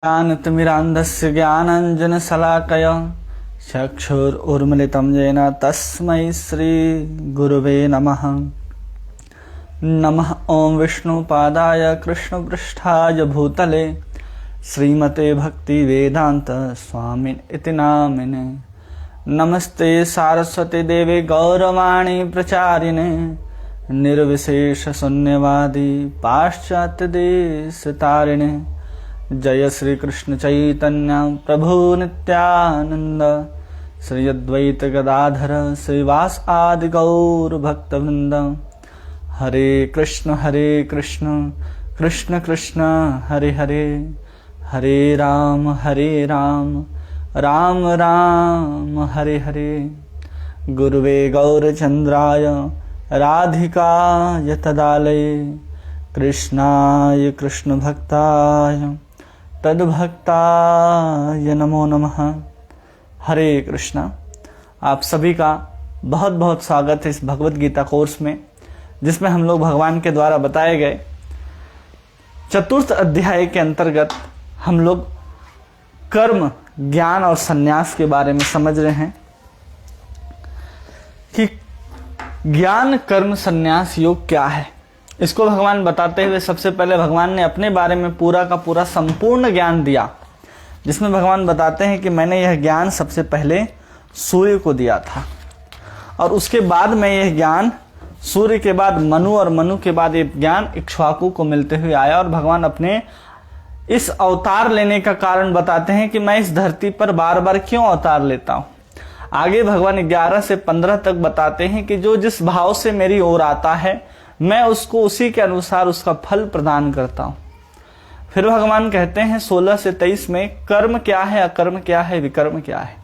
ज्ञानतिमिरान्धस्य ज्ञानाञ्जनशलाकया चक्षुरुन्मिलितं येन तस्मै श्रीगुरवे नमः। नमः ॐ विष्णुपादाय कृष्णपृष्ठाय भूतले श्रीमते भक्तिवेदान्त स्वामिने इति नामिने। नमस्ते सारस्वती देवे गौरवाणी प्रचारिणे निर्विशेष शून्यवादी पाश्चात्य देश तारिणे। जय श्री कृष्ण चैतन्य प्रभु नित्यानंद श्री अद्वैत गदाधर श्रीवास आदि गौर भक्तवृंद। हरे कृष्ण कृष्ण कृष्ण हरे हरे, हरे राम राम राम हरे हरे। गुरुवे गौरचंद्राय राधिकाय तदालये कृष्णाय कृष्ण भक्ताय तद्भक्ताय नमो नमः। हरे कृष्णा। आप सभी का बहुत बहुत स्वागत है इस भगवत गीता कोर्स में, जिसमें हम लोग भगवान के द्वारा बताए गए चतुर्थ अध्याय के अंतर्गत हम लोग कर्म, ज्ञान और संन्यास के बारे में समझ रहे हैं कि ज्ञान, कर्म, संन्यास योग क्या है। इसको भगवान बताते हुए सबसे पहले भगवान ने अपने बारे में पूरा का पूरा संपूर्ण ज्ञान दिया, जिसमें भगवान बताते हैं कि मैंने यह ज्ञान सबसे पहले सूर्य को दिया था, और उसके बाद में यह ज्ञान सूर्य के बाद मनु, और मनु के बाद ये ज्ञान इक्ष्वाकु को मिलते हुए आया। और भगवान अपने इस अवतार लेने का कारण बताते हैं कि मैं इस धरती पर बार बार क्यों अवतार लेता हूँ। आगे भगवान 11 से 15 तक बताते हैं कि जो जिस भाव से मेरी ओर आता है मैं उसको उसी के अनुसार उसका फल प्रदान करता हूं। फिर भगवान कहते हैं 16 से 23 में कर्म क्या है, अकर्म क्या है, विकर्म क्या है।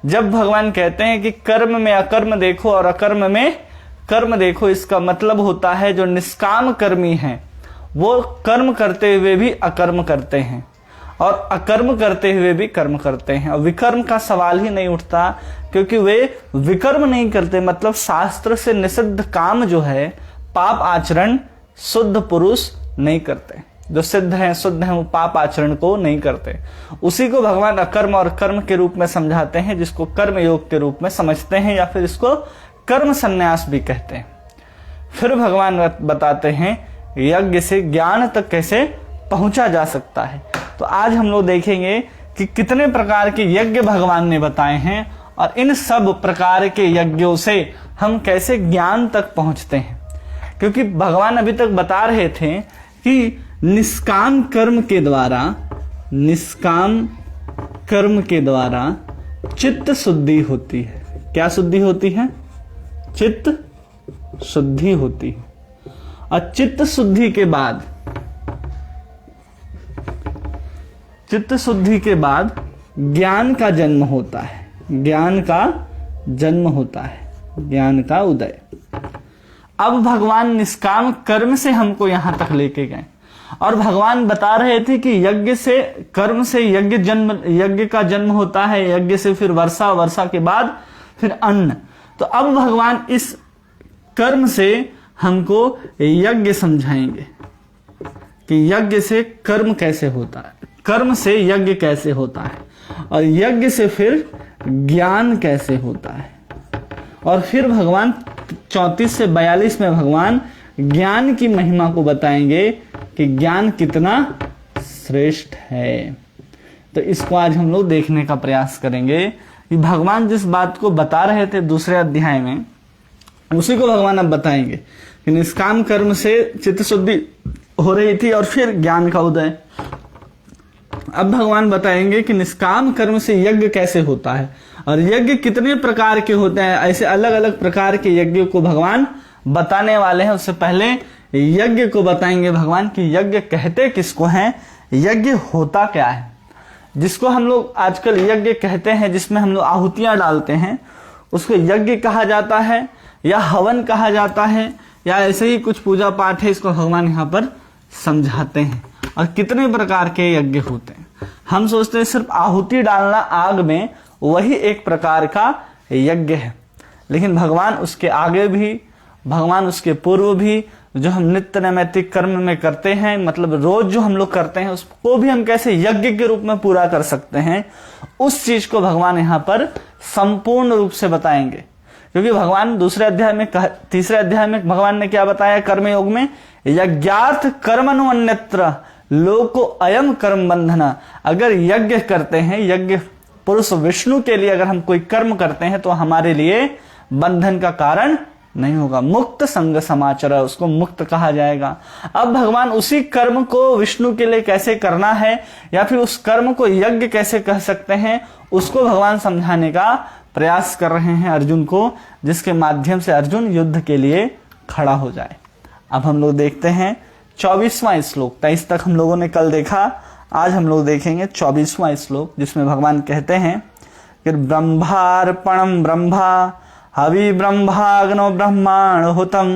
जब भगवान कहते हैं कि कर्म में अकर्म देखो और अकर्म में कर्म देखो, इसका मतलब होता है जो निष्काम कर्मी हैं वो कर्म करते हुए भी अकर्म करते हैं और अकर्म करते हुए भी कर्म करते हैं। और विकर्म का सवाल ही नहीं उठता, क्योंकि वे विकर्म नहीं करते। मतलब शास्त्र से निषिद्ध काम जो है, पाप आचरण शुद्ध पुरुष नहीं करते। जो सिद्ध हैं, शुद्ध हैं, वो पाप आचरण को नहीं करते। उसी को भगवान अकर्म और कर्म के रूप में समझाते हैं, जिसको कर्म योग के रूप में समझते हैं, या फिर इसको कर्म संन्यास भी कहते हैं। फिर भगवान बताते हैं यज्ञ से ज्ञान तक कैसे पहुंचा जा सकता है। तो आज हम लोग देखेंगे कि कितने प्रकार के यज्ञ भगवान ने बताए हैं, और इन सब प्रकार के यज्ञों से हम कैसे ज्ञान तक पहुंचते हैं। क्योंकि भगवान अभी तक बता रहे थे कि निष्काम कर्म के द्वारा चित्त शुद्धि होती है। क्या शुद्धि होती है? चित्त शुद्धि होती है। और चित्त शुद्धि के बाद ज्ञान का जन्म होता है, ज्ञान का उदय। अब भगवान निष्काम कर्म से हमको यहां तक लेके गए, और भगवान बता रहे थे कि यज्ञ से, कर्म से यज्ञ का जन्म होता है, यज्ञ से फिर वर्षा, वर्षा के बाद फिर अन्न। तो अब भगवान इस कर्म से हमको यज्ञ समझाएंगे कि यज्ञ से कर्म कैसे होता है, कर्म से यज्ञ कैसे होता है, और यज्ञ से फिर ज्ञान कैसे होता है। और फिर भगवान 34 से 42 में भगवान ज्ञान की महिमा को बताएंगे कि ज्ञान कितना श्रेष्ठ है। तो इसको आज हम लोग देखने का प्रयास करेंगे कि भगवान जिस बात को बता रहे थे दूसरे अध्याय में, उसी को भगवान अब बताएंगे कि निष्काम कर्म से चित्त शुद्धि हो रही थी और फिर ज्ञान का उदय। अब भगवान बताएंगे कि निष्काम कर्म से यज्ञ कैसे होता है, और यज्ञ कितने प्रकार के होते हैं। ऐसे अलग अलग प्रकार के यज्ञ को भगवान बताने वाले हैं। उससे पहले यज्ञ को बताएंगे भगवान कि यज्ञ कहते किसको हैं, यज्ञ होता क्या है। जिसको हम लोग आजकल यज्ञ कहते हैं, जिसमें हम लोग आहुतियां डालते हैं, उसको यज्ञ कहा जाता है, या हवन कहा जाता है, या ऐसे ही कुछ पूजा पाठ है। इसको भगवान यहाँ पर समझाते हैं। और कितने प्रकार के यज्ञ होते हैं। हम सोचते हैं सिर्फ आहुति डालना आग में, वही एक प्रकार का यज्ञ है, लेकिन भगवान उसके आगे भी, भगवान उसके पूर्व भी, जो हम नित्य नैमित्तिक कर्म में करते हैं, मतलब रोज जो हम लोग करते हैं, उसको भी हम कैसे यज्ञ के रूप में पूरा कर सकते हैं, उस चीज को भगवान यहाँ पर संपूर्ण रूप से बताएंगे। क्योंकि भगवान तीसरे अध्याय में भगवान ने क्या बताया कर्म योग में, यज्ञार्थ कर्मणो अन्यत्र लोको अयम कर्म बंधना। अगर यज्ञ करते हैं, यज्ञ पुरुष विष्णु के लिए अगर हम कोई कर्म करते हैं तो हमारे लिए बंधन का कारण नहीं होगा। मुक्त संग समाचर, उसको मुक्त कहा जाएगा। अब भगवान उसी कर्म को विष्णु के लिए कैसे करना है, या फिर उस कर्म को यज्ञ कैसे कह सकते हैं, उसको भगवान समझाने का प्रयास कर रहे हैं अर्जुन को, जिसके माध्यम से अर्जुन युद्ध के लिए खड़ा हो जाए। अब हम लोग देखते हैं 24वां श्लोक। 23 तक हम लोगों ने कल देखा, आज हम लोग देखेंगे 24वां श्लोक, जिसमें भगवान कहते हैं कि ब्रह्मार्पणम ब्रह्मा हवि ब्रह्माग्नो ब्रह्माण हुतम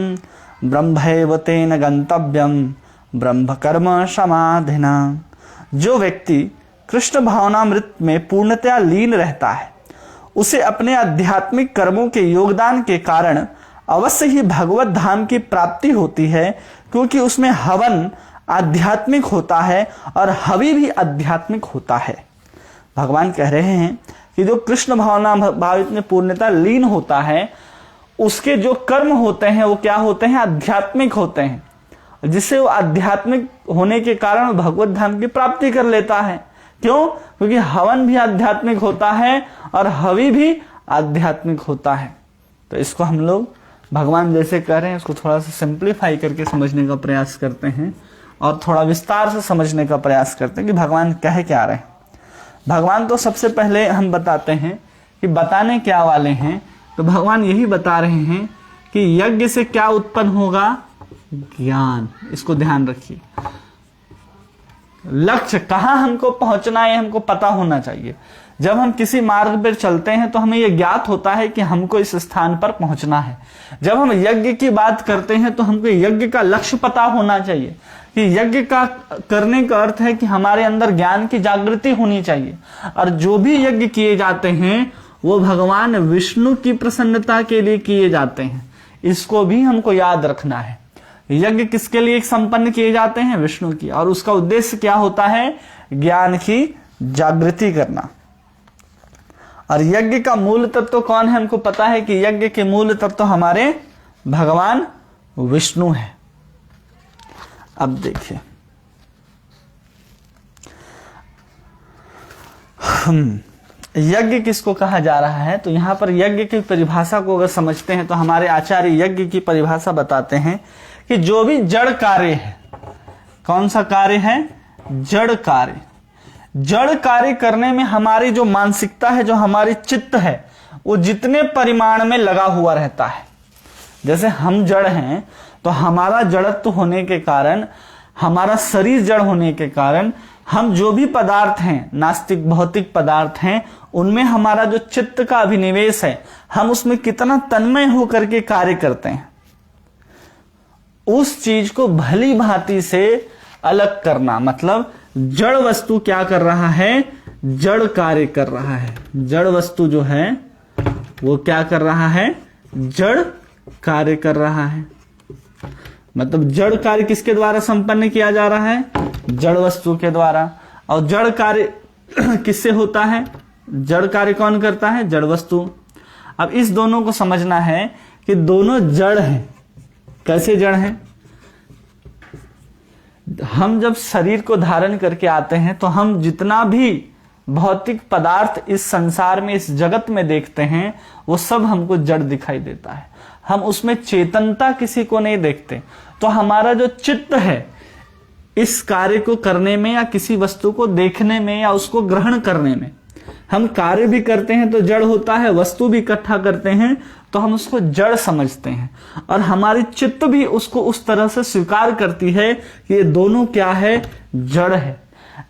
ब्रह्मैव तेन गंतव्यम ब्रह्म कर्म समाधिना। जो व्यक्ति कृष्ण भावनामृत में पूर्णतया लीन रहता है, उसे अपने आध्यात्मिक कर्मों के योगदान के कारण अवश्य ही भगवत धाम की प्राप्ति होती है, क्योंकि उसमें हवन आध्यात्मिक होता है और हवि भी आध्यात्मिक होता है। भगवान कह रहे हैं कि जो कृष्ण भावना भावित में पूर्णता लीन होता है, उसके जो कर्म होते हैं वो क्या होते हैं, आध्यात्मिक होते हैं, जिससे वो आध्यात्मिक होने के कारण भगवत धाम की प्राप्ति कर लेता है। क्यों? क्योंकि हवन भी आध्यात्मिक होता है और हवि भी आध्यात्मिक होता है। तो इसको हम लोग भगवान जैसे कह रहे हैं, उसको थोड़ा सा सिंप्लीफाई करके समझने का प्रयास करते हैं और थोड़ा विस्तार से समझने का प्रयास करते हैं कि भगवान कहे क्या रहे हैं। भगवान तो सबसे पहले हम बताते हैं कि बताने क्या वाले हैं, तो भगवान यही बता रहे हैं कि यज्ञ से क्या उत्पन्न होगा, ज्ञान। इसको ध्यान रखिए, लक्ष्य कहां हमको पहुंचना है हमको पता होना चाहिए। जब हम किसी मार्ग पर चलते हैं तो हमें यह ज्ञात होता है कि हमको इस स्थान पर पहुंचना है। जब हम यज्ञ की बात करते हैं तो हमको यज्ञ का लक्ष्य पता होना चाहिए कि यज्ञ का करने का अर्थ है कि हमारे अंदर ज्ञान की जागृति होनी चाहिए। और जो भी यज्ञ किए जाते हैं वो भगवान विष्णु की प्रसन्नता के लिए किए जाते हैं। इसको भी हमको याद रखना है। यज्ञ किसके लिए संपन्न किए जाते हैं, विष्णु की, और उसका उद्देश्य क्या होता है, ज्ञान की जागृति करना। और यज्ञ का मूल तत्व कौन है, हमको पता है कि यज्ञ के मूल तत्व हमारे भगवान विष्णु है। अब देखिए, यज्ञ किसको कहा जा रहा है, तो यहां पर यज्ञ की परिभाषा को अगर समझते हैं तो हमारे आचार्य यज्ञ की परिभाषा बताते हैं कि जो भी जड़ कार्य है, कौन सा कार्य है, जड़ कार्य। जड़ कार्य करने में हमारी जो मानसिकता है, जो हमारी चित्त है, वो जितने परिमाण में लगा हुआ रहता है। जैसे हम जड़ हैं तो हमारा जड़त्व होने के कारण, हमारा शरीर जड़ होने के कारण, हम जो भी पदार्थ हैं, नास्तिक भौतिक पदार्थ हैं, उनमें हमारा जो चित्त का अभिनिवेश है, हम उसमें कितना तन्मय होकर के कार्य करते हैं, उस चीज को भली भांति से अलग करना। मतलब जड़ वस्तु क्या कर रहा है, जड़ कार्य कर रहा है। जड़ वस्तु जो है वो क्या कर रहा है, जड़ कार्य कर रहा है। मतलब जड़ कार्य किसके द्वारा संपन्न किया जा रहा है, जड़ वस्तु के द्वारा। और जड़ कार्य किससे होता है, जड़ कार्य कौन करता है, जड़ वस्तु। अब इस दोनों को समझना है कि दोनों जड़ हैं। कैसे जड़ हैं, हम जब शरीर को धारण करके आते हैं तो हम जितना भी भौतिक पदार्थ इस संसार में, इस जगत में देखते हैं, वो सब हमको जड़ दिखाई देता है। हम उसमें चेतनता किसी को नहीं देखते। तो हमारा जो चित्त है इस कार्य को करने में, या किसी वस्तु को देखने में, या उसको ग्रहण करने में, हम कार्य भी करते हैं तो जड़ होता है, वस्तु भी इकट्ठा करते हैं तो हम उसको जड़ समझते हैं। और हमारी चित्त भी उसको उस तरह से स्वीकार करती है कि ये दोनों क्या है, जड़ है।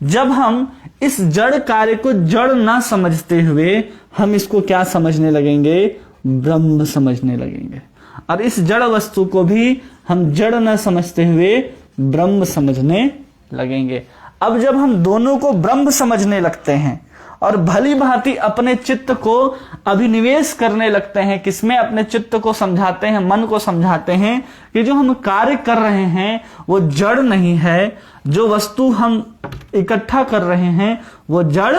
जब हम इस जड़ कार्य को जड़ ना समझते हुए हम इसको क्या समझने लगेंगे, ब्रह्म समझने लगेंगे। और इस जड़ वस्तु को भी हम जड़ न समझते हुए ब्रह्म समझने लगेंगे। अब जब हम दोनों को ब्रह्म समझने लगते हैं और भली भांति अपने चित्त को अभिनिवेश करने लगते हैं। किसमें? अपने चित्त को समझाते हैं, मन को समझाते हैं कि जो हम कार्य कर रहे हैं वो जड़ नहीं है, जो वस्तु हम इकट्ठा कर रहे हैं वो जड़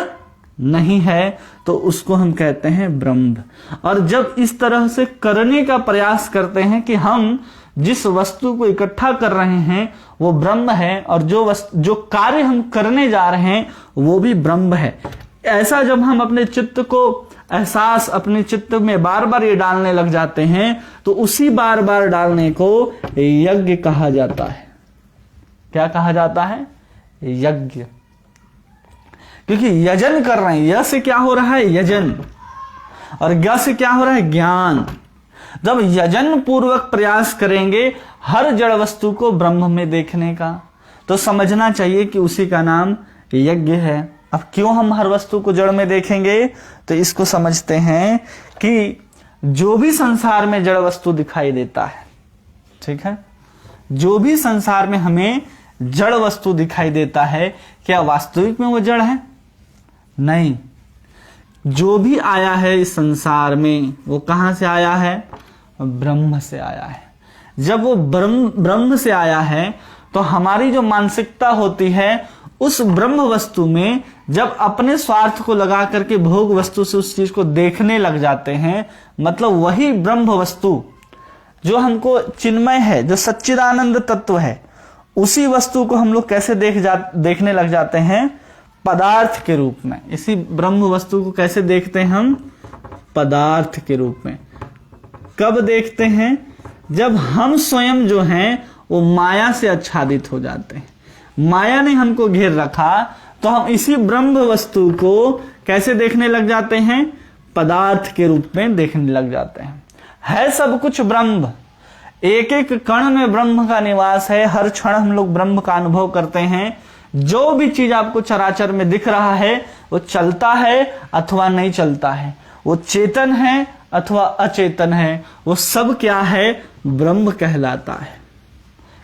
नहीं है, तो उसको हम कहते हैं ब्रह्म। और जब इस तरह से करने का प्रयास करते हैं कि हम जिस वस्तु को इकट्ठा कर रहे हैं वो ब्रह्म है, और जो कार्य हम करने जा रहे हैं वो भी ब्रह्म है, ऐसा जब हम अपने चित्त को एहसास अपने चित्त में बार बार ये डालने लग जाते हैं, तो उसी बार बार डालने को यज्ञ कहा जाता है। क्या कहा जाता है? यज्ञ। क्योंकि यजन कर रहे हैं। य से क्या हो रहा है? यजन। और ग से क्या हो रहा है? ज्ञान। जब यजन पूर्वक प्रयास करेंगे हर जड़ वस्तु को ब्रह्म में देखने का, तो समझना चाहिए कि उसी का नाम यज्ञ है। अब क्यों हम हर वस्तु को जड़ में देखेंगे? तो इसको समझते हैं कि जो भी संसार में जड़ वस्तु दिखाई देता है, ठीक है, जो भी संसार में हमें जड़ वस्तु दिखाई देता है, क्या वास्तविक में वो जड़ है? नहीं। जो भी आया है इस संसार में वो कहां से आया है? ब्रह्म से आया है। जब वो ब्रह्म से आया है तो हमारी जो मानसिकता होती है उस ब्रह्म वस्तु में जब अपने स्वार्थ को लगा करके भोग वस्तु से उस चीज को देखने लग जाते हैं, मतलब वही ब्रह्म वस्तु जो हमको चिन्मय है, जो सच्चिदानंद तत्व है, उसी वस्तु को हम लोग कैसे देखने लग जाते हैं? पदार्थ के रूप में। इसी ब्रह्म वस्तु को कैसे देखते हैं हम? पदार्थ के रूप में। कब देखते हैं? जब हम स्वयं जो हैं वो माया से आच्छादित हो जाते हैं। माया ने हमको घेर रखा तो हम इसी ब्रह्म वस्तु को कैसे देखने लग जाते हैं? पदार्थ के रूप में देखने लग जाते हैं। है सब कुछ ब्रह्म, एक एक कण में ब्रह्म का निवास है। हर क्षण हम लोग ब्रह्म का अनुभव करते हैं। जो भी चीज आपको चराचर में दिख रहा है वो चलता है अथवा नहीं चलता है, वो चेतन है अथवा अचेतन है, वो सब क्या है? ब्रह्म कहलाता है।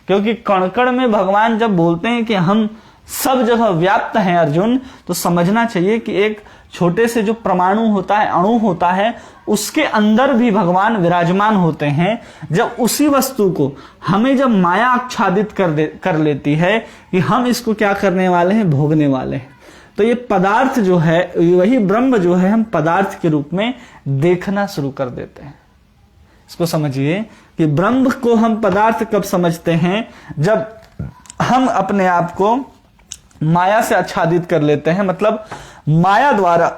क्योंकि कण कण में भगवान जब बोलते हैं कि हम सब जगह व्याप्त हैं अर्जुन, तो समझना चाहिए कि एक छोटे से जो परमाणु होता है, अणु होता है, उसके अंदर भी भगवान विराजमान होते हैं। जब उसी वस्तु को हमें जब माया आच्छादित कर लेती है कि हम इसको क्या करने वाले हैं? भोगने वाले हैं, तो ये पदार्थ जो है, वही ब्रह्म जो है, हम पदार्थ के रूप में देखना शुरू कर देते हैं। इसको समझिए कि ब्रह्म को हम पदार्थ कब समझते हैं? जब हम अपने आप को माया से आच्छादित कर लेते हैं, मतलब माया द्वारा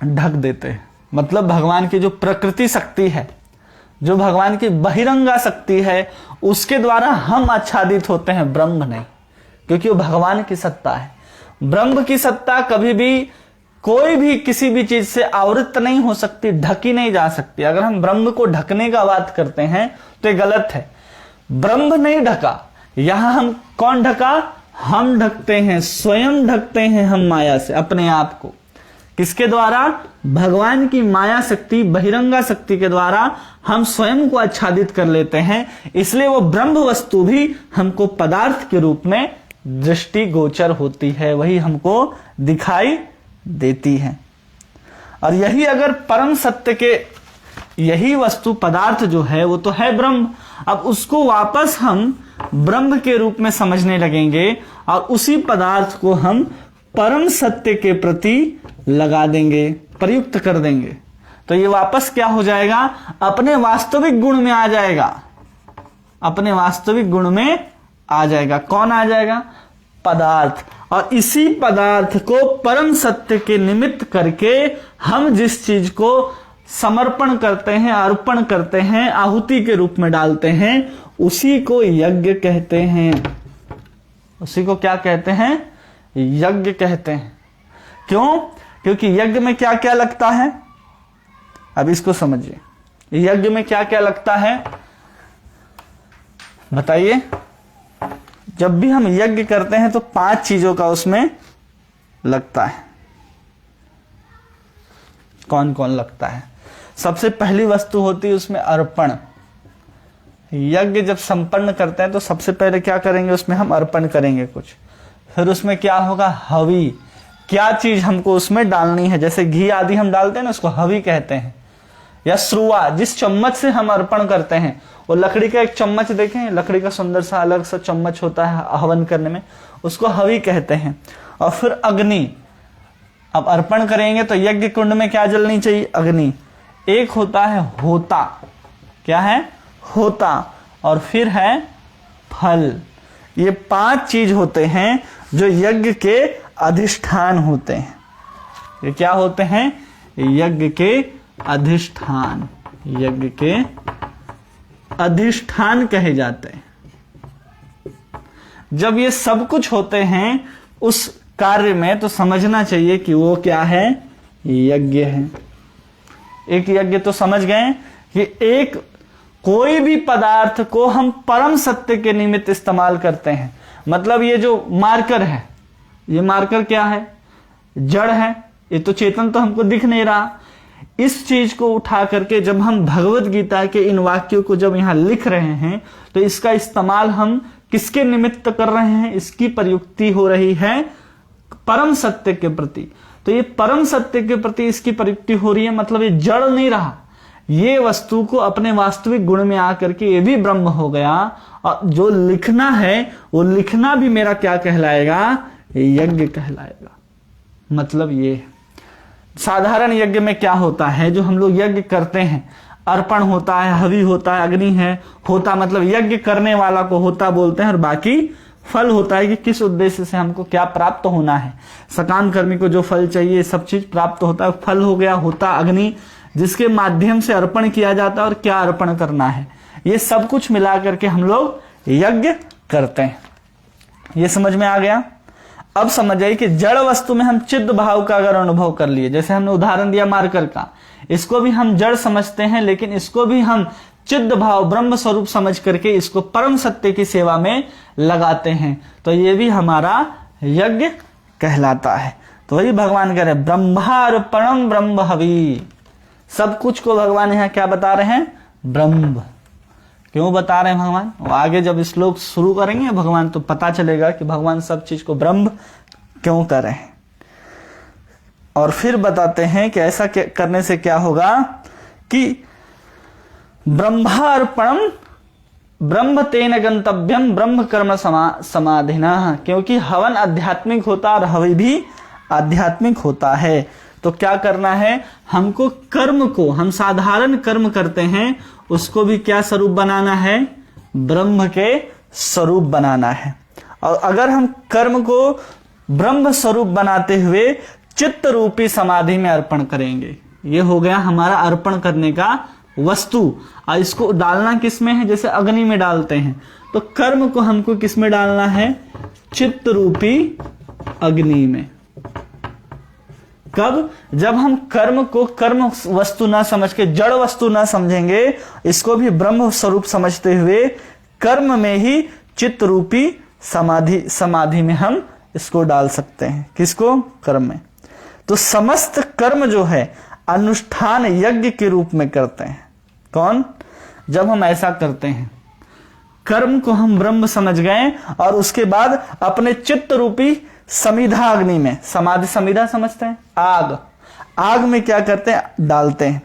ढक देते हैं। मतलब भगवान की जो प्रकृति शक्ति है, जो भगवान की बहिरंगा शक्ति है, उसके द्वारा हम आच्छादित होते हैं, ब्रह्म नहीं। क्योंकि वो भगवान की सत्ता है। ब्रह्म की सत्ता कभी भी कोई भी किसी भी चीज से आवृत नहीं हो सकती, ढकी नहीं जा सकती। अगर हम ब्रह्म को ढकने का बात करते हैं तो ये गलत है। ब्रह्म नहीं ढका, यहां हम कौन ढका? हम ढकते हैं, स्वयं ढकते हैं हम माया से अपने आप को। किसके द्वारा? भगवान की माया शक्ति, बहिरंगा शक्ति के द्वारा हम स्वयं को आच्छादित कर लेते हैं। इसलिए वो ब्रह्म वस्तु भी हमको पदार्थ के रूप में दृष्टि गोचर होती है, वही हमको दिखाई देती है। और यही अगर परम सत्य के, यही वस्तु पदार्थ जो है वो तो है ब्रह्म। अब उसको वापस हम ब्रह्म के रूप में समझने लगेंगे और उसी पदार्थ को हम परम सत्य के प्रति लगा देंगे, प्रयुक्त कर देंगे, तो ये वापस क्या हो जाएगा? अपने वास्तविक गुण में आ जाएगा। अपने वास्तविक गुण में आ जाएगा। कौन आ जाएगा? पदार्थ। और इसी पदार्थ को परम सत्य के निमित्त करके हम जिस चीज को समर्पण करते हैं, अर्पण करते हैं, आहुति के रूप में डालते हैं, उसी को यज्ञ कहते हैं। उसी को क्या कहते हैं? यज्ञ कहते हैं। क्यों? क्योंकि यज्ञ में क्या क्या लगता है? अब इसको समझिए। यज्ञ में क्या क्या लगता है बताइए। जब भी हम यज्ञ करते हैं तो 5 चीजों का उसमें लगता है। कौन कौन लगता है? सबसे पहली वस्तु होती है उसमें अर्पण। यज्ञ जब संपन्न करते हैं तो सबसे पहले क्या करेंगे? उसमें हम अर्पण करेंगे कुछ। फिर उसमें क्या होगा? हवि, क्या चीज हमको उसमें डालनी है। जैसे घी आदि हम डालते हैं ना, उसको हवी कहते हैं। या श्रुआ, जिस चम्मच से हम अर्पण करते हैं, वो लकड़ी का एक चम्मच देखें, लकड़ी का सुंदर सा अलग सा चम्मच होता है हवन करने में, उसको हवी कहते हैं। और फिर अग्नि, अब अर्पण करेंगे तो यज्ञ कुंड में क्या जलनी चाहिए? अग्नि। एक होता है होता, क्या है? होता। और फिर है फल। ये 5 चीज होते हैं जो यज्ञ के अधिष्ठान होते हैं। ये क्या होते हैं? यज्ञ के अधिष्ठान, यज्ञ के अधिष्ठान कहे जाते हैं। जब ये सब कुछ होते हैं उस कार्य में, तो समझना चाहिए कि वो क्या है? यज्ञ है। एक यज्ञ तो समझ गए कि एक कोई भी पदार्थ को हम परम सत्य के निमित्त इस्तेमाल करते हैं। मतलब ये जो मार्कर है, ये मार्कर क्या है? जड़ है, ये तो चेतन तो हमको दिख नहीं रहा। इस चीज को उठा करके जब हम भगवत गीता के इन वाक्यों को जब यहां लिख रहे हैं, तो इसका इस्तेमाल हम किसके निमित्त कर रहे हैं? इसकी प्रयुक्ति हो रही है परम सत्य के प्रति। तो ये परम सत्य के प्रति इसकी प्रयुक्ति हो रही है, मतलब ये जड़ नहीं रहा, ये वस्तु को अपने वास्तविक गुण में आकर के ये भी ब्रह्म हो गया। और जो लिखना है वो लिखना भी मेरा क्या कहलाएगा? यज्ञ कहलाएगा। मतलब ये साधारण यज्ञ में क्या होता है, जो हम लोग यज्ञ करते हैं, अर्पण होता है, हवि होता है, अग्नि है। होता मतलब यज्ञ करने वाला को होता बोलते हैं, और बाकी फल होता है कि किस उद्देश्य से हमको क्या प्राप्त होना है। सकाम कर्मी को जो फल चाहिए सब चीज प्राप्त होता है, फल हो गया। होता अग्नि, जिसके माध्यम से अर्पण किया जाता है और क्या अर्पण करना है, ये सब कुछ मिला करके हम लोग यज्ञ करते हैं। ये समझ में आ गया? अब समझ आइए कि जड़ वस्तु में हम चित्त भाव का अगर अनुभव कर लिए, जैसे हमने उदाहरण दिया मार्कर का, इसको भी हम जड़ समझते हैं, लेकिन इसको भी हम चित्त भाव ब्रह्म स्वरूप समझ करके इसको परम सत्य की सेवा में लगाते हैं, तो ये भी हमारा यज्ञ कहलाता है। तो वही भगवान कह रहे हैं ब्रह्मार्पणम ब्रह्म हवि। सब कुछ को भगवान यहाँ क्या बता रहे हैं? ब्रह्म। क्यों बता रहे हैं भगवान? वो आगे जब श्लोक शुरू करेंगे भगवान, तो पता चलेगा कि भगवान सब चीज को ब्रह्म क्यों कर रहे हैं। और फिर बताते हैं कि ऐसा करने से क्या होगा कि ब्रह्मार्पणम ब्रह्म तेन गंतव्यम ब्रह्म कर्म समाधिना, क्योंकि हवन आध्यात्मिक होता और हवि भी आध्यात्मिक होता है। तो क्या करना है? हमको कर्म को, हम साधारण कर्म करते हैं, उसको भी क्या स्वरूप बनाना है? ब्रह्म के स्वरूप बनाना है। और अगर हम कर्म को ब्रह्म स्वरूप बनाते हुए चित्त रूपी समाधि में अर्पण करेंगे, ये हो गया हमारा अर्पण करने का वस्तु। और इसको डालना किस में है? जैसे अग्नि में डालते हैं, तो कर्म को हमको किस में डालना है? चित्त रूपी अग्नि में। कब? जब हम कर्म को कर्म वस्तु ना समझ के, जड़ वस्तु ना समझेंगे, इसको भी ब्रह्म स्वरूप समझते हुए कर्म में ही चित्त रूपी समाधि में हम इसको डाल सकते हैं। किसको? कर्म में। तो समस्त कर्म जो है अनुष्ठान यज्ञ के रूप में करते हैं। कौन? जब हम ऐसा करते हैं, कर्म को हम ब्रह्म समझ गए और उसके बाद अपने चित्त रूपी समिधा अग्नि में, समाधि समिधा समझते हैं, आग में क्या करते हैं? डालते हैं।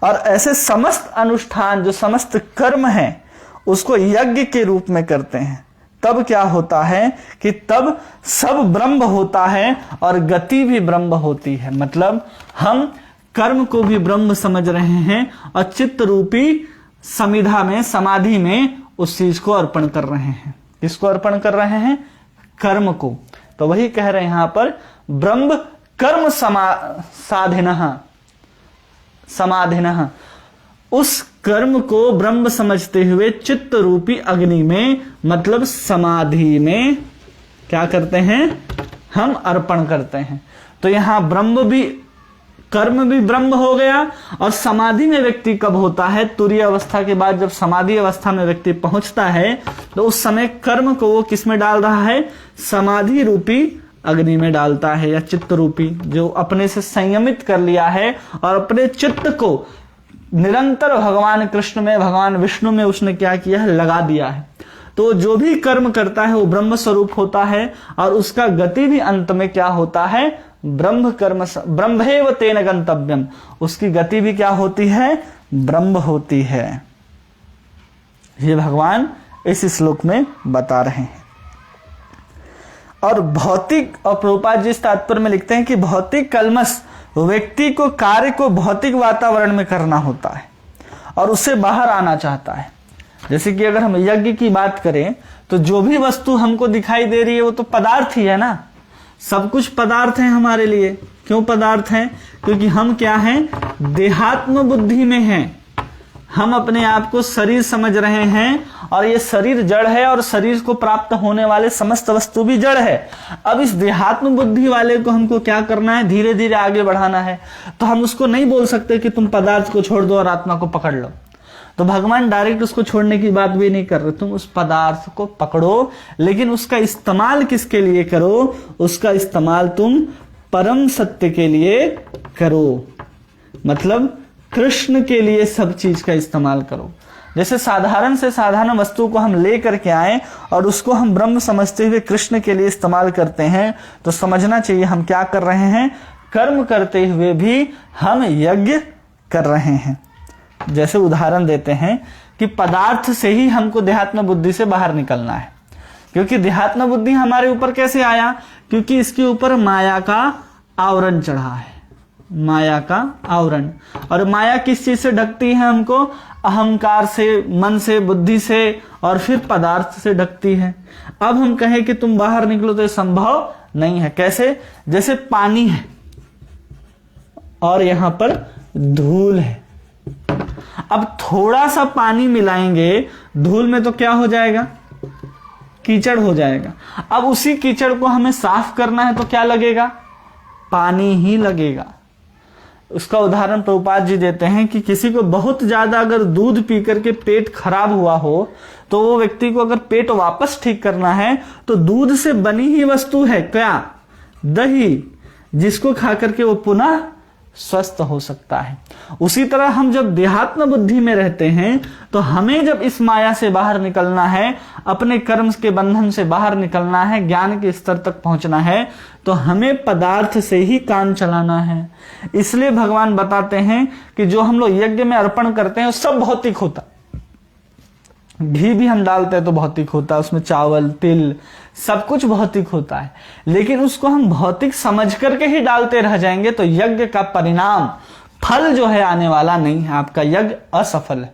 और ऐसे समस्त अनुष्ठान जो समस्त कर्म है उसको यज्ञ के रूप में करते हैं। तब क्या होता है कि तब सब ब्रह्म होता है और गति भी ब्रह्म होती है। मतलब हम कर्म को भी ब्रह्म समझ रहे हैं और चित्त रूपी समिधा में, समाधि में उस चीज को अर्पण कर रहे हैं। किसको अर्पण कर रहे हैं? कर्म को। तो वही कह रहे हैं यहां पर ब्रह्म कर्म समाधिनः, उस कर्म को ब्रह्म समझते हुए चित्त रूपी अग्नि में, मतलब समाधि में क्या करते हैं? हम अर्पण करते हैं। तो यहां ब्रह्म भी, कर्म भी ब्रह्म हो गया। और समाधि में व्यक्ति कब होता है? तुरीय अवस्था के बाद जब समाधि अवस्था में व्यक्ति पहुंचता है, तो उस समय कर्म को वो किस में डाल रहा है? समाधि रूपी अग्नि में डालता है, या चित्त रूपी, जो अपने से संयमित कर लिया है और अपने चित्त को निरंतर भगवान कृष्ण में, भगवान विष्णु में उसने क्या किया है? लगा दिया है। तो जो भी कर्म करता है वो ब्रह्म स्वरूप होता है और उसका गति भी अंत में क्या होता है? ब्रह्मैव तेन गंतव्यम, उसकी गति भी क्या होती है? ब्रह्म होती है। ये भगवान इस श्लोक में बता रहे हैं। और भौतिक, और प्रभुपाद जी इस तात्पर्य में लिखते हैं कि भौतिक कल्मश व्यक्ति को कार्य को भौतिक वातावरण में करना होता है और उससे बाहर आना चाहता है। जैसे कि अगर हम यज्ञ की बात करें तो जो भी वस्तु हमको दिखाई दे रही है वो तो पदार्थ ही है ना, सब कुछ पदार्थ है हमारे लिए। क्यों पदार्थ है? क्योंकि हम क्या हैं? देहात्म बुद्धि में हैं। हम अपने आप को शरीर समझ रहे हैं और ये शरीर जड़ है और शरीर को प्राप्त होने वाले समस्त वस्तु भी जड़ है। अब इस देहात्म बुद्धि वाले को हमको क्या करना है? धीरे धीरे आगे बढ़ाना है। तो हम उसको नहीं बोल सकते कि तुम पदार्थ को छोड़ दो और आत्मा को पकड़ लो। तो भगवान डायरेक्ट उसको छोड़ने की बात भी नहीं कर रहे। तुम उस पदार्थ को पकड़ो, लेकिन उसका इस्तेमाल किसके लिए करो? उसका इस्तेमाल तुम परम सत्य के लिए करो, मतलब कृष्ण के लिए सब चीज का इस्तेमाल करो। जैसे साधारण से साधारण वस्तु को हम ले करके आए और उसको हम ब्रह्म समझते हुए कृष्ण के लिए इस्तेमाल करते हैं, तो समझना चाहिए हम क्या कर रहे हैं? कर्म करते हुए भी हम यज्ञ कर रहे हैं। जैसे उदाहरण देते हैं कि पदार्थ से ही हमको देहात्म बुद्धि से बाहर निकलना है। क्योंकि देहात्म बुद्धि हमारे ऊपर कैसे आया? क्योंकि इसके ऊपर माया का आवरण चढ़ा है, माया का आवरण। और माया किस चीज से ढकती है हमको? अहंकार से, मन से, बुद्धि से और फिर पदार्थ से ढकती है। अब हम कहें कि तुम बाहर निकलो तो ये संभव नहीं है। कैसे? जैसे पानी है और यहां पर धूल है। अब थोड़ा सा पानी मिलाएंगे धूल में तो क्या हो जाएगा? कीचड़ हो जाएगा। अब उसी कीचड़ को हमें साफ करना है तो क्या लगेगा? पानी ही लगेगा। उसका उदाहरण प्रभुपाद जी देते हैं कि किसी को बहुत ज्यादा अगर दूध पी करके पेट खराब हुआ हो तो वो व्यक्ति को अगर पेट वापस ठीक करना है तो दूध से बनी ही वस्तु है क्या? दही, जिसको खा करके वो पुनः स्वस्थ हो सकता है। उसी तरह हम जब देहात्म बुद्धि में रहते हैं तो हमें जब इस माया से बाहर निकलना है, अपने कर्म के बंधन से बाहर निकलना है, ज्ञान के स्तर तक पहुंचना है, तो हमें पदार्थ से ही काम चलाना है। इसलिए भगवान बताते हैं कि जो हम लोग यज्ञ में अर्पण करते हैं वो सब भौतिक होता। घी भी हम डालते हैं तो भौतिक होता है, उसमें चावल, तिल, सब कुछ भौतिक होता है। लेकिन उसको हम भौतिक समझ करके ही डालते रह जाएंगे तो यज्ञ का परिणाम, फल जो है आने वाला नहीं है, आपका यज्ञ असफल है।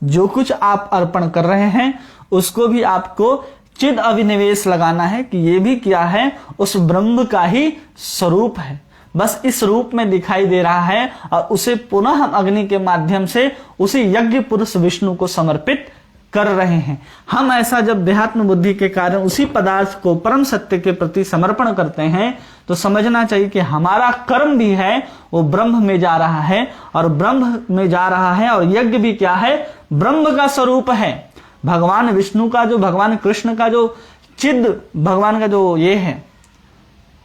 जो कुछ आप अर्पण कर रहे हैं उसको भी आपको चिद अभिनिवेश लगाना है कि ये भी क्या है? उस ब्रह्म का ही स्वरूप है, बस इस रूप में दिखाई दे रहा है और उसे पुनः हम अग्नि के माध्यम से उसी यज्ञ पुरुष विष्णु को समर्पित कर रहे हैं। हम ऐसा जब देहात्म बुद्धि के कारण उसी पदार्थ को परम सत्य के प्रति समर्पण करते हैं तो समझना चाहिए कि हमारा कर्म भी है वो ब्रह्म में जा रहा है, और ब्रह्म में जा रहा है। और यज्ञ भी क्या है? ब्रह्म का स्वरूप है। भगवान विष्णु का जो, भगवान कृष्ण का जो चिद, भगवान का जो ये है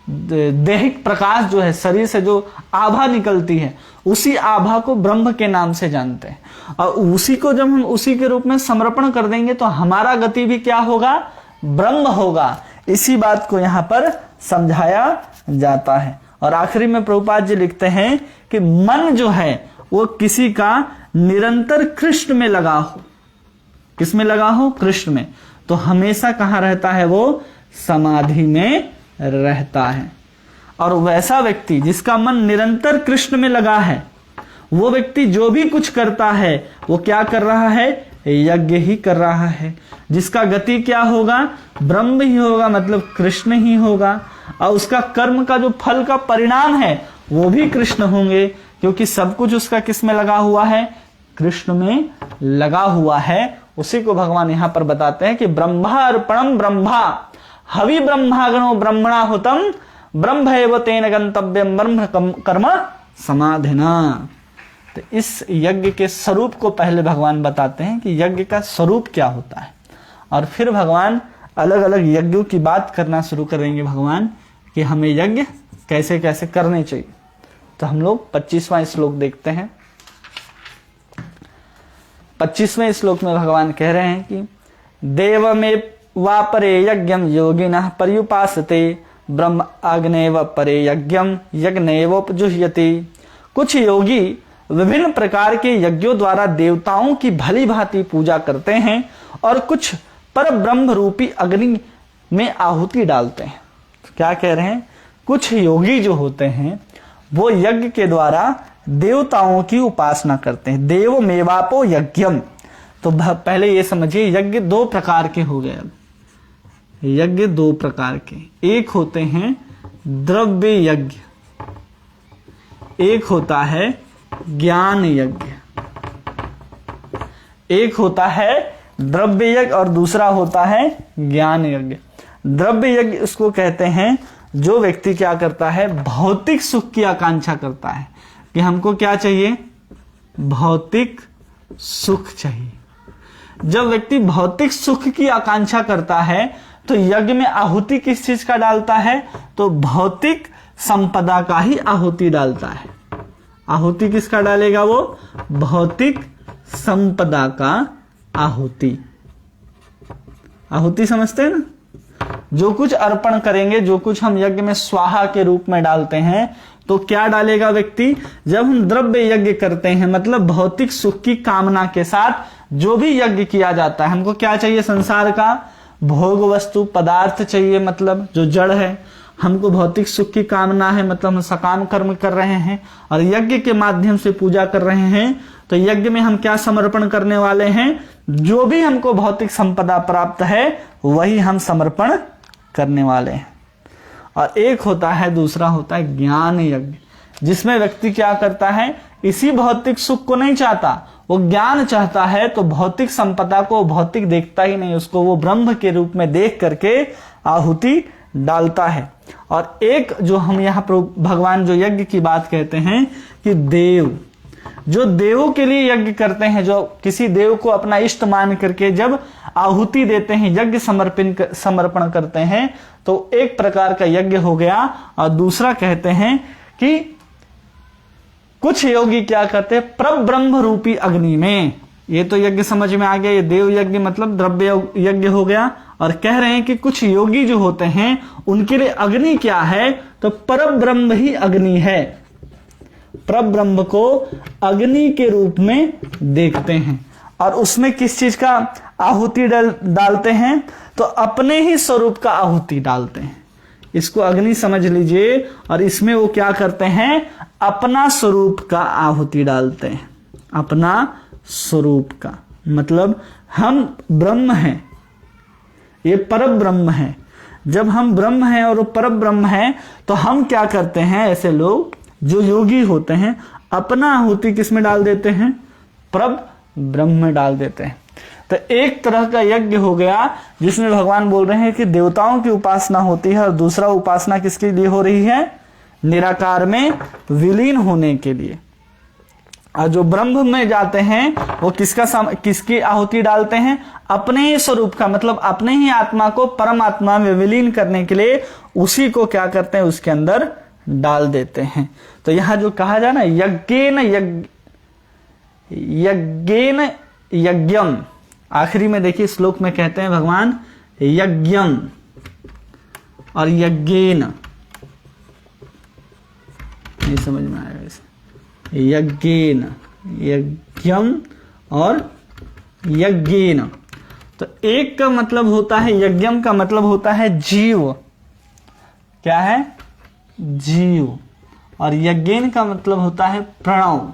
दैहिक प्रकाश जो है, शरीर से जो आभा निकलती है, उसी आभा को ब्रह्म के नाम से जानते हैं। और उसी को जब हम उसी के रूप में समर्पण कर देंगे तो हमारा गति भी क्या होगा? ब्रह्म होगा। इसी बात को यहां पर समझाया जाता है। और आखिरी में प्रभुपाद जी लिखते हैं कि मन जो है वो किसी का निरंतर कृष्ण में लगा हो। किस में लगा हो? कृष्ण में। तो हमेशा कहां रहता है वो? समाधि में रहता है। और वैसा व्यक्ति जिसका मन निरंतर कृष्ण में लगा है, वो व्यक्ति जो भी कुछ करता है वो क्या कर रहा है? यज्ञ ही कर रहा है। जिसका गति क्या होगा? ब्रह्म ही होगा, मतलब कृष्ण ही होगा। और उसका कर्म का जो फल का परिणाम है वो भी कृष्ण होंगे, क्योंकि सब कुछ उसका किस में लगा हुआ है? कृष्ण में लगा हुआ है। उसी को भगवान यहां पर बताते हैं कि ब्रह्मार्पणम ब्रह्मा हवि ब्रह्मागणो ब्रह्मणा हुतम ब्रह्मैव तेन गंतव्यम ब्रह्म कर्म समाधिना। तो इस यज्ञ के स्वरूप को पहले भगवान बताते हैं कि यज्ञ का स्वरूप क्या होता है, और फिर भगवान अलग अलग यज्ञों की बात करना शुरू करेंगे भगवान कि हमें यज्ञ कैसे कैसे करने चाहिए। तो हम लोग 25वां श्लोक देखते हैं। 25वें श्लोक में भगवान कह रहे हैं कि देव में वापरे यज्ञम योगिनः पर्युपासते ब्रह्म अग्नेव परे यज्ञम यज्ञेवोपजुह्यति। कुछ योगी विभिन्न प्रकार के यज्ञों द्वारा देवताओं की भली भांति पूजा करते हैं और कुछ पर ब्रह्म रूपी अग्नि में आहुति डालते हैं। तो क्या कह रहे हैं, कुछ योगी जो होते हैं वो यज्ञ के द्वारा देवताओं की उपासना करते हैं। देव मेवापो यज्ञम। तो पहले ये समझिए, यज्ञ दो प्रकार के हो गए। यज्ञ दो प्रकार के, एक होते हैं द्रव्य यज्ञ, एक होता है ज्ञान यज्ञ। एक होता है द्रव्य यज्ञ और दूसरा होता है ज्ञान यज्ञ। द्रव्य यज्ञ उसको कहते हैं जो व्यक्ति क्या करता है, भौतिक सुख की आकांक्षा करता है कि हमको क्या चाहिए, भौतिक सुख चाहिए। जब व्यक्ति भौतिक सुख की आकांक्षा करता है तो यज्ञ में आहुति किस चीज का डालता है, तो भौतिक संपदा का ही आहुति डालता है। आहुति किसका डालेगा, वो भौतिक संपदा का आहुति। आहुति समझते हैं ना, जो कुछ अर्पण करेंगे, जो कुछ हम यज्ञ में स्वाहा के रूप में डालते हैं, तो क्या डालेगा व्यक्ति, जब हम द्रव्य यज्ञ करते हैं मतलब भौतिक सुख की कामना के साथ जो भी यज्ञ किया जाता है, हमको क्या चाहिए, संसार का भोग वस्तु पदार्थ चाहिए, मतलब जो जड़ है, हमको भौतिक सुख की कामना है, मतलब हम सकाम कर्म कर रहे हैं और यज्ञ के माध्यम से पूजा कर रहे हैं। तो यज्ञ में हम क्या समर्पण करने वाले हैं, जो भी हमको भौतिक संपदा प्राप्त है वही हम समर्पण करने वाले हैं। और एक होता है, दूसरा होता है ज्ञान यज्ञ, जिसमें व्यक्ति क्या करता है, इसी भौतिक सुख को नहीं चाहता, वो ज्ञान चाहता है। तो भौतिक संपदा को भौतिक देखता ही नहीं, उसको वो ब्रह्म के रूप में देख करके आहुति डालता है। और एक जो हम यहाँ पर भगवान जो यज्ञ की बात कहते हैं कि देव, जो देवों के लिए यज्ञ करते हैं, जो किसी देव को अपना इष्ट मान करके जब आहुति देते हैं, यज्ञ समर्पण करते हैं, तो एक प्रकार का यज्ञ हो गया। और दूसरा कहते हैं कि कुछ योगी क्या करते हैं, परब्रह्म रूपी अग्नि में, ये तो यज्ञ समझ में आ गया, ये देव यज्ञ मतलब द्रव्य यज्ञ हो गया। और कह रहे हैं कि कुछ योगी जो होते हैं उनके लिए अग्नि क्या है, तो परब्रह्म ही अग्नि है। परब्रह्म को अग्नि के रूप में देखते हैं और उसमें किस चीज का आहुति डालते हैं, तो अपने ही स्वरूप का आहुति डालते हैं। इसको अग्नि समझ लीजिए। और इसमें वो क्या करते हैं, अपना स्वरूप का आहुति डालते हैं। अपना स्वरूप का मतलब हम ब्रह्म हैं, ये परब्रह्म है। जब हम ब्रह्म हैं और वो परब्रह्म है, तो हम क्या करते हैं, ऐसे लोग जो योगी होते हैं अपना आहुति किसमें डाल देते हैं, परब्रह्म में डाल देते हैं। तो एक तरह का यज्ञ हो गया जिसमें भगवान बोल रहे हैं कि देवताओं की उपासना होती है, और दूसरा उपासना किसके लिए हो रही है, निराकार में विलीन होने के लिए। और जो ब्रह्म में जाते हैं वो किसकी आहुति डालते हैं, अपने ही स्वरूप का, मतलब अपने ही आत्मा को परमात्मा में विलीन करने के लिए उसी को क्या करते हैं, उसके अंदर डाल देते हैं। तो यहां जो कहा जाए ना, यज्ञेन यज्ञम, आखिरी में देखिए श्लोक में कहते हैं भगवान यज्ञम और यज्ञेन, नहीं समझ में आएगा इसे, यज्ञेन, यज्ञम और यज्ञेन। तो एक का मतलब होता है, यज्ञम का मतलब होता है जीव, क्या है, जीव। और यज्ञेन का मतलब होता है प्रणव।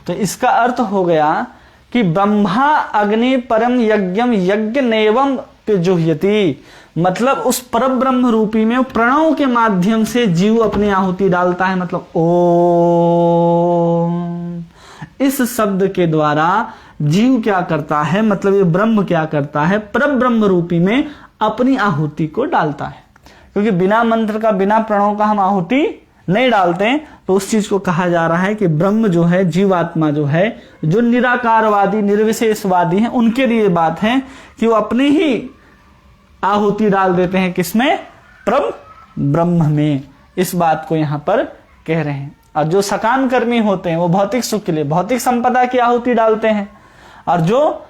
तो इसका अर्थ हो गया कि ब्रह्मा अग्नि परम यज्ञम यज्ञ नेवम जुह्यति, मतलब उस परब्रह्म रूपी में प्रणव के माध्यम से जीव अपनी आहुति डालता है। मतलब ओम, इस शब्द के द्वारा जीव क्या करता है, मतलब ये ब्रह्म क्या करता है, परब्रह्म रूपी में अपनी आहुति को डालता है। क्योंकि बिना मंत्र का, बिना प्रणव का हम आहुति नहीं डालते, तो उस चीज को कहा जा रहा है कि ब्रह्म जो है, जीवात्मा जो है, जो निराकारवादी निर्विशेषवादी हैं, उनके लिए बात है कि वो अपनी ही आहुति डाल देते हैं, किसमें, ब्रह्म में। इस बात को यहां पर कह रहे हैं। और जो सकाम कर्मी होते हैं वो भौतिक सुख के लिए भौतिक संपदा की आहुति डालते हैं, और जो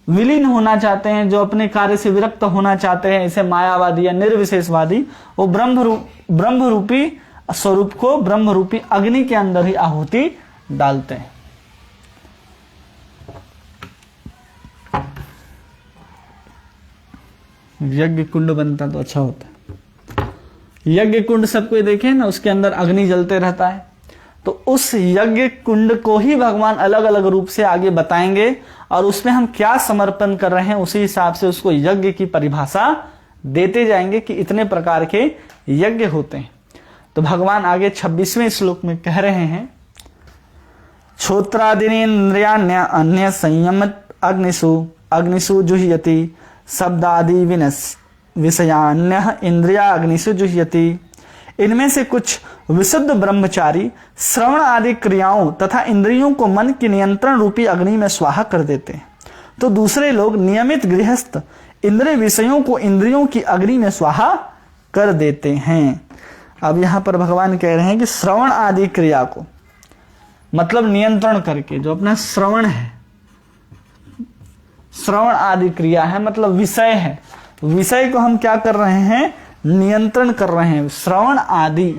विलीन होना चाहते हैं, जो अपने कार्य से विरक्त होना चाहते हैं, इसे मायावादी या निर्विशेषवादी, वो ब्रह्म रूपी स्वरूप को ब्रह्म रूपी अग्नि के अंदर ही आहुति डालते हैं। यज्ञ कुंड बनता तो अच्छा होता है। यज्ञ कुंड सब कोई देखे ना, उसके अंदर अग्नि जलते रहता है, तो उस यज्ञ कुंड को ही भगवान अलग अलग रूप से आगे बताएंगे, और उसमें हम क्या समर्पण कर रहे हैं उसी हिसाब से उसको यज्ञ की परिभाषा देते जाएंगे कि इतने प्रकार के यज्ञ होते हैं। तो भगवान आगे 26वें श्लोक में कह रहे हैं, श्रोत्रादीनेन्द्रियाण्य अन्य संयमित अग्निषु जुह्यति शब्दादि विषयान्य इंद्रिया अग्निषु जुह्यति। इनमें से कुछ विशुद्ध ब्रह्मचारी श्रवण आदि क्रियाओं तथा इंद्रियों को मन के नियंत्रण रूपी अग्नि में स्वाहा कर देते हैं, तो दूसरे लोग नियमित गृहस्थ इंद्रिय विषयों को इंद्रियों की अग्नि में स्वाहा कर देते हैं। अब यहां पर भगवान कह रहे हैं कि श्रवण आदि क्रिया को मतलब नियंत्रण करके, जो अपना श्रवण है, श्रवण आदि क्रिया है मतलब विषय है, विषय को हम क्या कर रहे हैं, नियंत्रण कर रहे हैं। श्रवण आदि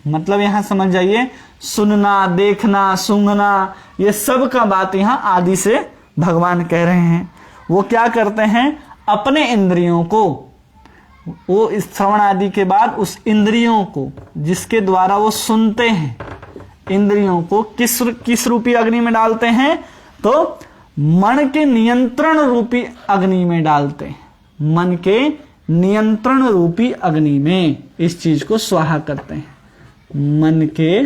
मतलब यहां समझ जाइए, सुनना, देखना, सूंघना, ये सब का बात यहां आदि से भगवान कह रहे हैं। वो क्या करते हैं, अपने इंद्रियों को, वो इस श्रवण आदि के बाद उस इंद्रियों को जिसके द्वारा वो सुनते हैं, इंद्रियों को किस रूपी अग्नि में डालते हैं, तो मन के नियंत्रण रूपी अग्नि में डालते हैं। मन के नियंत्रण रूपी अग्नि में इस चीज को स्वाहा करते हैं। मन के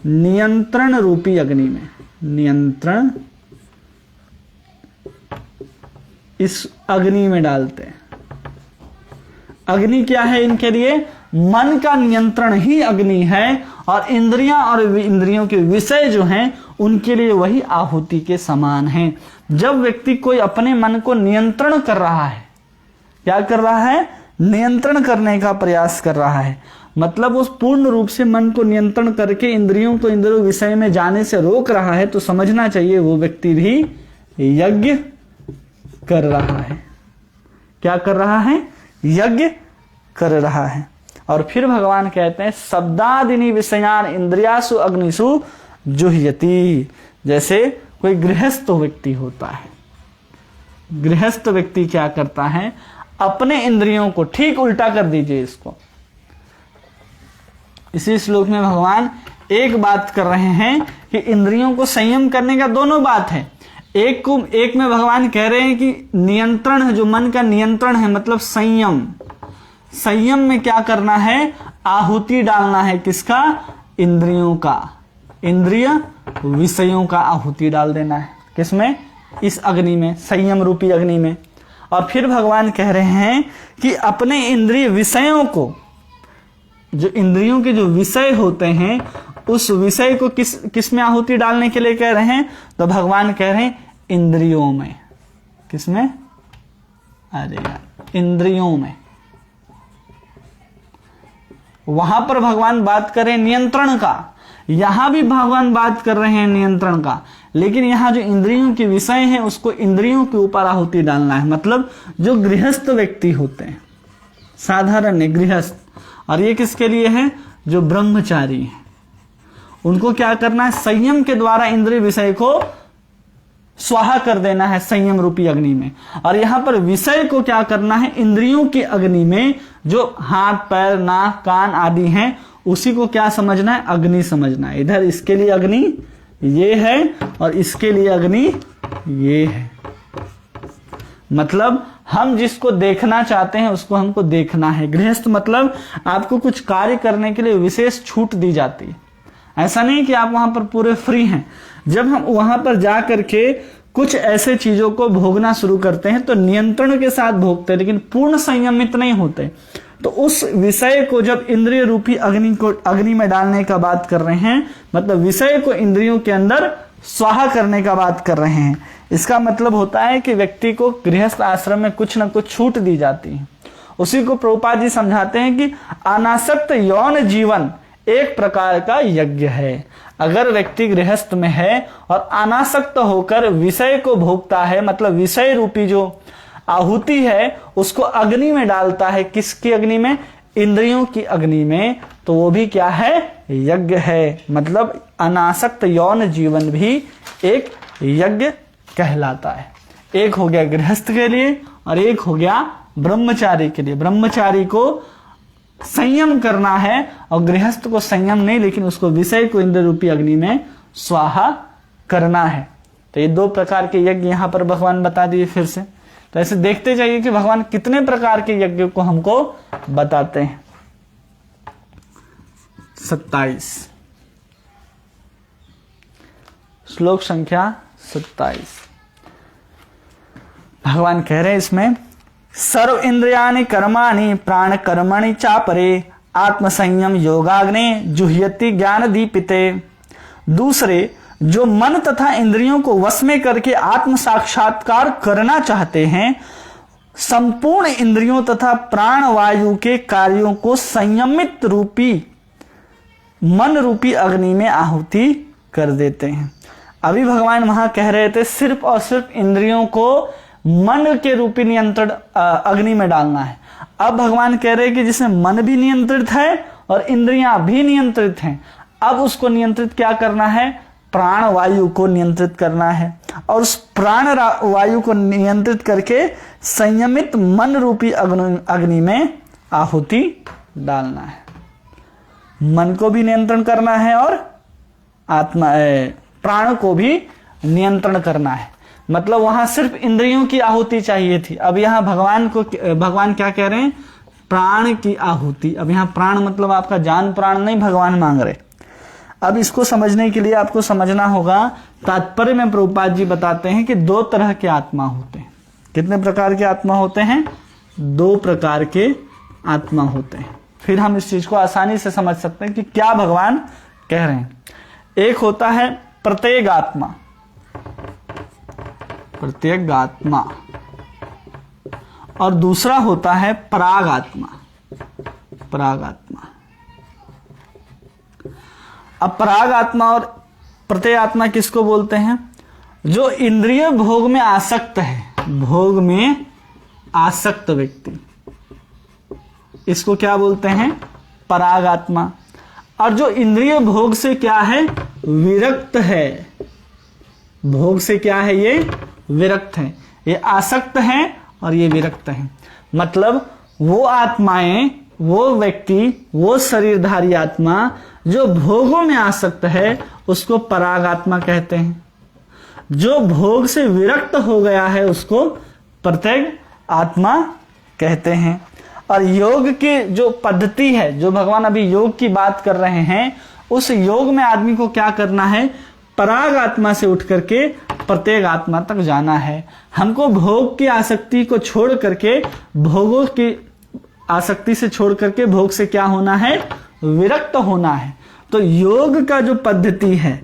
नियंत्रण रूपी अग्नि में, नियंत्रण इस अग्नि में डालते हैं। अग्नि क्या है इनके लिए, मन का नियंत्रण ही अग्नि है, और इंद्रियां और इंद्रियों के विषय जो हैं उनके लिए वही आहुति के समान है। जब व्यक्ति कोई अपने मन को नियंत्रण कर रहा है, क्या कर रहा है, नियंत्रण करने का प्रयास कर रहा है, मतलब उस पूर्ण रूप से मन को नियंत्रण करके इंद्रियों को इंद्रियों विषय में जाने से रोक रहा है, तो समझना चाहिए वो व्यक्ति भी यज्ञ कर रहा है। क्या कर रहा है, यज्ञ कर रहा है। और फिर भगवान कहते हैं, शब्दादिनी विषयान इंद्रियासु अग्निषु जुह्यति। जैसे कोई गृहस्थ व्यक्ति होता है, गृहस्थ व्यक्ति क्या करता है, अपने इंद्रियों को, ठीक उल्टा कर दीजिए इसको, इसी श्लोक में भगवान एक बात कर रहे हैं कि इंद्रियों को संयम करने का दोनों बात है। एक में भगवान कह रहे हैं कि नियंत्रण है, जो मन का नियंत्रण है मतलब संयम, संयम में क्या करना है, आहुति डालना है, किसका, इंद्रियों का, इंद्रिय विषयों का आहुति डाल देना है। किसमें, इस अग्नि में, संयम रूपी अग्नि में। और फिर भगवान कह रहे हैं कि अपने इंद्रिय विषयों को, जो इंद्रियों के जो विषय होते हैं, उस विषय को किस में आहुति डालने के लिए कह रहे हैं, तो भगवान कह रहे हैं इंद्रियों में। किसमें, अरे यार, इंद्रियों में। वहां पर भगवान बात कर रहे हैं नियंत्रण का, यहां भी भगवान बात कर रहे हैं नियंत्रण का, लेकिन यहां जो इंद्रियों के विषय हैं उसको इंद्रियों के ऊपर आहुति डालना है। मतलब जो गृहस्थ व्यक्ति होते हैं, साधारण गृहस्थ, और ये किसके लिए है, जो ब्रह्मचारी हैं, उनको क्या करना है, संयम के द्वारा इंद्रिय विषय को स्वाहा कर देना है संयम रूपी अग्नि में। और यहां पर विषय को क्या करना है, इंद्रियों की अग्नि में, जो हाथ, पैर, नाक, कान आदि हैं, उसी को क्या समझना है, अग्नि समझना है। इधर इसके लिए अग्नि ये है और इसके लिए अग्नि ये है। मतलब हम जिसको देखना चाहते हैं उसको हमको देखना है। गृहस्थ मतलब आपको कुछ कार्य करने के लिए विशेष छूट दी जाती है, ऐसा नहीं कि आप वहां पर पूरे फ्री हैं। जब हम वहां पर जा करके कुछ ऐसे चीजों को भोगना शुरू करते हैं तो नियंत्रण के साथ भोगते हैं, लेकिन पूर्ण संयमित नहीं होते। तो उस विषय को जब इंद्रिय रूपी अग्नि में डालने का बात कर रहे हैं, मतलब विषय को इंद्रियों के अंदर स्वाहा करने का बात कर रहे हैं। इसका मतलब होता है कि व्यक्ति को गृहस्थ आश्रम में कुछ न कुछ छूट दी जाती है। उसी को प्रभुपाद जी समझाते हैं कि अनासक्त यौन जीवन एक प्रकार का यज्ञ है। अगर व्यक्ति गृहस्थ में है और अनासक्त होकर विषय को भोगता है, मतलब विषय रूपी जो आहुति है उसको अग्नि में डालता है, किसकी अग्नि में? इंद्रियों की अग्नि में, तो वो भी क्या है? यज्ञ है। मतलब अनासक्त यौन जीवन भी एक यज्ञ कहलाता है। एक हो गया गृहस्थ के लिए और एक हो गया ब्रह्मचारी के लिए। ब्रह्मचारी को संयम करना है और गृहस्थ को संयम नहीं, लेकिन उसको विषय को इंद्र रूपी अग्नि में स्वाहा करना है। तो ये दो प्रकार के यज्ञ यहाँ पर भगवान बता दिए फिर से। तो ऐसे देखते जाइए कि भगवान कितने प्रकार के यज्ञ को हमको बताते हैं। 27 श्लोक संख्या 27 भगवान कह रहे हैं इसमें, सर्व इंद्रियाणि कर्माणि प्राण कर्मणि चापरे आत्मसंयम योगाग्ने जुह्यति ज्ञान दीपिते। दूसरे जो मन तथा इंद्रियों को वश में करके आत्म साक्षात्कार करना चाहते हैं, संपूर्ण इंद्रियों तथा प्राण वायु के कार्यों को संयमित रूपी मन रूपी अग्नि में आहुति कर देते हैं। अभी भगवान वहां कह रहे थे सिर्फ और सिर्फ इंद्रियों को मन के रूपी नियंत्रण अग्नि में डालना है। अब भगवान कह रहे हैं कि जिसमें मन भी नियंत्रित है और इंद्रियां भी नियंत्रित हैं, अब उसको नियंत्रित क्या करना है? प्राण वायु को नियंत्रित करना है और उस प्राण वायु को नियंत्रित करके संयमित मन रूपी अग्नि में आहुति डालना है। मन को भी नियंत्रण करना है और आत्मा प्राण को भी नियंत्रण करना है। मतलब वहां सिर्फ इंद्रियों की आहुति चाहिए थी, अब यहाँ भगवान क्या कह रहे हैं? प्राण की आहुति। अब यहाँ प्राण मतलब आपका जान प्राण नहीं भगवान मांग रहे। अब इसको समझने के लिए आपको समझना होगा, तात्पर्य में प्रभुपाद जी बताते हैं कि दो तरह के आत्मा होते हैं। कितने प्रकार के आत्मा होते हैं? दो प्रकार के आत्मा होते हैं। फिर हम इस चीज को आसानी से समझ सकते हैं कि क्या भगवान कह रहे हैं। एक होता है प्रत्येक आत्मा, प्रत्येक आत्मा, और दूसरा होता है पराग आत्मा, पराग आत्मा। अब पराग आत्मा और प्रत्येक आत्मा किसको बोलते हैं? जो इंद्रिय भोग में आसक्त है, भोग में आसक्त व्यक्ति, इसको क्या बोलते हैं? पराग आत्मा। और जो इंद्रिय भोग से क्या है? विरक्त है। भोग से क्या है? ये विरक्त है। ये आसक्त है और ये विरक्त है। मतलब वो आत्माएं, वो व्यक्ति, वो शरीरधारी आत्मा जो भोगों में आसक्त है उसको पराग आत्मा कहते हैं। जो भोग से विरक्त हो गया है उसको प्रत्येक आत्मा कहते हैं। और योग की जो पद्धति है, जो भगवान अभी योग की बात कर रहे हैं, उस योग में आदमी को क्या करना है? पराग आत्मा से उठ करके प्रत्येक आत्मा तक जाना है। हमको भोग की आसक्ति को छोड़ करके, भोगों की आसक्ति से छोड़ करके भोग से क्या होना है? विरक्त होना है। तो योग का जो पद्धति है,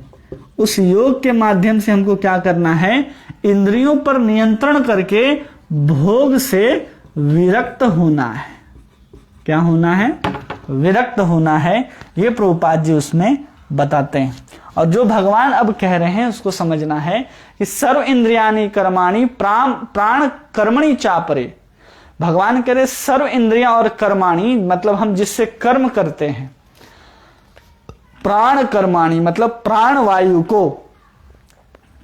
उस योग के माध्यम से हमको क्या करना है? इंद्रियों पर नियंत्रण करके भोग से विरक्त होना है। क्या होना है? विरक्त होना है। ये प्रभुपाद जी उसमें बताते हैं। और जो भगवान अब कह रहे हैं उसको समझना है कि सर्व इंद्रियाणि कर्माणि प्राण कर्मणि चापरे। भगवान कह रहे सर्व इंद्रियां और कर्माणि मतलब हम जिससे कर्म करते हैं। प्राण कर्माणि मतलब प्राण वायु को,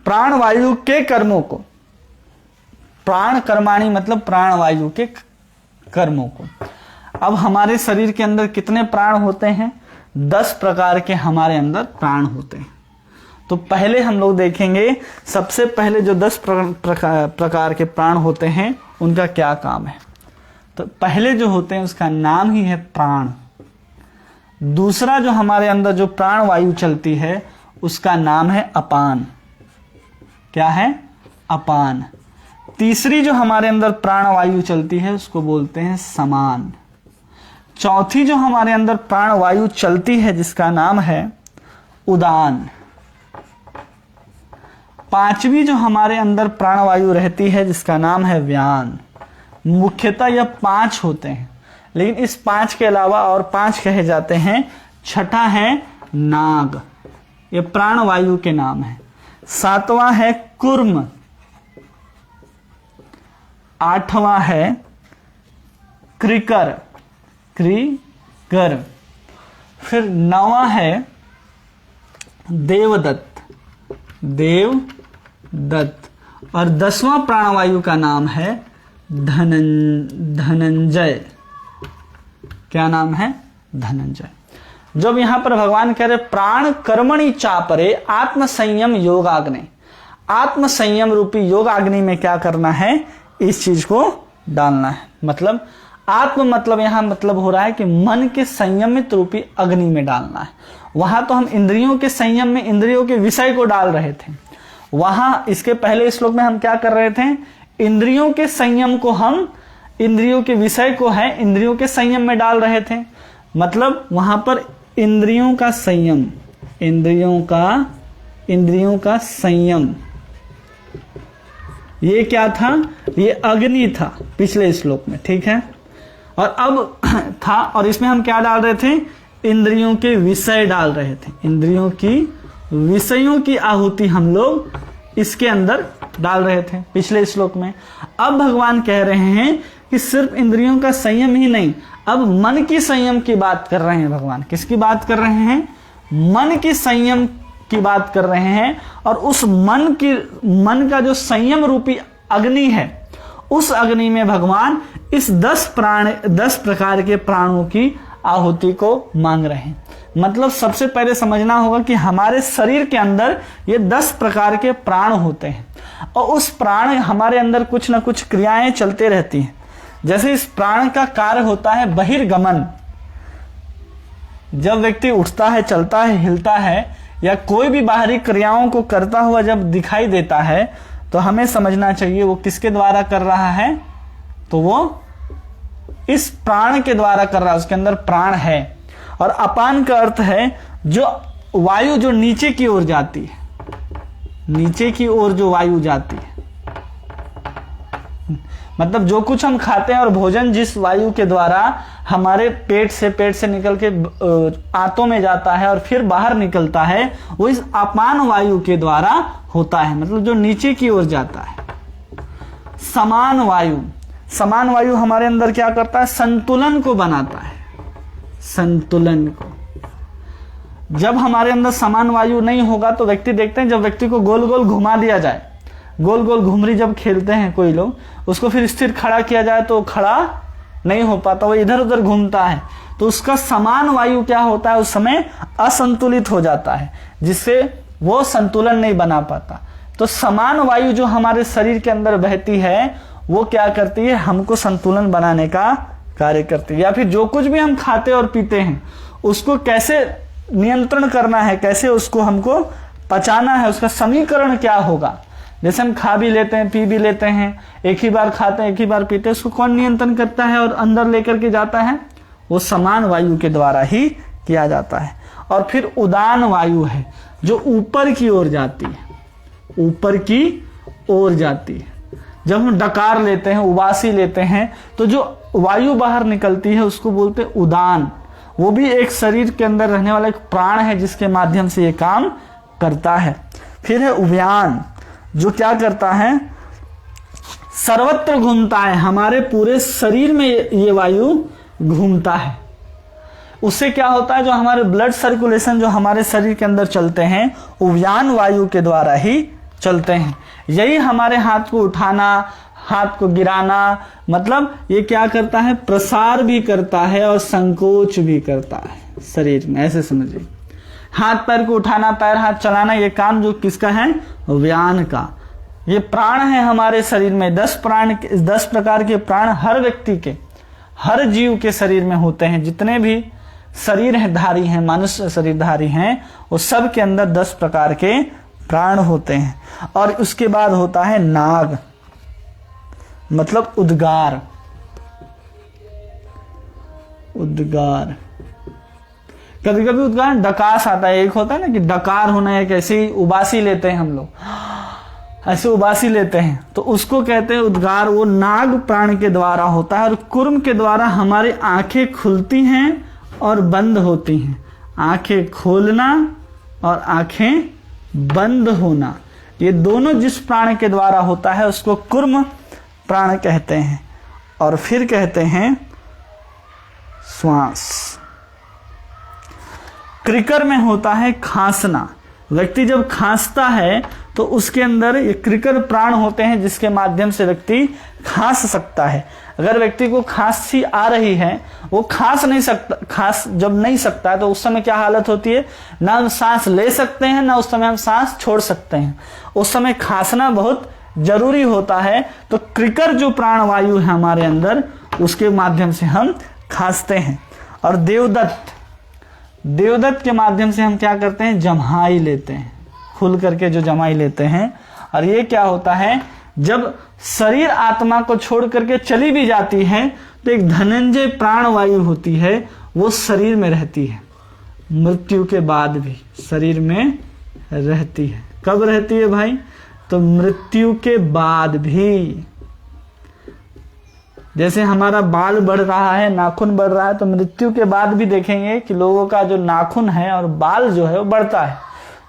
प्राण वायु के कर्मों को। प्राण कर्माणि मतलब प्राण वायु के कर्मों को। अब हमारे शरीर के अंदर कितने प्राण होते हैं? 10 प्रकार के हमारे अंदर प्राण होते हैं। तो पहले हम लोग देखेंगे, सबसे पहले जो 10 प्रकार के प्राण होते हैं उनका क्या काम है। तो पहले जो होते हैं उसका नाम ही है प्राण। दूसरा जो हमारे अंदर जो प्राण वायु चलती है उसका नाम है अपान। क्या है? अपान। तीसरी जो हमारे अंदर प्राण वायु चलती है उसको बोलते हैं समान। चौथी जो हमारे अंदर प्राण वायु चलती है जिसका नाम है उदान। पांचवी जो हमारे अंदर प्राण वायु रहती है जिसका नाम है व्यान। मुख्यतः यह 5 होते हैं, लेकिन इस 5 के अलावा और 5 कहे जाते हैं। छठा है नाग। ये प्राणवायु के नाम है। 7वां है कूर्म, 8वां है क्रिकर, फिर 9वां है देवदत्त, और 10वां प्राणवायु का नाम है धनंजय। क्या नाम है? धनंजय। जब यहां पर भगवान कह रहे प्राण कर्मणि चापरे आत्म संयम योगाग्नि, आत्म संयम रूपी योगाग्नि में क्या करना है? इस चीज को डालना है। मतलब आत्म मतलब यहां मतलब हो रहा है कि मन के संयमित रूपी अग्नि में डालना है। वहां तो हम इंद्रियों के संयम में इंद्रियों के विषय को डाल रहे थे, वहां इसके पहले श्लोक में हम क्या कर रहे थे? इंद्रियों के संयम को हम इंद्रियों के विषय को है इंद्रियों के संयम में डाल रहे थे। मतलब वहां पर इंद्रियों का संयम, इंद्रियों का संयम, ये क्या था? ये अग्नि था पिछले श्लोक में, ठीक है। और अब था, और इसमें हम क्या डाल रहे थे? इंद्रियों के विषय डाल रहे थे। इंद्रियों की विषयों की आहुति हम लोग इसके अंदर डाल रहे थे पिछले श्लोक में। अब भगवान कह रहे हैं कि सिर्फ इंद्रियों का संयम ही नहीं, अब मन की संयम की बात कर रहे हैं भगवान। किसकी बात कर रहे हैं? मन की संयम की बात कर रहे हैं। और उस मन का जो संयम रूपी अग्नि है, उस अग्नि में भगवान इस 10 प्रकार के प्राणों की आहुति को मांग रहे हैं। मतलब सबसे पहले समझना होगा कि हमारे शरीर के अंदर ये 10 प्रकार के प्राण होते हैं, और उस प्राण हमारे अंदर कुछ ना कुछ क्रियाएं चलते रहती हैं। जैसे इस प्राण का कार्य होता है बहिर्गमन। जब व्यक्ति उठता है, चलता है, हिलता है, या कोई भी बाहरी क्रियाओं को करता हुआ जब दिखाई देता है, तो हमें समझना चाहिए वो किसके द्वारा कर रहा है? तो वो इस प्राण के द्वारा कर रहा है, उसके अंदर प्राण है। और अपान का अर्थ है जो वायु जो नीचे की ओर जाती है, नीचे की ओर जो वायु जाती है। मतलब जो कुछ हम खाते हैं और भोजन जिस वायु के द्वारा हमारे पेट से निकल के आंतों में जाता है और फिर बाहर निकलता है, वो इस अपान वायु के द्वारा होता है। मतलब जो नीचे की ओर जाता है। समान वायु हमारे अंदर क्या करता है? संतुलन को बनाता है, संतुलन को। जब हमारे अंदर समान वायु नहीं होगा तो व्यक्ति देखते हैं, जब व्यक्ति को गोल गोल घुमा दिया जाए, गोल गोल घुमरी जब खेलते हैं कोई लोग, उसको फिर स्थिर खड़ा किया जाए तो खड़ा नहीं हो पाता, वो इधर उधर घूमता है। तो उसका समान वायु क्या होता है? उस समय असंतुलित हो जाता है, जिससे वो संतुलन नहीं बना पाता। तो समान वायु जो हमारे शरीर के अंदर बहती है, वो क्या करती है? हमको संतुलन बनाने का कार्य करती है। या फिर जो कुछ भी हम खाते और पीते हैं, उसको कैसे नियंत्रण करना है, कैसे उसको हमको पचाना है, उसका समीकरण क्या होगा। जैसे हम खा भी लेते हैं, पी भी लेते हैं, एक ही बार खाते हैं, एक ही बार पीते हैं, उसको कौन नियंत्रण करता है और अंदर लेकर के जाता है? वो समान वायु के द्वारा ही किया जाता है। और फिर उदान वायु है जो ऊपर की ओर जाती है, ऊपर की ओर जाती है। जब हम डकार लेते हैं, उबासी लेते हैं, तो जो वायु बाहर निकलती है उसको बोलते हैं उदान। वो भी एक शरीर के अंदर रहने वाला एक प्राण है जिसके माध्यम से ये काम करता है। फिर है उव्यान, जो क्या करता है? सर्वत्र घूमता है, हमारे पूरे शरीर में ये वायु घूमता है। उससे क्या होता है? जो हमारे ब्लड सर्कुलेशन जो हमारे शरीर के अंदर चलते हैं, उव्यान वायु के द्वारा ही चलते हैं। यही हमारे हाथ को उठाना, हाथ को गिराना, मतलब ये क्या करता है? प्रसार भी करता है और संकोच भी करता है शरीर में। ऐसे समझिए, हाथ पैर को उठाना, पैर हाथ चलाना, ये काम जो किसका है? व्यान का। ये प्राण है हमारे शरीर में। 10 प्रकार के प्राण हर व्यक्ति के, हर जीव के शरीर में होते हैं। जितने भी शरीर है धारी हैं, मनुष्य शरीरधारी हैं, वो सब के अंदर 10 प्रकार के प्राण होते हैं। और उसके बाद होता है नाग, मतलब उद्गार। कभी कभी उद्गार डकास आता है। एक होता है ना कि डकार होना है, कैसे ही उबासी लेते हैं हम लोग, ऐसे उबासी लेते हैं, तो उसको कहते हैं उद्गार। वो नाग प्राण के द्वारा होता है। और कुर्म के द्वारा हमारी आंखें खुलती हैं और बंद होती हैं। आंखें खोलना और आंखें बंद होना, ये दोनों जिस प्राण के द्वारा होता है उसको कूर्म प्राण कहते हैं। और फिर कहते हैं श्वास। क्रिकर में होता है खांसना। व्यक्ति जब खांसता है तो उसके अंदर ये क्रिकर प्राण होते हैं जिसके माध्यम से व्यक्ति खांस सकता है। अगर व्यक्ति को खांसी आ रही है, वो खांस नहीं सकता, खांस जब नहीं सकता है तो उस समय क्या हालत होती है, ना हम सांस ले सकते हैं ना उस समय हम सांस छोड़ सकते हैं। उस समय खांसना बहुत जरूरी होता है। तो क्रिकर जो प्राण वायु है हमारे अंदर, उसके माध्यम से हम खांसते हैं। और देवदत्त के माध्यम से हम क्या करते हैं, जम्हाई लेते हैं, खुल करके जो जमाई लेते हैं। और ये क्या होता है, जब शरीर आत्मा को छोड़ करके चली भी जाती है तो एक धनंजय प्राण वायु होती है, वो शरीर में रहती है, मृत्यु के बाद भी शरीर में रहती है। कब रहती है भाई, तो मृत्यु के बाद भी। जैसे हमारा बाल बढ़ रहा है, नाखून बढ़ रहा है, तो मृत्यु के बाद भी देखेंगे कि लोगों का जो नाखून है और बाल जो है वो बढ़ता है।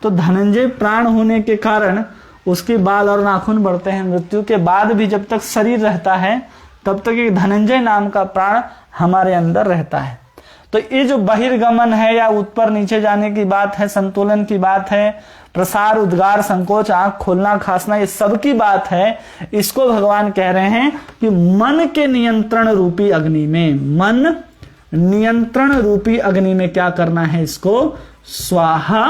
तो धनंजय प्राण होने के कारण उसके बाल और नाखून बढ़ते हैं। मृत्यु के बाद भी जब तक शरीर रहता है तब तक एक धनंजय नाम का प्राण हमारे अंदर रहता है। तो ये जो बहिर्गमन है या ऊपर नीचे जाने की बात है, संतुलन की बात है, प्रसार, उद्गार, संकोच, आंख खोलना, खांसना, ये सब की बात है। इसको भगवान कह रहे हैं कि मन के नियंत्रण रूपी अग्नि में, मन नियंत्रण रूपी अग्नि में क्या करना है, इसको स्वाहा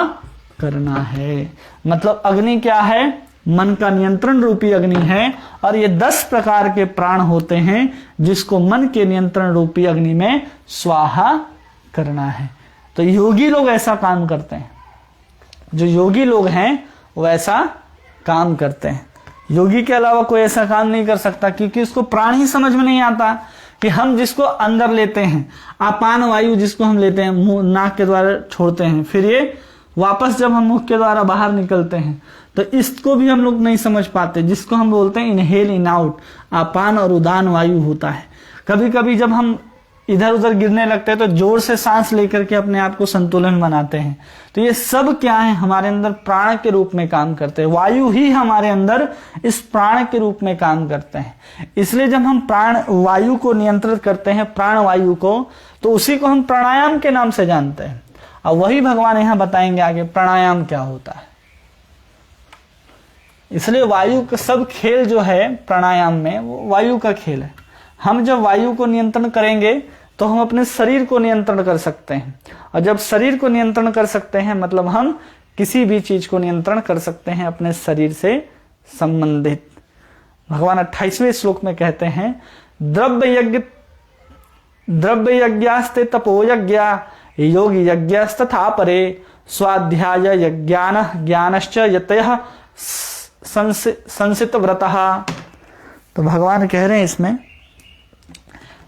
करना है। मतलब अग्नि क्या है, मन का नियंत्रण रूपी अग्नि है। और ये 10 प्रकार के प्राण होते हैं जिसको मन के नियंत्रण रूपी अग्नि में स्वाहा करना है। तो योगी लोग ऐसा काम करते हैं, जो योगी लोग हैं वो ऐसा काम करते हैं। योगी के अलावा कोई ऐसा काम नहीं कर सकता, क्योंकि उसको प्राण ही समझ में नहीं आता कि हम जिसको अंदर लेते हैं, अपान वायु जिसको हम लेते हैं, मुंह नाक के द्वारा छोड़ते हैं, फिर ये वापस जब हम मुख के द्वारा बाहर निकलते हैं, तो इसको भी हम लोग नहीं समझ पाते, जिसको हम बोलते हैं इनहेल इन आउट, अपान और उदान वायु होता है। कभी कभी जब हम इधर उधर गिरने लगते हैं तो जोर से सांस लेकर के अपने आप को संतुलन बनाते हैं। तो ये सब क्या है, हमारे अंदर प्राण के रूप में काम करते हैं। वायु ही हमारे अंदर इस प्राण के रूप में काम करते हैं। इसलिए जब हम प्राण वायु को नियंत्रित करते हैं, प्राण वायु को, तो उसी को हम प्राणायाम के नाम से जानते हैं। और वही भगवान यहां बताएंगे आगे प्राणायाम क्या होता है। इसलिए वायु का सब खेल जो है प्राणायाम में, वो वायु का खेल है। हम जब वायु को नियंत्रण करेंगे तो हम अपने शरीर को नियंत्रण कर सकते हैं। और जब शरीर को नियंत्रण कर सकते हैं, मतलब हम किसी भी चीज को नियंत्रण कर सकते हैं अपने शरीर से संबंधित। भगवान 28वें श्लोक में कहते हैं, द्रव्य यज्ञास्ते तपो यज्ञ योगी यज्ञस्तथा परे स्वाध्याय यज्ञान ज्ञानश्च यतयः संसित व्रतः। तो भगवान कह रहे हैं इसमें,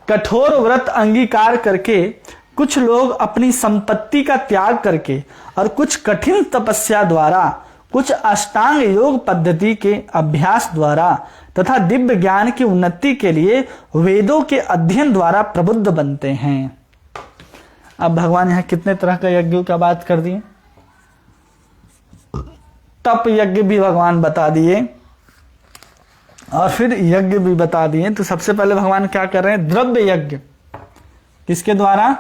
कठोर व्रत अंगीकार करके कुछ लोग अपनी संपत्ति का त्याग करके और कुछ कठिन तपस्या द्वारा, कुछ अष्टांग योग पद्धति के अभ्यास द्वारा तथा दिव्य ज्ञान की उन्नति के लिए वेदों के अध्ययन द्वारा प्रबुद्ध बनते हैं। अब भगवान यहां कितने तरह का यज्ञों का बात कर दिए। तप यज्ञ भी भगवान बता दिए और फिर यज्ञ भी बता दिए। तो सबसे पहले भगवान क्या कर रहे हैं, द्रव्य यज्ञ। किसके द्वारा,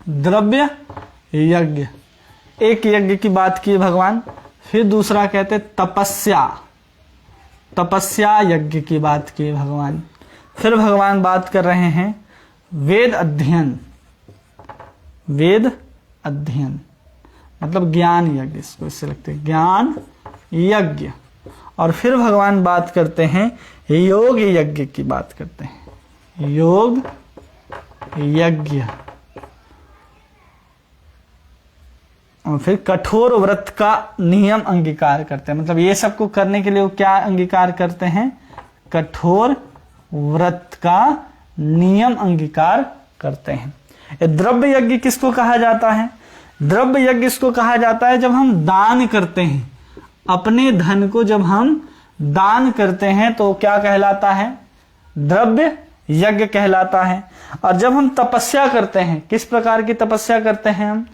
द्रव्य यज्ञ। एक यज्ञ की बात की भगवान, फिर दूसरा कहते तपस्या, तपस्या यज्ञ की बात की भगवान। फिर भगवान बात कर रहे हैं वेद अध्ययन, वेद अध्ययन मतलब ज्ञान यज्ञ, इसको इससे लगते हैं ज्ञान यज्ञ। और फिर भगवान बात करते हैं योग यज्ञ की बात करते हैं, योग यज्ञ। और फिर कठोर व्रत का नियम अंगीकार करते हैं, मतलब ये सबको करने के लिए वो क्या अंगीकार करते हैं, कठोर व्रत का नियम अंगीकार करते हैं। द्रव्य यज्ञ किसको कहा जाता है, द्रव्य यज्ञ इसको कहा जाता है जब हम दान करते हैं, अपने धन को जब हम दान करते हैं तो क्या कहलाता है, द्रव्य यज्ञ कहलाता है। और जब हम तपस्या करते हैं, किस प्रकार की तपस्या करते हैं हम,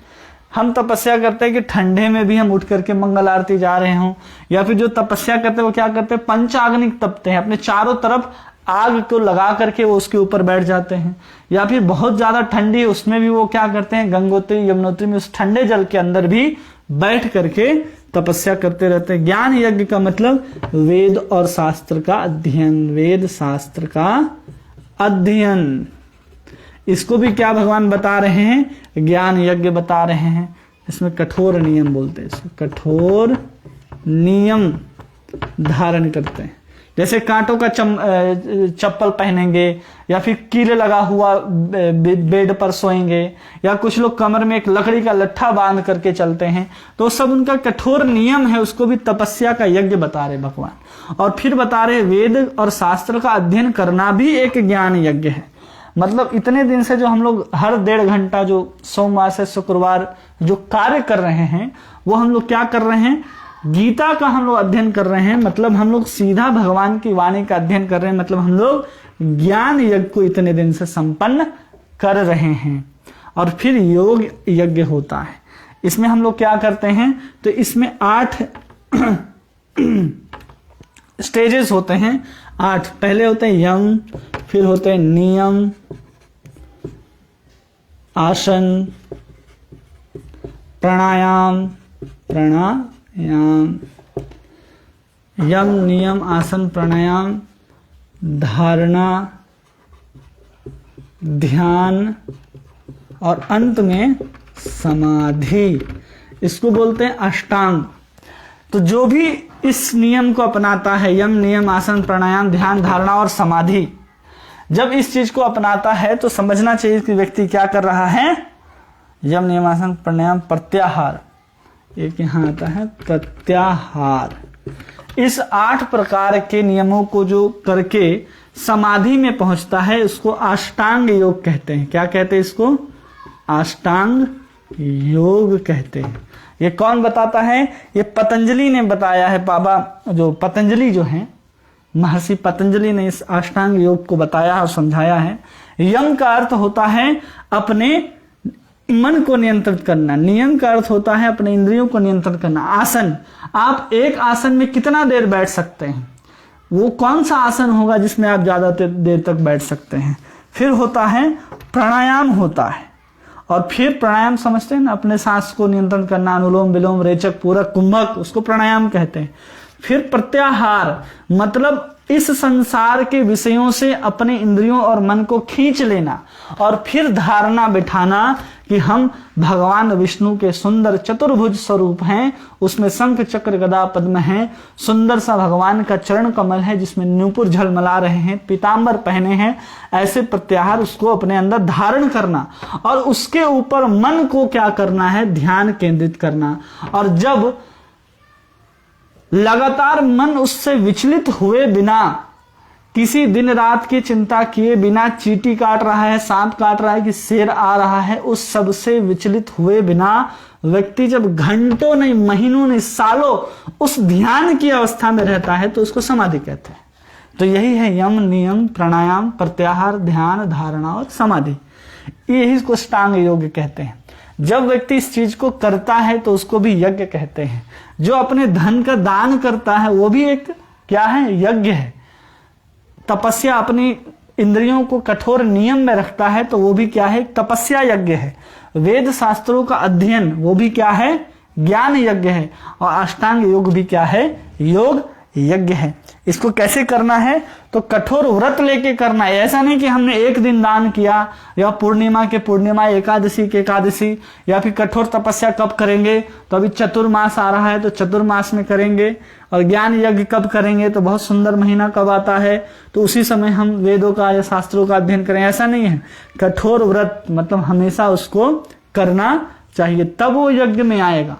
हम तपस्या करते हैं कि ठंडे में भी हम उठ करके मंगल आरती जा रहे हों, या फिर जो तपस्या करते हैं वो क्या करते हैं, पंचाग्निक तपते हैं, अपने चारों तरफ आग को लगा करके वो उसके ऊपर बैठ जाते हैं। या फिर बहुत ज्यादा ठंडी है उसमें भी वो क्या करते हैं, गंगोत्री यमुनोत्री में उस ठंडे जल के अंदर भी बैठ करके तपस्या करते रहते हैं। ज्ञान यज्ञ का मतलब वेद और शास्त्र का अध्ययन, वेद शास्त्र का अध्ययन। इसको भी क्या भगवान बता रहे हैं, ज्ञान यज्ञ बता रहे हैं। इसमें कठोर नियम बोलते हैं, इसमें कठोर नियम धारण करते हैं। जैसे कांटों का चप्पल पहनेंगे, या फिर कील लगा हुआ बेड पर सोएंगे, या कुछ लोग कमर में एक लकड़ी का लट्ठा बांध करके चलते हैं, तो सब उनका कठोर नियम है। उसको भी तपस्या का यज्ञ बता रहे भगवान। और फिर बता रहे वेद और शास्त्र का अध्ययन करना भी एक ज्ञान यज्ञ है। मतलब इतने दिन से जो हम लोग हर 1.5 घंटा जो सोमवार से शुक्रवार जो कार्य कर रहे हैं, वो हम लोग क्या कर रहे हैं, गीता का हम लोग अध्ययन कर रहे हैं। मतलब हम लोग सीधा भगवान की वाणी का अध्ययन कर रहे हैं। मतलब हम लोग ज्ञान यज्ञ को इतने दिन से संपन्न कर रहे हैं। और फिर योग यज्ञ होता है। इसमें हम लोग क्या करते हैं, तो इसमें 8 स्टेजेस होते हैं। 8 पहले होते हैं यम, फिर होते हैं नियम, आसन, प्राणायाम, यम नियम आसन प्राणायाम, धारणा, ध्यान, और अंत में समाधि। इसको बोलते हैं अष्टांग। तो जो भी इस नियम को अपनाता है, यम नियम आसन प्राणायाम ध्यान धारणा और समाधि, जब इस चीज को अपनाता है तो समझना चाहिए कि व्यक्ति क्या कर रहा है, यम नियम आसन प्राणायाम प्रत्याहार, एक यहां आता है प्रत्याहार। इस 8 प्रकार के नियमों को जो करके समाधि में पहुंचता है, उसको अष्टांग योग कहते हैं। क्या कहते हैं इसको, अष्टांग योग कहते हैं। ये कौन बताता है, ये पतंजलि ने बताया है। बाबा जो पतंजलि जो है, महर्षि पतंजलि ने इस अष्टांग योग को बताया और समझाया है। यम का अर्थ होता है अपने मन को नियंत्रित करना, नियम का अर्थ होता है अपने इंद्रियों को नियंत्रित करना। आसन, आप एक आसन में कितना देर बैठ सकते हैं, वो कौन सा आसन होगा जिसमें आप ज्यादा देर तक बैठ सकते हैं। फिर होता है प्राणायाम होता है, और फिर प्राणायाम समझते हैं ना, अपने सांस को नियंत्रण करना, अनुलोम विलोम रेचक पूरक कुंभक, उसको प्राणायाम कहते हैं। फिर प्रत्याहार, मतलब इस संसार के विषयों से अपने इंद्रियों और मन को खींच लेना। और फिर धारणा बिठाना कि हम भगवान विष्णु के सुंदर चतुर्भुज स्वरूप हैं, उसमें शंख चक्र गदा पद्म है, सुंदर सा भगवान का चरण कमल है जिसमें नुपुर झलमला रहे हैं, पीतांबर पहने हैं। ऐसे प्रत्याहार उसको अपने अंदर धारण करना, और उसके ऊपर मन को क्या करना है, ध्यान केंद्रित करना। और जब लगातार मन उससे विचलित हुए बिना, किसी दिन रात की चिंता किए बिना, चींटी काट रहा है, सांप काट रहा है कि शेर आ रहा है, उस सब से विचलित हुए बिना व्यक्ति जब घंटों नहीं, महीनों नहीं, सालों उस ध्यान की अवस्था में रहता है, तो उसको समाधि कहते हैं। तो यही है यम नियम प्राणायाम प्रत्याहार ध्यान धारणा और समाधि। यही इसको अष्टांग योग कहते हैं। जब व्यक्ति इस चीज को करता है तो उसको भी यज्ञ कहते हैं। जो अपने धन का दान करता है वो भी एक क्या है, यज्ञ है। तपस्या, अपनी इंद्रियों को कठोर नियम में रखता है तो वो भी क्या है, तपस्या यज्ञ है। वेद शास्त्रों का अध्ययन वो भी क्या है, ज्ञान यज्ञ है। और अष्टांग योग भी क्या है, योग यज्ञ है। इसको कैसे करना है, तो कठोर व्रत लेके करना है। ऐसा नहीं कि हमने एक दिन दान किया, या पूर्णिमा के पूर्णिमा, एकादशी के एकादशी, या फिर कठोर तपस्या कब करेंगे, तो अभी चतुर्मास आ रहा है तो चतुर्मास में करेंगे। और ज्ञान यज्ञ कब करेंगे, तो बहुत सुंदर महीना कब आता है तो उसी समय हम वेदों का या शास्त्रों का अध्ययन करें। ऐसा नहीं है। कठोर व्रत मतलब हमेशा उसको करना चाहिए, तब वो यज्ञ में आएगा।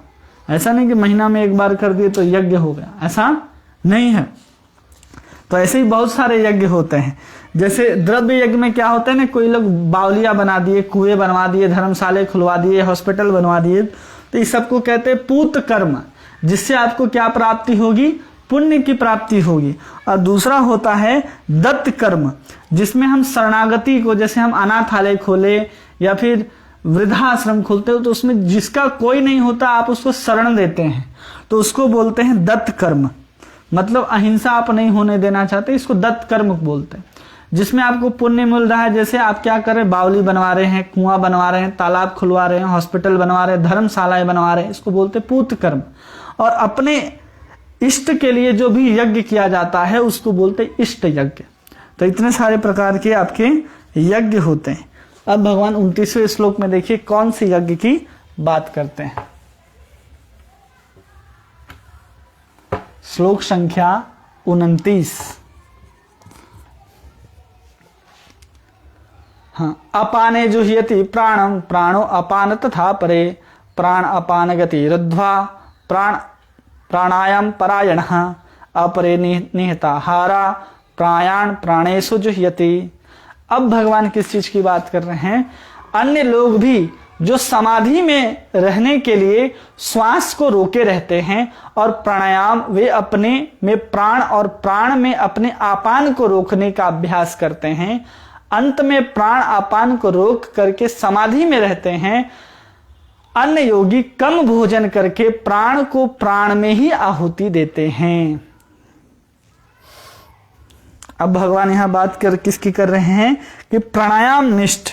ऐसा नहीं कि महीना में एक बार कर दिए तो यज्ञ हो गया, ऐसा नहीं है। तो ऐसे ही बहुत सारे यज्ञ होते हैं। जैसे द्रव्य यज्ञ में क्या होता है ना, कोई लोग बावलिया बना दिए, कुएं बनवा दिए, धर्मशाले खुलवा दिए, हॉस्पिटल बनवा दिए, तो इस सबको कहते हैं पूत कर्म, जिससे आपको क्या प्राप्ति होगी, पुण्य की प्राप्ति होगी। और दूसरा होता है दत्त कर्म, जिसमें हम शरणागति को, जैसे हम अनाथालय खोले या फिर वृद्धाश्रम खोलते हो तो उसमें जिसका कोई नहीं होता आप उसको शरण देते हैं, तो उसको बोलते हैं दत्त कर्म। मतलब अहिंसा आप नहीं होने देना चाहते, इसको दत्त कर्म बोलते हैं, जिसमें आपको पुण्य मिल रहा है। जैसे आप क्या कर रहे हैं, बावली बनवा रहे हैं, कुआं बनवा रहे हैं, तालाब खुलवा रहे हैं, हॉस्पिटल बनवा रहे हैं, धर्मशालाएं बनवा रहे हैं, इसको बोलते हैं पूत कर्म। और अपने इष्ट के लिए जो भी यज्ञ किया जाता है उसको बोलते हैं इष्ट यज्ञ। तो इतने सारे प्रकार के आपके यज्ञ होते हैं। अब भगवान 29वें श्लोक में देखिए कौन सी यज्ञ की बात करते हैं। श्लोक संख्या 29। हाँ, अपाने जुह्यति प्राणम प्राणो अपान तथा परे प्राण अपान गति रुद्ध्वा प्राणायाम परायण अपरे निहताहारा प्रायाण प्राणेषु जुह्यति। अब भगवान किस चीज की बात कर रहे हैं, अन्य लोग भी जो समाधि में रहने के लिए श्वास को रोके रहते हैं और प्राणायाम वे अपने में प्राण और प्राण में अपने आपान को रोकने का अभ्यास करते हैं, अंत में प्राण आपान को रोक करके समाधि में रहते हैं। अन्य योगी कम भोजन करके प्राण को प्राण में ही आहुति देते हैं। अब भगवान यहां बात किसकी कर रहे हैं कि प्राणायाम निष्ठ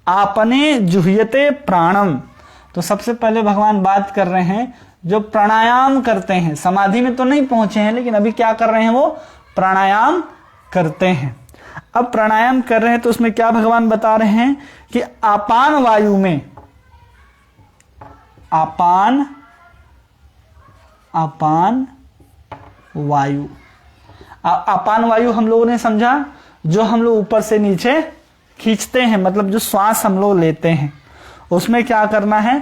आपने जुह्यते प्राणम। तो सबसे पहले भगवान बात कर रहे हैं जो प्राणायाम करते हैं, समाधि में तो नहीं पहुंचे हैं लेकिन अभी क्या कर रहे हैं, वो प्राणायाम करते हैं। अब प्राणायाम कर रहे हैं तो उसमें क्या भगवान बता रहे हैं कि आपान वायु में आपान वायु, आपान वायु हम लोगों ने समझा जो हम लोग ऊपर से नीचे खींचते हैं, मतलब जो श्वास हम लोग लेते हैं, उसमें क्या करना है,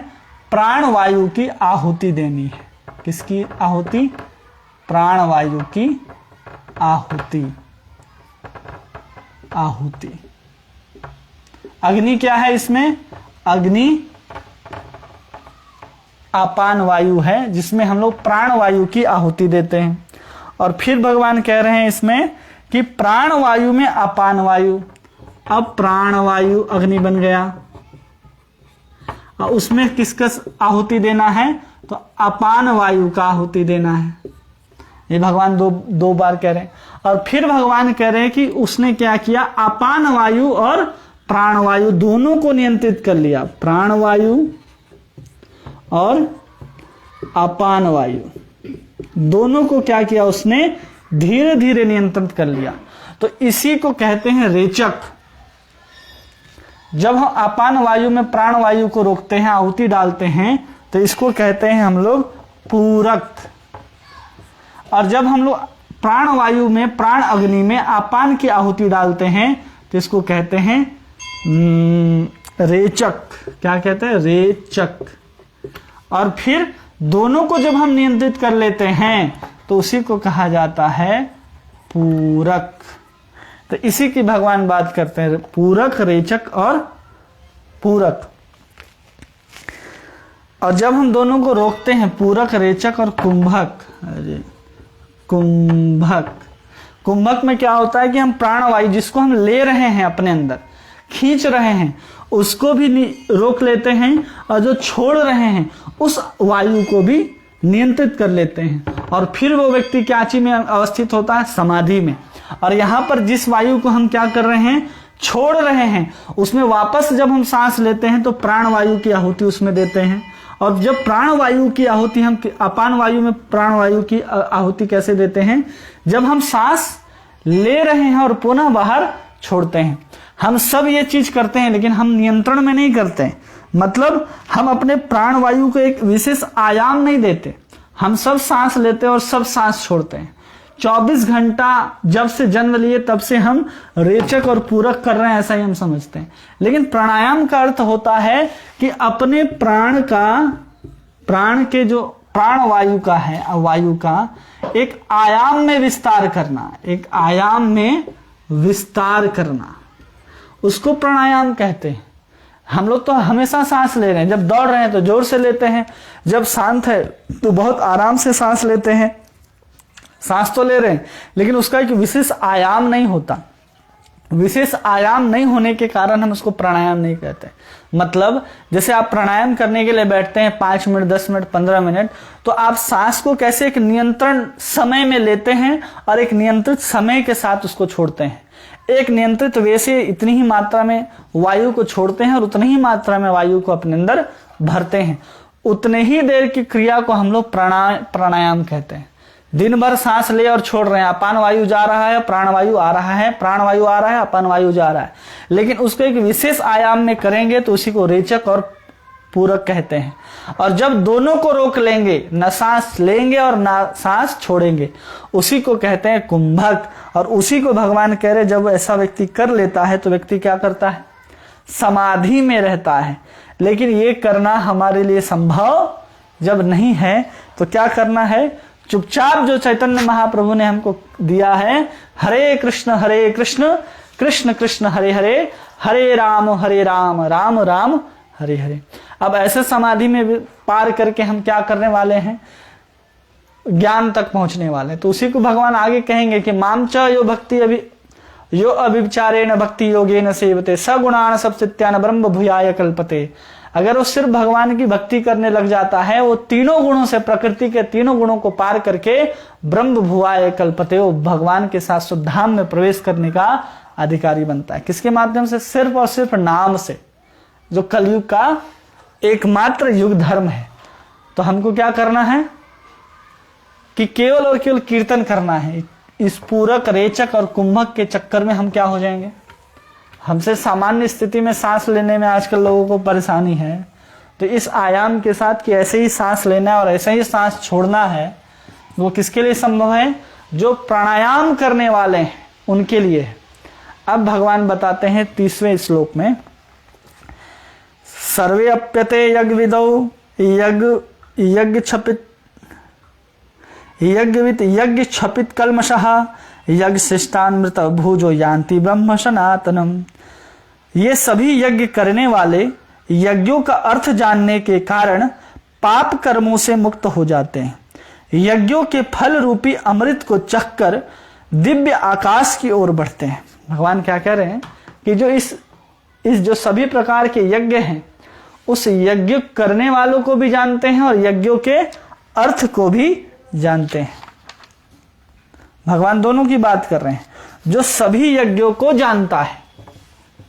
प्राण वायु की आहुति देनी है। किसकी आहुति, प्राण वायु की आहुति। अग्नि क्या है इसमें, अग्नि आपान वायु है जिसमें हम लोग प्राण वायु की आहुति देते हैं। और फिर भगवान कह रहे हैं इसमें कि प्राण वायु में अपान वायु। अब प्राण वायु अग्नि बन गया और उसमें किसका आहुति देना है, तो अपान वायु का आहुति देना है। ये भगवान दो बार कह रहे हैं। और फिर भगवान कह रहे हैं कि उसने क्या किया, अपान वायु और प्राण वायु दोनों को नियंत्रित कर लिया। प्राण वायु और अपान वायु दोनों को क्या किया, उसने धीरे धीरे नियंत्रित कर लिया। तो इसी को कहते हैं रेचक। जब हम अपान वायु में प्राण वायु को रोकते हैं, आहुति डालते हैं, तो इसको कहते हैं हम लोग पूरक। और जब हम लोग प्राण वायु में प्राण अग्नि में अपान की आहुति डालते हैं तो इसको कहते हैं रेचक। क्या कहते हैं, रेचक। और फिर दोनों को जब हम नियंत्रित कर लेते हैं तो उसी को कहा जाता है पूरक। तो इसी की भगवान बात करते हैं, पूरक, रेचक और पूरक। और जब हम दोनों को रोकते हैं, पूरक, रेचक और कुंभक, कुंभक में क्या होता है कि हम प्राणवायु जिसको हम ले रहे हैं अपने अंदर, खींच रहे हैं, उसको भी रोक लेते हैं और जो छोड़ रहे हैं उस वायु को भी नियंत्रित कर लेते हैं। और फिर वो व्यक्ति क्या चीज में अवस्थित होता है, समाधि में। और यहां पर जिस वायु को हम क्या कर रहे हैं, छोड़ रहे हैं, उसमें वापस जब हम सांस लेते हैं तो प्राण वायु की आहुति उसमें देते हैं। और जब प्राण वायु की आहुति हम अपान वायु में प्राण वायु की आहुति कैसे देते हैं, जब हम सांस ले रहे हैं और पुनः बाहर छोड़ते हैं। हम सब ये चीज करते हैं लेकिन हम नियंत्रण में नहीं करते हैं। मतलब हम अपने प्राण वायु को एक विशेष आयाम नहीं देते। हम सब सांस लेते हैं और सब सांस छोड़ते हैं। 24 घंटा जब से जन्म लिए तब से हम रेचक और पूरक कर रहे हैं, ऐसा ही हम समझते हैं। लेकिन प्राणायाम का अर्थ होता है कि अपने प्राण के जो प्राण वायु का है, वायु का एक आयाम में विस्तार करना, एक आयाम में विस्तार करना, उसको प्राणायाम कहते हैं। हम लोग तो हमेशा सांस ले रहे हैं, जब दौड़ रहे हैं तो जोर से लेते हैं, जब शांत है तो बहुत आराम से सांस लेते हैं। सांस तो ले रहे हैं लेकिन उसका एक विशेष आयाम नहीं होता। विशेष आयाम नहीं होने के कारण हम उसको प्राणायाम नहीं कहते। मतलब जैसे आप प्राणायाम करने के लिए बैठते हैं 5 मिनट, 10 मिनट, 15 मिनट, तो आप सांस को कैसे एक नियंत्रण समय में लेते हैं और एक नियंत्रित समय के साथ उसको छोड़ते हैं। एक नियंत्रित वे से इतनी ही मात्रा में वायु को छोड़ते हैं और उतनी ही मात्रा में वायु को अपने अंदर भरते हैं। उतने ही देर की क्रिया को हम लोग प्राणायाम कहते हैं। दिन भर सांस ले और छोड़ रहे हैं, अपान वायु जा रहा है, प्राण वायु आ रहा है, प्राण वायु आ रहा है, अपान वायु जा रहा है, लेकिन उसको एक विशेष आयाम में करेंगे तो उसी को रेचक और पूरक कहते हैं। और जब दोनों को रोक लेंगे, न सांस लेंगे और न सांस छोड़ेंगे, उसी को कहते हैं कुंभक। और उसी को भगवान कह रहे जब ऐसा व्यक्ति कर लेता है तो व्यक्ति क्या करता है? समाधि में रहता है। लेकिन ये करना हमारे लिए संभव जब नहीं है तो क्या करना है? चुपचाप जो चैतन्य महाप्रभु ने हमको दिया है, हरे कृष्ण कृष्ण कृष्ण हरे हरे, हरे राम राम राम हरे हरे। अब ऐसे समाधि में पार करके हम क्या करने वाले हैं? ज्ञान तक पहुंचने वाले हैं। तो उसी को भगवान आगे कहेंगे कि मामच यो भक्ति यो अभिचारेण भक्ति योगेन सेवते सगुणान सबसित्यान ब्रह्म भूयाय कल्पते। अगर वो सिर्फ भगवान की भक्ति करने लग जाता है, वो तीनों गुणों से, प्रकृति के तीनों गुणों को पार करके ब्रह्म भुवाय कल्पते, वो भगवान के साथ शुद्ध धाम में प्रवेश करने का अधिकारी बनता है। किसके माध्यम से? सिर्फ और सिर्फ नाम से, जो कलयुग का एकमात्र युग धर्म है। तो हमको क्या करना है कि केवल और केवल कीर्तन करना है। इस पूरक, रेचक और कुंभक के चक्कर में हम क्या हो जाएंगे? हमसे सामान्य स्थिति में सांस लेने में आजकल लोगों को परेशानी है, तो इस आयाम के साथ कि ऐसे ही सांस लेना है और ऐसे ही सांस छोड़ना है, वो किसके लिए संभव है? जो प्राणायाम करने वाले हैं उनके लिए। अब भगवान बताते हैं 30वें श्लोक में, सर्वे अप्यते यज्ञविदौ यज्ञ क्षपित कल्मषः यज्ञ शिष्टामृत भूजो यान्ति ब्रह्म सनातनम। ये सभी यज्ञ करने वाले यज्ञों का अर्थ जानने के कारण पाप कर्मों से मुक्त हो जाते हैं। यज्ञों के फल रूपी अमृत को चखकर दिव्य आकाश की ओर बढ़ते हैं। भगवान क्या कह रहे हैं कि जो इस जो सभी प्रकार के यज्ञ हैं, उस यज्ञ करने वालों को भी जानते हैं और यज्ञों के अर्थ को भी जानते हैं। भगवान दोनों की बात कर रहे हैं। जो सभी यज्ञों को जानता है,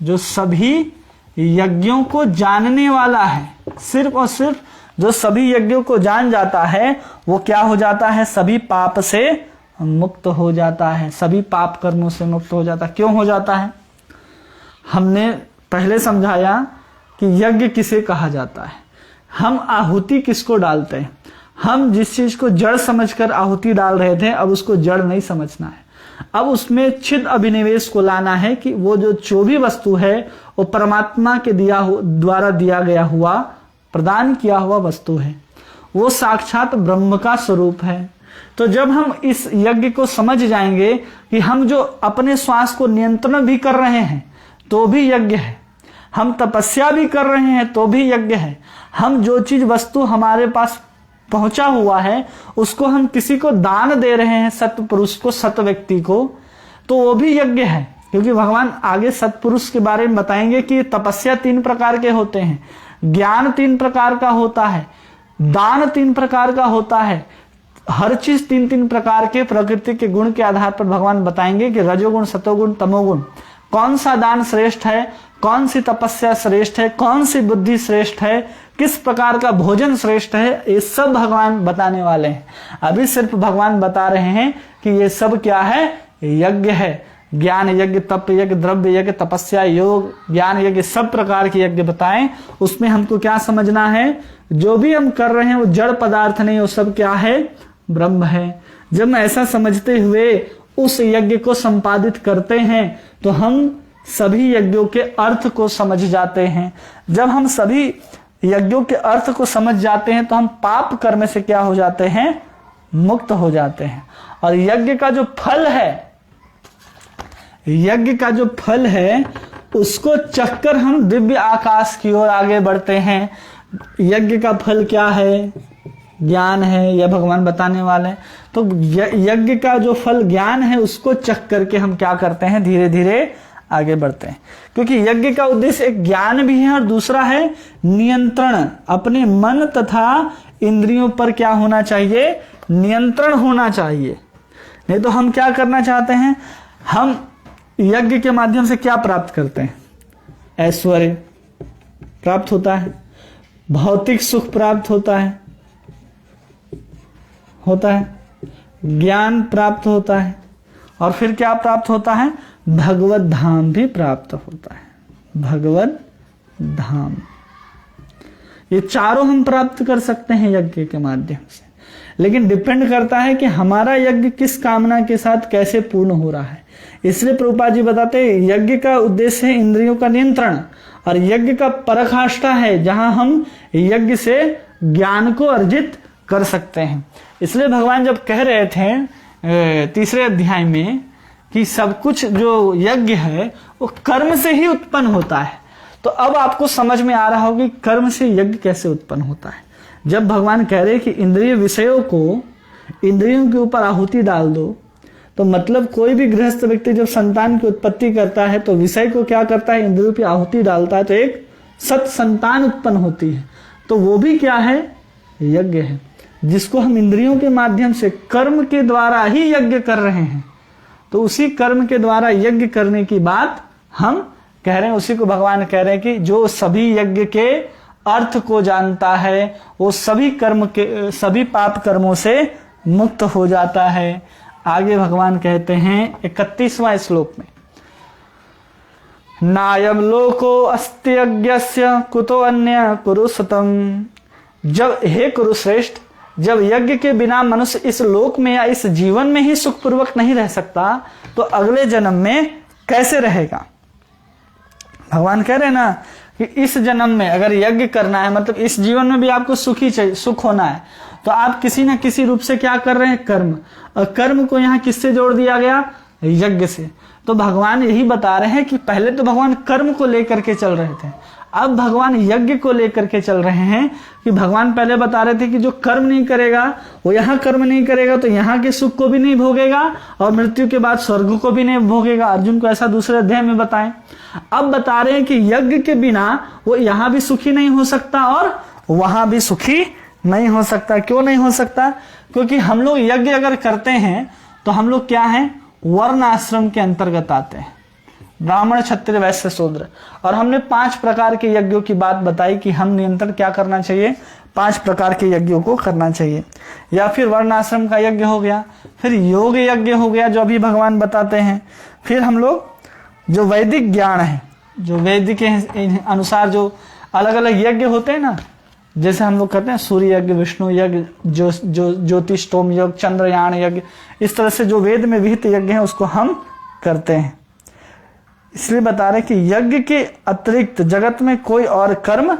जो सभी यज्ञों को जानने वाला है, सिर्फ और सिर्फ जो सभी यज्ञों को जान जाता है, वो क्या हो जाता है? सभी पाप से मुक्त हो जाता है, सभी पाप कर्मों से मुक्त हो जाता है। क्यों हो जाता है? हमने पहले समझाया कि यज्ञ किसे कहा जाता है। हम आहुति किसको डालते हैं? हम जिस चीज को जड़ समझकर आहुति डाल रहे थे, अब उसको जड़ नहीं समझना है। अब उसमें छिद अभिनिवेश को लाना है कि वो जो भी वस्तु है वो परमात्मा के द्वारा दिया गया हुआ, प्रदान किया हुआ वस्तु है, वो साक्षात ब्रह्म का स्वरूप है। तो जब हम इस यज्ञ को समझ जाएंगे कि हम जो अपने श्वास को नियंत्रण भी कर रहे हैं तो भी यज्ञ है, हम तपस्या भी कर रहे हैं तो भी यज्ञ है, हम जो चीज वस्तु हमारे पास पहुंचा हुआ है उसको हम किसी को दान दे रहे हैं, सत्य पुरुष को, सत्य व्यक्ति को, तो वो भी यज्ञ है। क्योंकि भगवान आगे सत्पुरुष के बारे में बताएंगे कि तपस्या 3 प्रकार के होते हैं, ज्ञान 3 प्रकार का होता है, दान 3 प्रकार का होता है। हर चीज 3-3 प्रकार के प्रकृति के गुण के आधार पर भगवान बताएंगे कि रजोगुण, सतोगुण, तमोगुण, कौन सा दान श्रेष्ठ है, कौन सी तपस्या श्रेष्ठ है, कौन सी बुद्धि श्रेष्ठ है, किस प्रकार का भोजन श्रेष्ठ है, ये सब भगवान बताने वाले हैं। अभी सिर्फ भगवान बता रहे हैं कि ये सब क्या है? यज्ञ है। ज्ञान यज्ञ, तप यज्ञ, द्रव्य यज्ञ, तपस्या, योग, ज्ञान यज्ञ, सब प्रकार के यज्ञ बताएं। उसमें हमको क्या समझना है? जो भी हम कर रहे हैं वो जड़ पदार्थ नहीं, वो सब क्या है? ब्रह्म है। जब हम ऐसा समझते हुए उस यज्ञ को संपादित करते हैं तो हम सभी यज्ञों के अर्थ को समझ जाते हैं। जब हम सभी यज्ञों के अर्थ को समझ जाते हैं तो हम पाप कर्म से क्या हो जाते हैं? मुक्त हो जाते हैं। और यज्ञ का जो फल है, यज्ञ का जो फल है उसको चखकर हम दिव्य आकाश की ओर आगे बढ़ते हैं। यज्ञ का फल क्या है? ज्ञान है, यह भगवान बताने वाले हैं। तो यज्ञ का जो फल ज्ञान है उसको चख करके हम क्या करते हैं? धीरे धीरे आगे बढ़ते हैं, क्योंकि यज्ञ का उद्देश्य एक ज्ञान भी है और दूसरा है नियंत्रण। अपने मन तथा इंद्रियों पर क्या होना चाहिए? नियंत्रण होना चाहिए। नहीं तो हम क्या करना चाहते हैं? हम यज्ञ के माध्यम से क्या प्राप्त करते हैं? ऐश्वर्य प्राप्त होता है, भौतिक सुख प्राप्त होता है, ज्ञान प्राप्त होता है, और फिर क्या प्राप्त होता है? भगवत धाम भी प्राप्त होता है, भगवत धाम। ये चारों हम प्राप्त कर सकते हैं यज्ञ के माध्यम से, लेकिन डिपेंड करता है कि हमारा यज्ञ किस कामना के साथ कैसे पूर्ण हो रहा है। इसलिए प्रभुपाद जी बताते हैं यज्ञ का उद्देश्य है इंद्रियों का नियंत्रण, और यज्ञ का पराकाष्ठा है जहां हम यज्ञ से ज्ञान को अर्जित कर सकते हैं। इसलिए भगवान जब कह रहे थे तीसरे अध्याय में कि सब कुछ जो यज्ञ है वो कर्म से ही उत्पन्न होता है, तो अब आपको समझ में आ रहा होगा कि कर्म से यज्ञ कैसे उत्पन्न होता है। जब भगवान कह रहे कि इंद्रिय विषयों को इंद्रियों के ऊपर आहुति डाल दो, तो मतलब कोई भी गृहस्थ व्यक्ति जब संतान की उत्पत्ति करता है तो विषय को क्या करता है? इंद्रियों की आहुति डालता है, तो एक सत संतान उत्पन्न होती है। तो वो भी क्या है? यज्ञ है, जिसको हम इंद्रियों के माध्यम से कर्म के द्वारा ही यज्ञ कर रहे हैं। तो उसी कर्म के द्वारा यज्ञ करने की बात हम कह रहे हैं। उसी को भगवान कह रहे हैं कि जो सभी यज्ञ के अर्थ को जानता है वो सभी पाप कर्मों से मुक्त हो जाता है। आगे भगवान कहते हैं 31वां श्लोक में, नायम लोको अस्ति यज्ञस्य कुतो अन्य कुरु सतम। जब हे कुरुश्रेष्ठ, जब यज्ञ के बिना मनुष्य इस लोक में या इस जीवन में ही सुखपूर्वक नहीं रह सकता, तो अगले जन्म में कैसे रहेगा? भगवान कह रहे हैं ना कि इस जन्म में अगर यज्ञ करना है, मतलब इस जीवन में भी आपको सुख होना है, तो आप किसी न किसी रूप से क्या कर रहे हैं? कर्म। और कर्म को यहाँ किससे जोड़ दिया गया? यज्ञ से। तो भगवान यही बता रहे हैं कि पहले तो भगवान कर्म को लेकर के चल रहे थे, अब भगवान यज्ञ को लेकर के चल रहे हैं। कि भगवान पहले बता रहे थे कि जो कर्म नहीं करेगा, वो यहाँ कर्म नहीं करेगा तो यहाँ के सुख को भी नहीं भोगेगा और मृत्यु के बाद स्वर्ग को भी नहीं भोगेगा। अर्जुन को ऐसा दूसरे अध्याय में बताएं। अब बता रहे हैं कि यज्ञ के बिना वो यहाँ भी सुखी नहीं हो सकता और वहां भी सुखी नहीं हो सकता। क्यों नहीं हो सकता? क्योंकि हम लोग यज्ञ अगर करते हैं तो हम लोग क्या हैं? वर्ण आश्रम के अंतर्गत आते हैं, ब्राह्मण क्षत्रिय वैश्य शूद्र। और हमने 5 प्रकार के यज्ञों की बात बताई कि हम नियंत्रण क्या करना चाहिए? 5 प्रकार के यज्ञों को करना चाहिए। या फिर वर्ण आश्रम का यज्ञ हो गया, फिर योग यज्ञ हो गया जो अभी भगवान बताते हैं, फिर हम लोग जो वैदिक ज्ञान है, जो वेद के अनुसार जो अलग अलग यज्ञ होते हैं ना, जैसे हम लोग करते हैं सूर्य यज्ञ, विष्णु यज्ञ, जो ज्योतिष्टोम यज्ञ, चंद्रयान यज्ञ, इस तरह से जो वेद में विहित यज्ञ है उसको हम करते हैं। इसलिए बता रहे कि यज्ञ के अतिरिक्त जगत में कोई और कर्म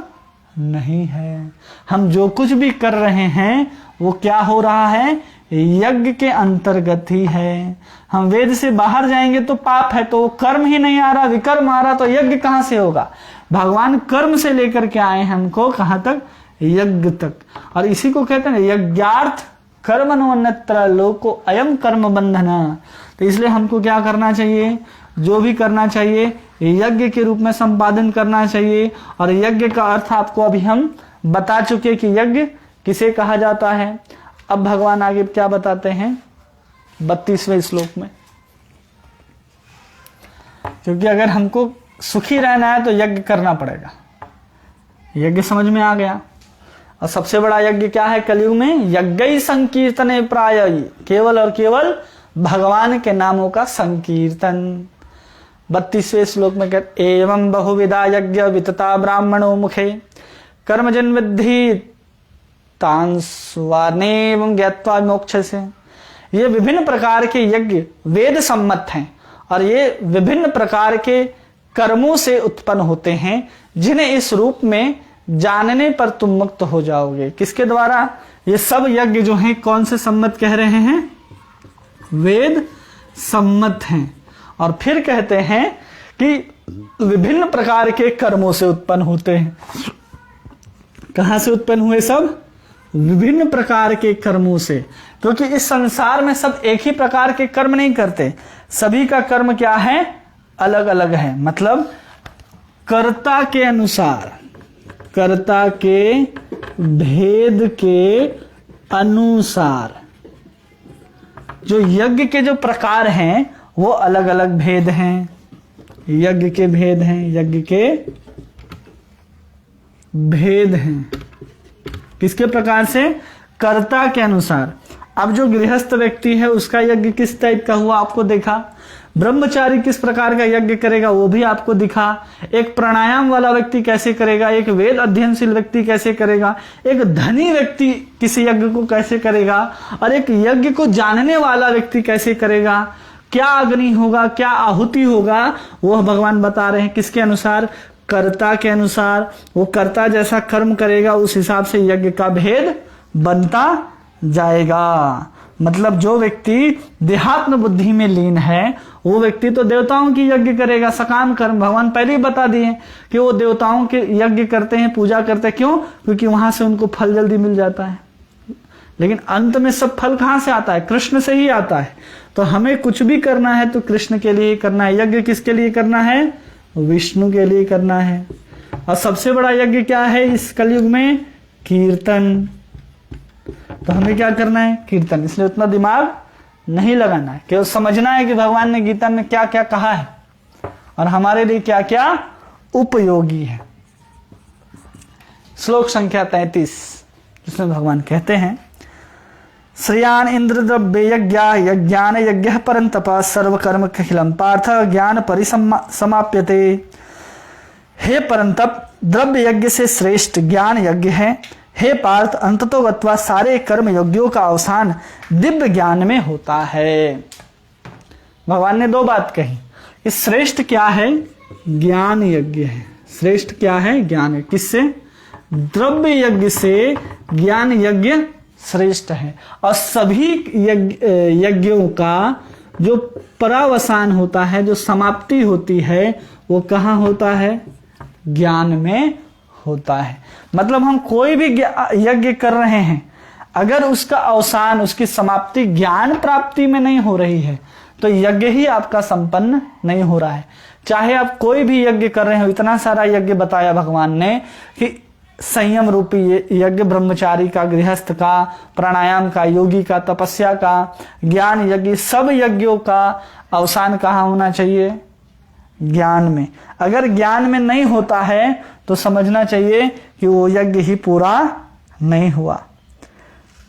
नहीं है। हम जो कुछ भी कर रहे हैं वो क्या हो रहा है? यज्ञ के अंतर्गत ही है। हम वेद से बाहर जाएंगे तो पाप है, तो कर्म ही नहीं आ रहा, विकर्म आ रहा, तो यज्ञ कहां से होगा? भगवान कर्म से लेकर के आए हमको कहां तक? यज्ञ तक। और इसी को कहते हैं यज्ञार्थ कर्मण्यत्र लोको अयम कर्म बंधना। तो इसलिए हमको क्या करना चाहिए? जो भी करना चाहिए यज्ञ के रूप में संपादन करना चाहिए। और यज्ञ का अर्थ आपको अभी हम बता चुके कि यज्ञ किसे कहा जाता है। अब भगवान आगे क्या बताते हैं 32वें श्लोक में, क्योंकि अगर हमको सुखी रहना है तो यज्ञ करना पड़ेगा। यज्ञ समझ में आ गया। और सबसे बड़ा यज्ञ क्या है कलयुग में? यज्ञ संकीर्तने प्राय, केवल और केवल भगवान के नामों का संकीर्तन। 32वें श्लोक में कहते एवं बहुविधा यज्ञ वितता ब्राह्मणों मुखे कर्मजन विद्धि तांस्वानेवं ज्ञात्वा मोक्ष से। ये विभिन्न प्रकार के यज्ञ वेद सम्मत हैं और ये विभिन्न प्रकार के कर्मों से उत्पन्न होते हैं, जिन्हें इस रूप में जानने पर तुम मुक्त हो जाओगे। किसके द्वारा? ये सब यज्ञ जो हैं कौन से सम्मत कह रहे हैं? वेद सम्मत हैं। और फिर कहते हैं कि विभिन्न प्रकार के कर्मों से उत्पन्न होते हैं। कहां से उत्पन्न हुए? सब विभिन्न प्रकार के कर्मों से। क्योंकि इस संसार में सब एक ही प्रकार के कर्म नहीं करते, सभी का कर्म क्या है? अलग अलग है। मतलब कर्ता के अनुसार, कर्ता के भेद के अनुसार जो यज्ञ के जो प्रकार हैं वो अलग अलग भेद हैं, यज्ञ के भेद हैं, यज्ञ के भेद हैं। किसके प्रकार से? कर्ता के अनुसार। अब जो गृहस्थ व्यक्ति है उसका यज्ञ किस टाइप का हुआ आपको देखा, ब्रह्मचारी किस प्रकार का यज्ञ करेगा वो भी आपको दिखा, एक प्राणायाम वाला व्यक्ति कैसे करेगा, एक वेद अध्ययनशील व्यक्ति कैसे करेगा, एक धनी व्यक्ति किसी यज्ञ को कैसे करेगा, और एक यज्ञ को जानने वाला व्यक्ति कैसे करेगा, क्या अग्नि होगा, क्या आहुति होगा, वो भगवान बता रहे हैं। किसके अनुसार? कर्ता के अनुसार। वो कर्ता जैसा कर्म करेगा उस हिसाब से यज्ञ का भेद बनता जाएगा। मतलब जो व्यक्ति देहात्म बुद्धि में लीन है वो व्यक्ति तो देवताओं की यज्ञ करेगा, सकाम कर्म। भगवान पहले ही बता दिए कि वो देवताओं के यज्ञ करते हैं, पूजा करते हैं। क्यों? क्योंकि वहां से उनको फल जल्दी मिल जाता है। लेकिन अंत में सब फल कहां से आता है? कृष्ण से ही आता है। तो हमें कुछ भी करना है तो कृष्ण के लिए करना है। यज्ञ किसके लिए करना है? विष्णु के लिए करना है। और सबसे बड़ा यज्ञ क्या है इस कलयुग में? कीर्तन। तो हमें क्या करना है? कीर्तन। इसलिए उतना दिमाग नहीं लगाना है, केवल समझना है कि भगवान ने गीता में क्या क्या कहा है और हमारे लिए क्या क्या उपयोगी है। श्लोक संख्या 33 जिसमें भगवान कहते हैं, श्रियान इंद्र द्रव्य यज्ञा यज्ञान यज्ञ परंतप सर्वकर्म खिलम पार्थ ज्ञान परिसमाप्यते। हे परंतप, द्रव्य यज्ञ से श्रेष्ठ ज्ञान यज्ञ है। हे पार्थ, अंततो गत्वा सारे कर्म यज्ञों का अवसान दिव्य ज्ञान में होता है। भगवान ने दो बात कही। इस श्रेष्ठ क्या है? ज्ञान यज्ञ है। श्रेष्ठ क्या है? ज्ञान है। किससे? द्रव्य यज्ञ से ज्ञान यज्ञ श्रेष्ठ है। और सभी यज्ञों का जो परावसान होता है, जो समाप्ति होती है, वो कहाँ होता है? ज्ञान में होता है। मतलब हम कोई भी यज्ञ कर रहे हैं, अगर उसका अवसान, उसकी समाप्ति ज्ञान प्राप्ति में नहीं हो रही है तो यज्ञ ही आपका संपन्न नहीं हो रहा है। चाहे आप कोई भी यज्ञ कर रहे हो, इतना सारा यज्ञ बताया भगवान ने कि संयम रूपी यज्ञ, ब्रह्मचारी का, गृहस्थ का, प्राणायाम का, योगी का, तपस्या का, ज्ञान यज्ञ, सब यज्ञों का अवसान कहाँ होना चाहिए? ज्ञान में। अगर ज्ञान में नहीं होता है तो समझना चाहिए कि वो यज्ञ ही पूरा नहीं हुआ।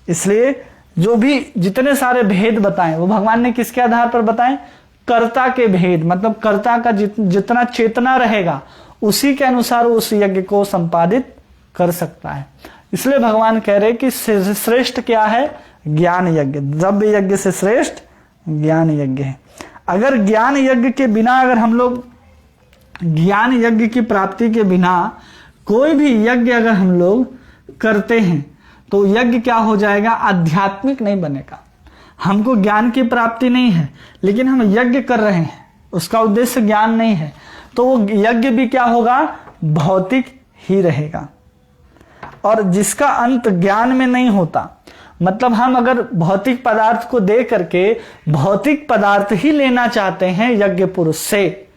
इसलिए जो भी जितने सारे भेद बताएं वो भगवान ने किसके आधार पर बताएं? कर्ता के भेद। मतलब कर्ता का जितना चेतना रहेगा उसी के अनुसार वो उस यज्ञ को संपादित कर सकता है। इसलिए भगवान कह रहे कि श्रेष्ठ क्या है? ज्ञान यज्ञ। द्रव्य यज्ञ से श्रेष्ठ ज्ञान यज्ञ है। अगर ज्ञान यज्ञ के बिना, अगर हम लोग ज्ञान यज्ञ की प्राप्ति के बिना कोई भी यज्ञ अगर हम लोग करते हैं तो यज्ञ क्या हो जाएगा? आध्यात्मिक नहीं बनेगा। हमको ज्ञान की प्राप्ति नहीं है लेकिन हम यज्ञ कर रहे हैं, उसका उद्देश्य ज्ञान नहीं है, तो वो यज्ञ भी क्या होगा? भौतिक ही रहेगा। और जिसका अंत ज्ञान में नहीं होता, मतलब हम अगर भौतिक पदार्थ को दे करके भौतिक पदार्थ ही लेना चाहते हैं यज्ञ पुरुष से,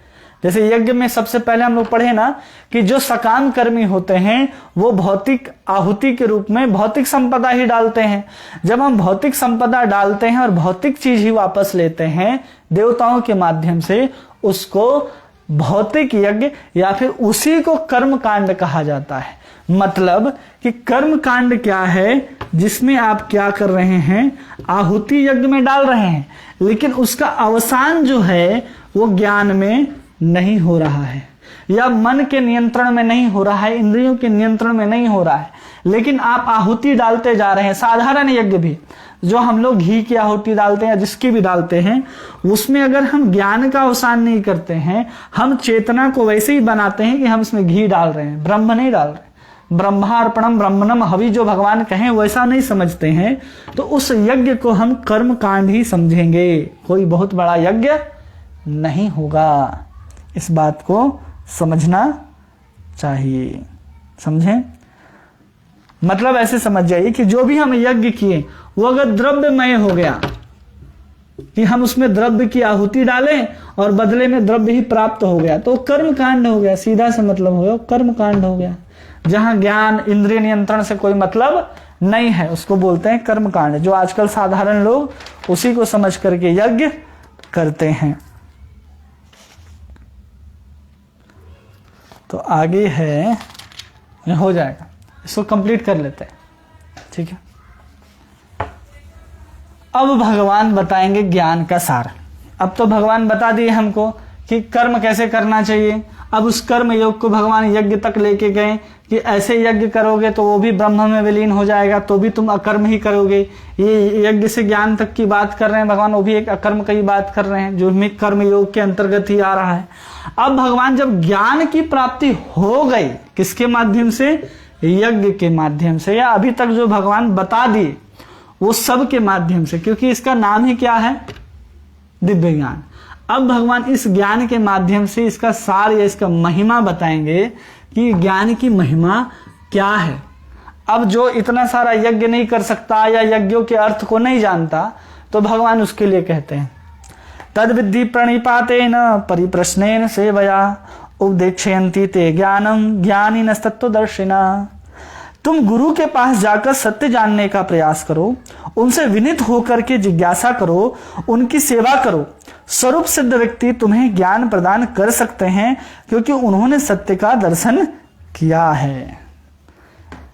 जैसे यज्ञ में सबसे पहले हम लोग पढ़े ना कि जो सकाम कर्मी होते हैं वो भौतिक आहुति के रूप में भौतिक संपदा ही डालते हैं। जब हम भौतिक संपदा डालते हैं और भौतिक चीज ही वापस लेते हैं देवताओं के माध्यम से, उसको भौतिक यज्ञ या फिर उसी को कर्म कांड कहा जाता है। मतलब कि कर्म कांड क्या है? जिसमें आप क्या कर रहे हैं? आहुति यज्ञ में डाल रहे हैं, लेकिन उसका अवसान जो है वो ज्ञान में नहीं हो रहा है, या मन के नियंत्रण में नहीं हो रहा है, इंद्रियों के नियंत्रण में नहीं हो रहा है, लेकिन आप आहुति डालते जा रहे हैं। साधारण यज्ञ भी जो हम लोग घी की आहुति डालते हैं या जिसकी भी डालते हैं, उसमें अगर हम ज्ञान का अवसान नहीं करते हैं, हम चेतना को वैसे ही बनाते हैं कि हम इसमें घी डाल रहे हैं, ब्रह्म नहीं डाल रहे। ब्रह्मार्पणम ब्रह्मणम हवि जो भगवान कहें वैसा नहीं समझते हैं, तो उस यज्ञ को हम कर्म कांड ही समझेंगे, कोई बहुत बड़ा यज्ञ नहीं होगा। इस बात को समझना चाहिए। समझें? मतलब ऐसे समझ जाइए कि जो भी हम यज्ञ किए वो अगर द्रव्यमय हो गया कि हम उसमें द्रव्य की आहुति डालें और बदले में द्रव्य ही प्राप्त हो गया, तो कर्म कांड हो गया, सीधा सा मतलब हो गया, कर्म कांड हो गया। जहां ज्ञान इंद्रिय नियंत्रण से कोई मतलब नहीं है उसको बोलते हैं कर्म कांड, जो आजकल साधारण लोग उसी को समझ करके यज्ञ करते हैं। तो आगे है, हो जाएगा, इसको कंप्लीट कर लेते हैं, ठीक है। अब भगवान बताएंगे ज्ञान का सार। अब तो भगवान बता दिए हमको कि कर्म कैसे करना चाहिए। अब उस कर्म योग को भगवान यज्ञ तक लेके गए कि ऐसे यज्ञ करोगे तो वो भी ब्रह्म में विलीन हो जाएगा, तो भी तुम अकर्म ही करोगे। ये यज्ञ से ज्ञान तक की बात कर रहे हैं भगवान, वो भी एक अकर्म की बात कर रहे हैं, जो भी कर्म योग के अंतर्गत ही आ रहा है। अब भगवान जब ज्ञान की प्राप्ति हो गई, किसके माध्यम से? यज्ञ के माध्यम से, या अभी तक जो भगवान बता दिए वो सब के माध्यम से, क्योंकि इसका नाम ही क्या है? दिव्य ज्ञान। अब भगवान इस ज्ञान के माध्यम से इसका सार या इसका महिमा बताएंगे कि ज्ञान की महिमा क्या है। अब जो इतना सारा यज्ञ नहीं कर सकता या यज्ञों के अर्थ को नहीं जानता, तो भगवान उसके लिए कहते हैं तद विद्धि प्रणिपातेन परिप्रश्नेन सेवया उपदेक्षयन्ति ते ज्ञानम ज्ञानिनस्तत्वदर्शिना। तुम गुरु के पास जाकर सत्य जानने का प्रयास करो, उनसे विनीत होकर के जिज्ञासा करो, उनकी सेवा करो। स्वरूप सिद्ध व्यक्ति तुम्हें ज्ञान प्रदान कर सकते हैं, क्योंकि उन्होंने सत्य का दर्शन किया है।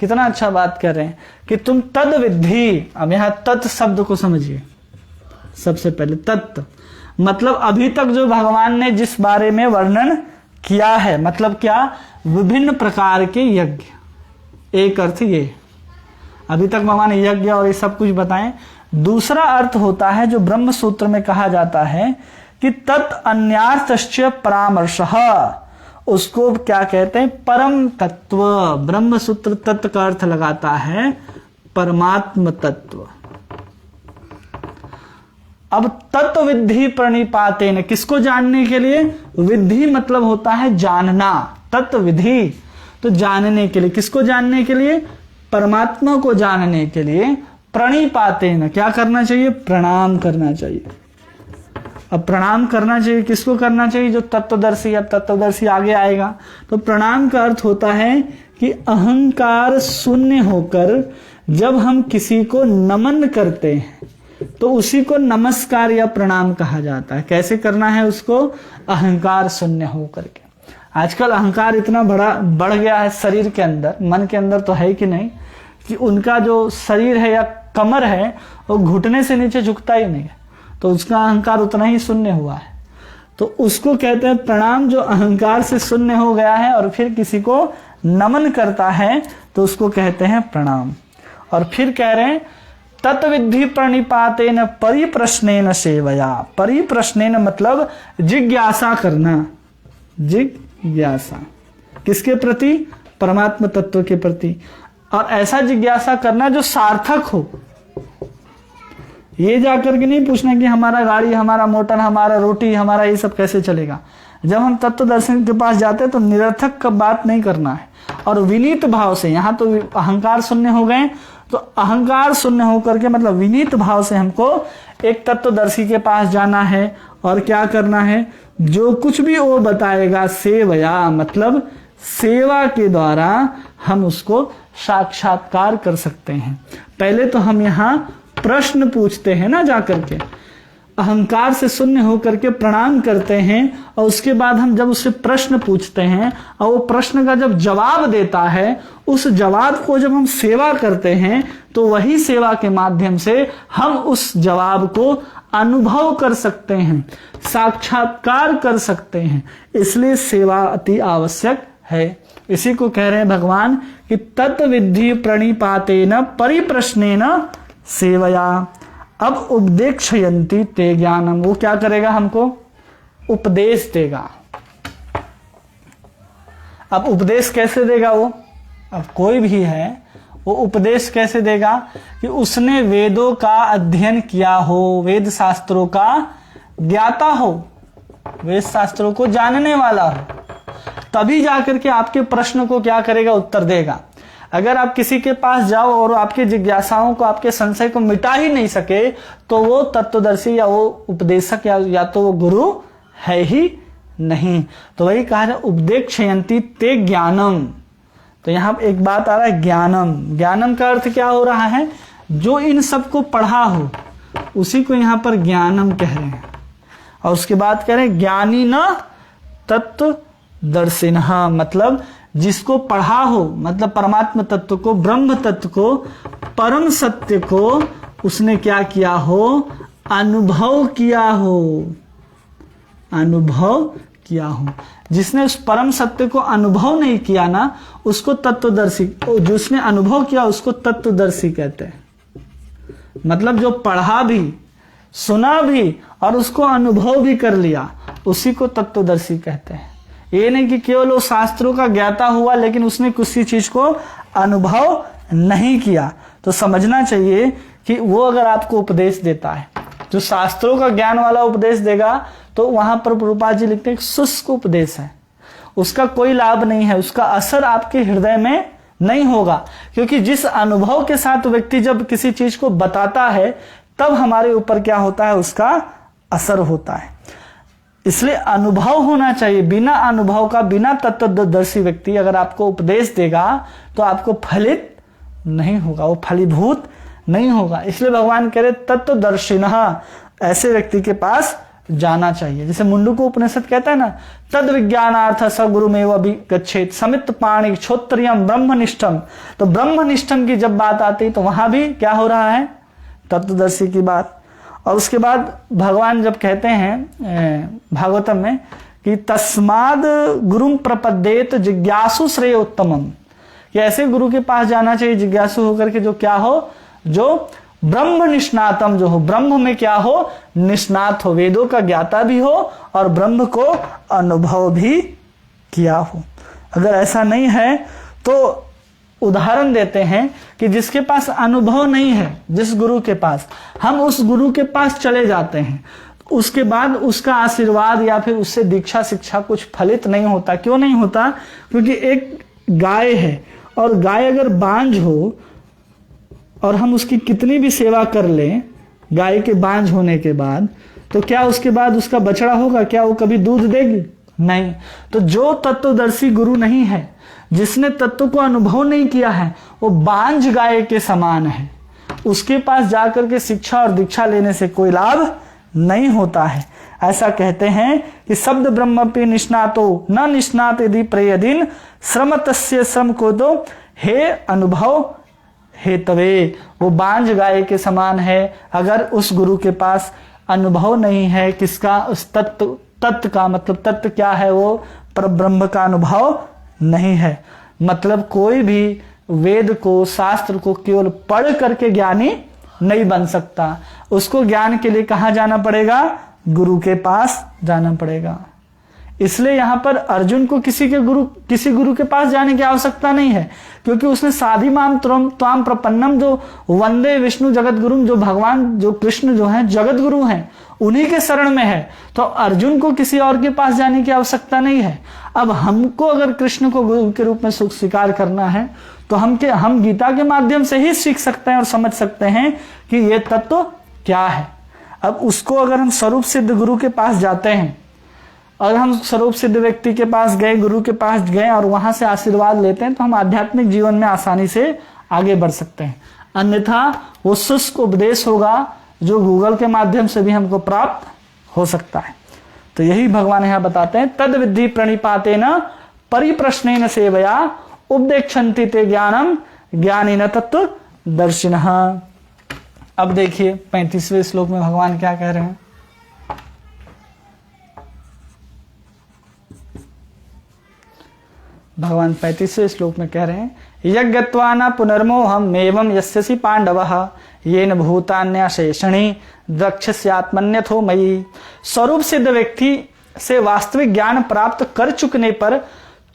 कितना अच्छा बात कर रहे हैं कि तुम तद विद्धि। अब यहां तत् शब्द को समझिए। सबसे पहले तत् मतलब अभी तक जो भगवान ने जिस बारे में वर्णन किया है, मतलब क्या? विभिन्न प्रकार के यज्ञ। एक अर्थ ये, अभी तक भगवान यज्ञ और ये सब कुछ बताएं। दूसरा अर्थ होता है जो ब्रह्म सूत्र में कहा जाता है कि तत् अन्यार्थश्च परामर्शः, उसको क्या कहते हैं? परम तत्व। ब्रह्म सूत्र तत्व का अर्थ लगाता है परमात्म तत्व। अब तत्व विद्धि प्रणिपातेन, किसको जानने के लिए? विद्धि मतलब होता है जानना, तत्व विधि तो जानने के लिए। किसको जानने के लिए? परमात्मा को जानने के लिए। प्रणिपातेन क्या करना चाहिए? प्रणाम करना चाहिए। अब प्रणाम करना चाहिए, किसको करना चाहिए? जो तत्वदर्शी। अब तत्वदर्शी आगे आएगा। तो प्रणाम का अर्थ होता है कि अहंकार शून्य होकर जब हम किसी को नमन करते हैं तो उसी को नमस्कार या प्रणाम कहा जाता है। कैसे करना है उसको? अहंकार शून्य होकर के। आजकल अहंकार इतना बढ़ गया है शरीर के अंदर, मन के अंदर तो है कि नहीं, कि उनका जो शरीर है या कमर है वो घुटने से नीचे झुकता ही नहीं है, तो उसका अहंकार उतना ही शून्य हुआ है। तो उसको कहते हैं प्रणाम। जो अहंकार से शून्य हो गया है और फिर किसी को नमन करता है तो उसको कहते हैं प्रणाम। और फिर कह रहे हैं तत्विद्धि प्रणिपातेन परिप्रश्नेन सेवया। परिप्रश्नेन मतलब जिज्ञासा करना। जिज्ञासा किसके प्रति? परमात्मा तत्व के प्रति। और ऐसा जिज्ञासा करना जो सार्थक हो। ये जाकर के नहीं पूछना कि हमारा गाड़ी, हमारा मोटर, हमारा रोटी, हमारा ये सब कैसे चलेगा। जब हम तत्व दर्शन के पास जाते हैं तो निरर्थक का बात नहीं करना है, और विनीत भाव से। यहाँ तो अहंकार शून्य हो गए, तो अहंकार शून्य होकर के मतलब विनीत भाव से हमको एक तत्वदर्शी के पास जाना है। और क्या करना है? जो कुछ भी वो बताएगा सेवया मतलब सेवा के द्वारा हम उसको साक्षात्कार कर सकते हैं। पहले तो हम यहाँ प्रश्न पूछते हैं ना, जाकर के अहंकार से शून्य होकर के प्रणाम करते हैं, और उसके बाद हम जब उससे प्रश्न पूछते हैं और वो प्रश्न का जब जवाब देता है, उस जवाब को जब हम सेवा करते हैं तो वही सेवा के माध्यम से हम उस जवाब को अनुभव कर सकते हैं, साक्षात्कार कर सकते हैं। इसलिए सेवा अति आवश्यक है। इसी को कह रहे हैं भगवान कि तत्विद्धि प्रणिपातेन परिप्रश्नेन सेवया। अब उपदेक्षयन्ति ते ज्ञानम, वो क्या करेगा? हमको उपदेश देगा। अब उपदेश कैसे देगा वो? अब कोई भी है वो उपदेश कैसे देगा? कि उसने वेदों का अध्ययन किया हो, वेद शास्त्रों का ज्ञाता हो, वेद शास्त्रों को जानने वाला हो, तभी जाकर के आपके प्रश्न को क्या करेगा? उत्तर देगा। अगर आप किसी के पास जाओ और आपकी जिज्ञासाओं को, आपके संशय को मिटा ही नहीं सके, तो वो तत्वदर्शी या वो उपदेशक या तो वो गुरु है ही नहीं। तो वही कहा है उपदेक्षयन्ति ते ज्ञानम। तो यहां एक बात आ रहा है ज्ञानम। ज्ञानम का अर्थ क्या हो रहा है? जो इन सबको पढ़ा हो उसी को यहां पर ज्ञानम कह रहे हैं। और उसके बाद कह रहे हैं ज्ञानी न तत्वदर्शिनः, मतलब जिसको पढ़ा हो, मतलब परमात्म तत्व को, ब्रह्म तत्व को, परम सत्य को उसने क्या किया हो? अनुभव किया हो। अनुभव किया हो। जिसने उस परम सत्य को अनुभव नहीं किया ना, उसको तत्वदर्शी, जिसने अनुभव किया उसको तत्वदर्शी कहते हैं। मतलब जो पढ़ा भी, सुना भी और उसको अनुभव भी कर लिया, उसी को तत्वदर्शी कहते हैं। ये नहीं कि केवल वो शास्त्रों का ज्ञाता हुआ लेकिन उसने किसी चीज को अनुभव नहीं किया। तो समझना चाहिए कि वो अगर आपको उपदेश देता है, जो शास्त्रों का ज्ञान वाला उपदेश देगा, तो वहां पर प्रभुपाद जी लिखते हैं शुष्क उपदेश है, उसका कोई लाभ नहीं है, उसका असर आपके हृदय में नहीं होगा। क्योंकि जिस अनुभव के साथ व्यक्ति जब किसी चीज को बताता है, तब हमारे ऊपर क्या होता है? उसका असर होता है। इसलिए अनुभव होना चाहिए। बिना अनुभव का, बिना तत्वदर्शी व्यक्ति अगर आपको उपदेश देगा तो आपको फलित नहीं होगा, वो फलीभूत नहीं होगा। इसलिए भगवान कह रहे तत्वदर्शिनः, ऐसे व्यक्ति के पास जाना चाहिए। जैसे मुंडको उपनिषद कहता है ना, तद विज्ञानार्थ स गुरुमेव अभिगच्छेत् समित पाणि क्षोत्रियम ब्रह्मनिष्ठम। तो ब्रह्मनिष्ठम की जब बात आती है तो वहां भी क्या हो रहा है? तत्वदर्शी की बात। और उसके बाद भगवान जब कहते हैं भागवतम में कि तस्माद गुरुम प्रपद्येत जिज्ञासु श्रेय उत्तमम, कि ऐसे गुरु के पास जाना चाहिए जिज्ञासु होकर के, जो क्या हो? जो ब्रह्म निष्णातम, जो हो ब्रह्म में क्या हो? निष्णात हो, वेदों का ज्ञाता भी हो और ब्रह्म को अनुभव भी किया हो। अगर ऐसा नहीं है तो उदाहरण देते हैं कि जिसके पास अनुभव नहीं है, जिस गुरु के पास, हम उस गुरु के पास चले जाते हैं, उसके बाद उसका आशीर्वाद या फिर उससे दीक्षा शिक्षा कुछ फलित नहीं होता। क्यों नहीं होता? क्योंकि एक गाय है और गाय अगर बांझ हो और हम उसकी कितनी भी सेवा कर लें गाय के बांझ होने के बाद, तो क्या उसके बाद उसका बछड़ा होगा? क्या वो कभी दूध देगी? नहीं। तो जो तत्वदर्शी गुरु नहीं है, जिसने तत्व को अनुभव नहीं किया है, वो बांझ गाय के समान है। उसके पास जाकर के शिक्षा और दीक्षा लेने से कोई लाभ नहीं होता है। ऐसा कहते हैं कि शब्द ब्रह्मपि निष्णातो न निष्णात यदि प्रयदिन श्रम तस्य श्रम को दो हे अनुभव हे तवे। वो बांझ गाय के समान है अगर उस गुरु के पास अनुभव नहीं है। किसका? उस तत्व का। मतलब तत्व क्या है? वो पर ब्रह्म का अनुभव नहीं है। मतलब कोई भी वेद को, शास्त्र को केवल पढ़ करके ज्ञानी नहीं बन सकता। उसको ज्ञान के लिए कहाँ जाना पड़ेगा? गुरु के पास जाना पड़ेगा। इसलिए यहां पर अर्जुन को किसी गुरु के पास जाने की आवश्यकता नहीं है, क्योंकि उसने साधि माम त्वाम प्रपन्नम, जो वंदे विष्णु जगत गुरु, जो भगवान, जो कृष्ण जो है जगत गुरु हैं, उन्हीं के शरण में है। तो अर्जुन को किसी और के पास जाने की आवश्यकता नहीं है। अब हमको अगर कृष्ण को गुरु के रूप में स्वीकार करना है तो हम गीता के माध्यम से ही सीख सकते हैं और समझ सकते हैं कि ये तत्व क्या है। अब उसको अगर हम स्वरूप सिद्ध गुरु के पास जाते हैं, और हम स्वरूप सिद्ध व्यक्ति के पास गए, गुरु के पास गए और वहां से आशीर्वाद लेते हैं, तो हम आध्यात्मिक जीवन में आसानी से आगे बढ़ सकते हैं। अन्यथा वो शुष्क उपदेश होगा जो गूगल के माध्यम से भी हमको प्राप्त हो सकता है। तो यही भगवान यहां बताते हैं, तद विद्धि प्रणिपातेन परिप्रश्नेन सेवया उपदेक्षन्ति ते ज्ञानम ज्ञानिन तत्व दर्शिनः। अब देखिए 35वें श्लोक में भगवान क्या कह रहे हैं। भगवान 35वें श्लोक में कह रहे हैं, यज्ञत्वा न पुनर्मोहम एवं यस्यसि पांडवः येन भूतान्यशेषणी द्रक्ष्यस्यात्मन्यथो मयि। स्वरूप सिद्ध व्यक्ति से वास्तविक ज्ञान प्राप्त कर चुकने पर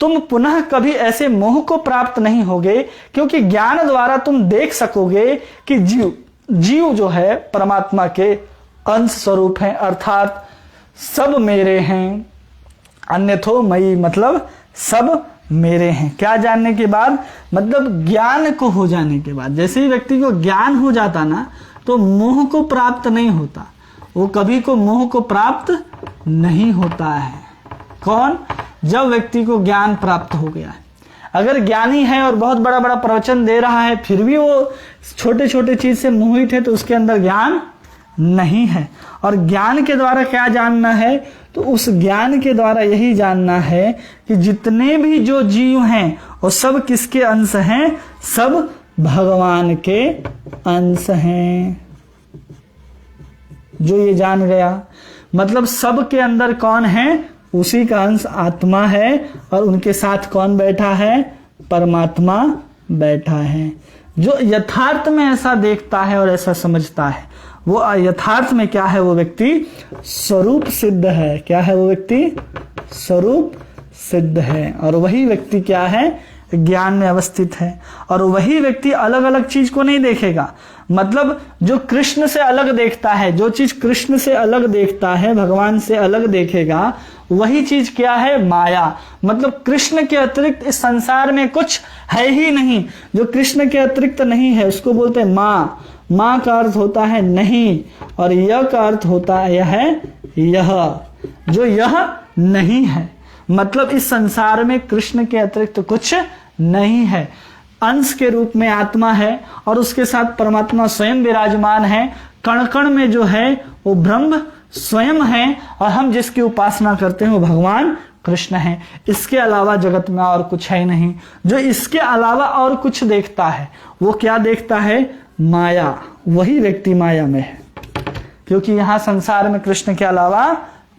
तुम पुनः कभी ऐसे मोह को प्राप्त नहीं होगे, क्योंकि ज्ञान द्वारा तुम देख सकोगे कि जीव जो है परमात्मा के अंश स्वरूप हैं, अर्थात सब मेरे हैं। अन्यथो मयि मतलब सब मेरे हैं। क्या जानने के बाद? मतलब ज्ञान को हो जाने के बाद। जैसे ही व्यक्ति को ज्ञान हो जाता ना, तो मोह को प्राप्त नहीं होता, वो कभी को मोह को प्राप्त नहीं होता है। कौन? जब व्यक्ति को ज्ञान प्राप्त हो गया है। अगर ज्ञानी है और बहुत बड़ा बड़ा प्रवचन दे रहा है, फिर भी वो छोटे छोटे चीज से मोहित है, तो उसके अंदर ज्ञान नहीं है। और ज्ञान के द्वारा क्या जानना है? तो उस ज्ञान के द्वारा यही जानना है कि जितने भी जो जीव हैं वो सब किसके अंश हैं? सब भगवान के अंश हैं। जो ये जान गया, मतलब सब के अंदर कौन है? उसी का अंश आत्मा है, और उनके साथ कौन बैठा है? परमात्मा बैठा है। जो यथार्थ में ऐसा देखता है और ऐसा समझता है, वो यथार्थ में क्या है? वो व्यक्ति स्वरूप सिद्ध है। क्या है वो व्यक्ति? स्वरूप सिद्ध है। और वही व्यक्ति क्या है? ज्ञान में अवस्थित है। और वही व्यक्ति अलग अलग चीज को नहीं देखेगा। मतलब जो कृष्ण से अलग देखता है, जो चीज कृष्ण से अलग देखता है, भगवान से अलग देखेगा, वही चीज क्या है? माया। मतलब कृष्ण के अतिरिक्त इस संसार में कुछ है ही नहीं। जो कृष्ण के अतिरिक्त नहीं है उसको बोलते हैं माँ। माँ का अर्थ होता है नहीं, और यह का अर्थ होता है यह। जो यह नहीं है, मतलब इस संसार में कृष्ण के अतिरिक्त कुछ नहीं है। अंश के रूप में आत्मा है, और उसके साथ परमात्मा स्वयं विराजमान है। कण कण में जो है वो ब्रह्म स्वयं है, और हम जिसकी उपासना करते हैं वो भगवान कृष्ण है। इसके अलावा जगत में और कुछ है नहीं। जो इसके अलावा और कुछ देखता है वो क्या देखता है? माया। वही व्यक्ति माया में है, क्योंकि यहां संसार में कृष्ण के अलावा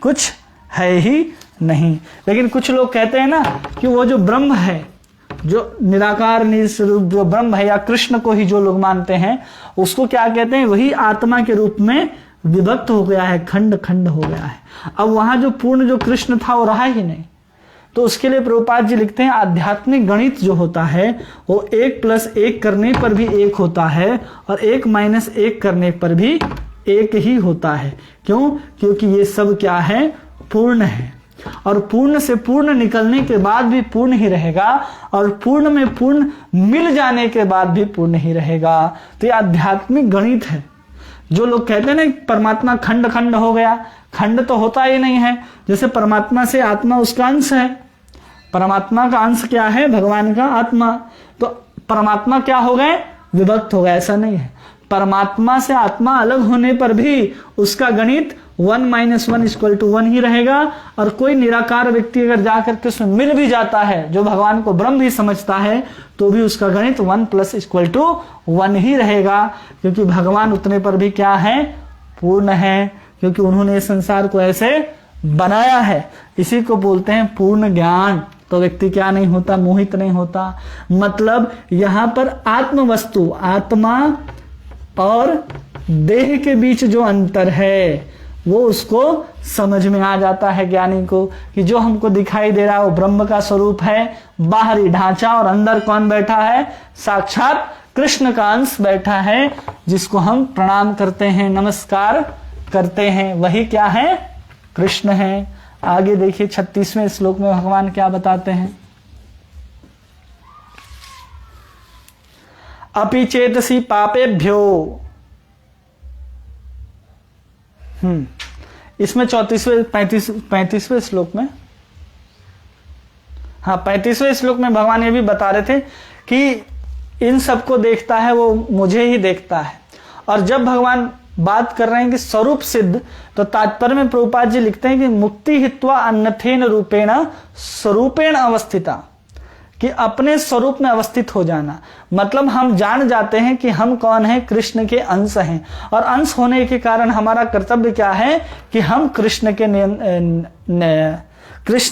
कुछ है ही नहीं। लेकिन कुछ लोग कहते हैं ना कि वो जो ब्रह्म है, जो निराकार निस्वरूप जो ब्रह्म है, या कृष्ण को ही जो लोग मानते हैं, उसको क्या कहते हैं? वही आत्मा के रूप में विभक्त हो गया है, खंड खंड हो गया है। अब वहां जो पूर्ण जो कृष्ण था वो रहा ही नहीं। तो उसके लिए प्रभुपाद जी लिखते हैं, आध्यात्मिक गणित जो होता है वो 1+1 करने पर भी 1 होता है, और 1-1 करने पर भी 1 ही होता है। क्यों? क्योंकि ये सब क्या है? पूर्ण है। और पूर्ण से पूर्ण निकलने के बाद भी पूर्ण ही रहेगा, और पूर्ण में पूर्ण मिल जाने के बाद भी पूर्ण ही रहेगा। तो ये आध्यात्मिक गणित है। जो लोग कहते हैं ना परमात्मा खंड खंड हो गया, खंड तो होता ही नहीं है। जैसे परमात्मा से आत्मा उसका अंश है, परमात्मा का अंश क्या है? भगवान का आत्मा। तो परमात्मा क्या हो गए? विभक्त हो गए। ऐसा नहीं है। परमात्मा से आत्मा अलग होने पर भी उसका गणित 1 - 1 = 1 ही रहेगा। और कोई निराकार व्यक्ति अगर जाकर के उसमें मिल भी जाता है, जो भगवान को ब्रह्म भी समझता है, तो भी उसका गणित 1+ = 1 ही रहेगा। क्योंकि भगवान उतने पर भी क्या है? पूर्ण है। क्योंकि उन्होंने संसार को ऐसे बनाया है। इसी को बोलते हैं पूर्ण ज्ञान। तो व्यक्ति क्या नहीं होता? मोहित नहीं होता। मतलब यहां पर आत्म वस्तु, आत्मा और देह के बीच जो अंतर है वो उसको समझ में आ जाता है ज्ञानी को, कि जो हमको दिखाई दे रहा है वो ब्रह्म का स्वरूप है, बाहरी ढांचा, और अंदर कौन बैठा है? साक्षात कृष्ण का अंश बैठा है, जिसको हम प्रणाम करते हैं, नमस्कार करते हैं। वही क्या है? कृष्ण है। आगे देखिए 36वें श्लोक में भगवान क्या बताते हैं? अपि चेतसि पापेभ्यो। इसमें 35वें श्लोक में, हाँ 35वें श्लोक में भगवान ये भी बता रहे थे कि इन सबको देखता है वो मुझे ही देखता है। और जब भगवान बात कर रहे हैं कि स्वरूप सिद्ध, तो तात्पर्य में प्रभुपाद जी लिखते हैं कि मुक्ति हित्वा अन्यथेन रूपेण स्वरूपेण अवस्थिता, कि अपने स्वरूप में अवस्थित हो जाना। मतलब हम जान जाते हैं कि हम कौन है? कृष्ण के अंश हैं। और अंश होने के कारण हमारा कर्तव्य क्या है? कि हम कृष्ण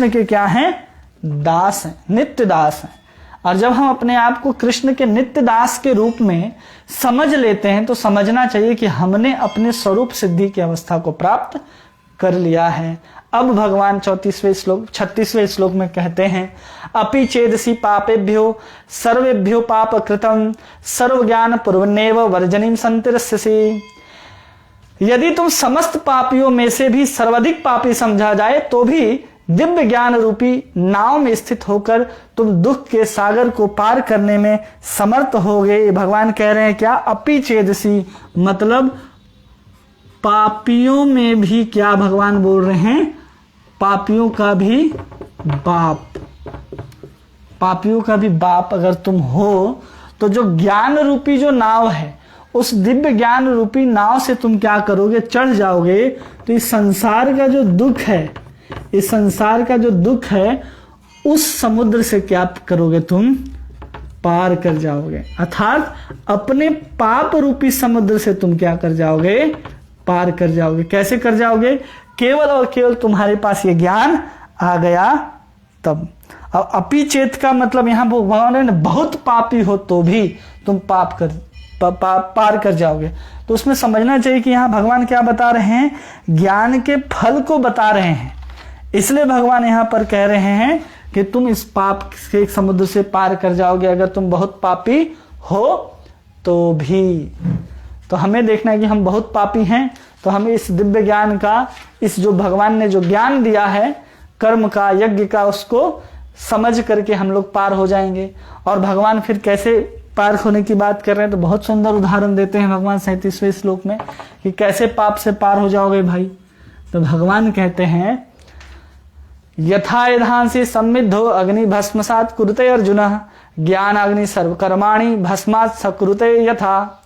के क्या हैं? दास हैं, नित्य दास हैं। और जब हम अपने आप को कृष्ण के नित्य दास के रूप में समझ लेते हैं, तो समझना चाहिए कि हमने अपने स्वरूप सिद्धि की अवस्था को प्राप्त कर लिया है। अब भगवान 36वें श्लोक में कहते हैं, अपि चेदसि पापेभ्यो सर्वेभ्यो पाप कृतम सर्व ज्ञान पूर्वनेव वर्जनीम संतिरस्यसि। यदि तुम समस्त पापियों में से भी सर्वाधिक पापी समझा जाए तो भी दिव्य ज्ञान रूपी नाव में स्थित होकर तुम दुख के सागर को पार करने में समर्थ होगे। भगवान कह रहे हैं क्या, अपि चेदसी, मतलब पापियों में भी क्या भगवान बोल रहे हैं, पापियों का भी बाप, पापियों का भी बाप अगर तुम हो तो जो ज्ञान रूपी जो नाव है, उस दिव्य ज्ञान रूपी नाव से तुम क्या करोगे, चढ़ जाओगे। तो इस संसार का जो दुख है, इस संसार का जो दुख है, उस समुद्र से क्या करोगे, तुम पार कर जाओगे। अर्थात अपने पाप रूपी समुद्र से तुम क्या कर जाओगे, पार कर जाओगे। कैसे कर जाओगे, केवल और केवल तुम्हारे पास ये ज्ञान आ गया तब। अब अपि चेत का मतलब यहां भगवान ने बहुत पापी हो तो भी तुम पार कर जाओगे। तो उसमें समझना चाहिए कि यहां भगवान क्या बता रहे हैं, ज्ञान के फल को बता रहे हैं। इसलिए भगवान यहां पर कह रहे हैं कि तुम इस पाप के समुद्र से पार कर जाओगे अगर तुम बहुत पापी हो तो भी। तो हमें देखना है कि हम बहुत पापी हैं, तो हमें इस दिव्य ज्ञान का, इस जो भगवान ने जो ज्ञान दिया है कर्म का, यज्ञ का, उसको समझ करके हम लोग पार हो जाएंगे। और भगवान फिर कैसे पार होने की बात कर रहे हैं, तो बहुत सुंदर उदाहरण देते हैं भगवान 37वें श्लोक में कि कैसे पाप से पार हो जाओगे भाई। तो भगवान कहते हैं, यथा यधांसि सम्मिद्धो अग्नि भस्मसात कुरुते अर्जुन, ज्ञान अग्नि सर्वकर्माणि भस्मात् सकुरुते यथा।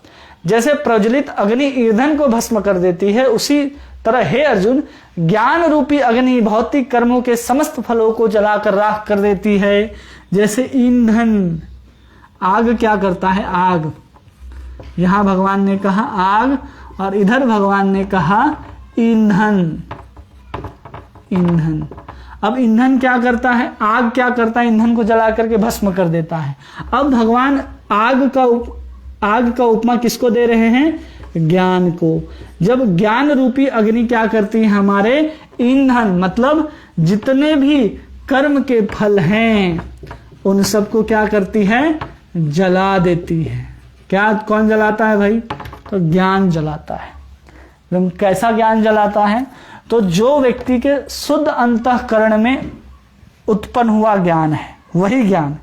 जैसे प्रज्वलित अग्नि ईंधन को भस्म कर देती है, उसी तरह हे अर्जुन, ज्ञान रूपी अग्नि भौतिक कर्मों के समस्त फलों को जलाकर राख कर देती है। जैसे ईंधन, आग क्या करता है, आग, यहां भगवान ने कहा आग और इधर भगवान ने कहा ईंधन। ईंधन, अब ईंधन क्या करता है, आग क्या करता है, ईंधन को जला करके भस्म कर देता है। अब भगवान आग का उपमा किसको दे रहे हैं, ज्ञान को। जब ज्ञान रूपी अग्नि क्या करती है, हमारे ईंधन मतलब जितने भी कर्म के फल हैं उन सबको क्या करती है, जला देती है। क्या, कौन जलाता है भाई, तो ज्ञान जलाता है। कैसा ज्ञान जलाता है, तो जो व्यक्ति के शुद्ध अंतःकरण में उत्पन्न हुआ ज्ञान है वही ज्ञान,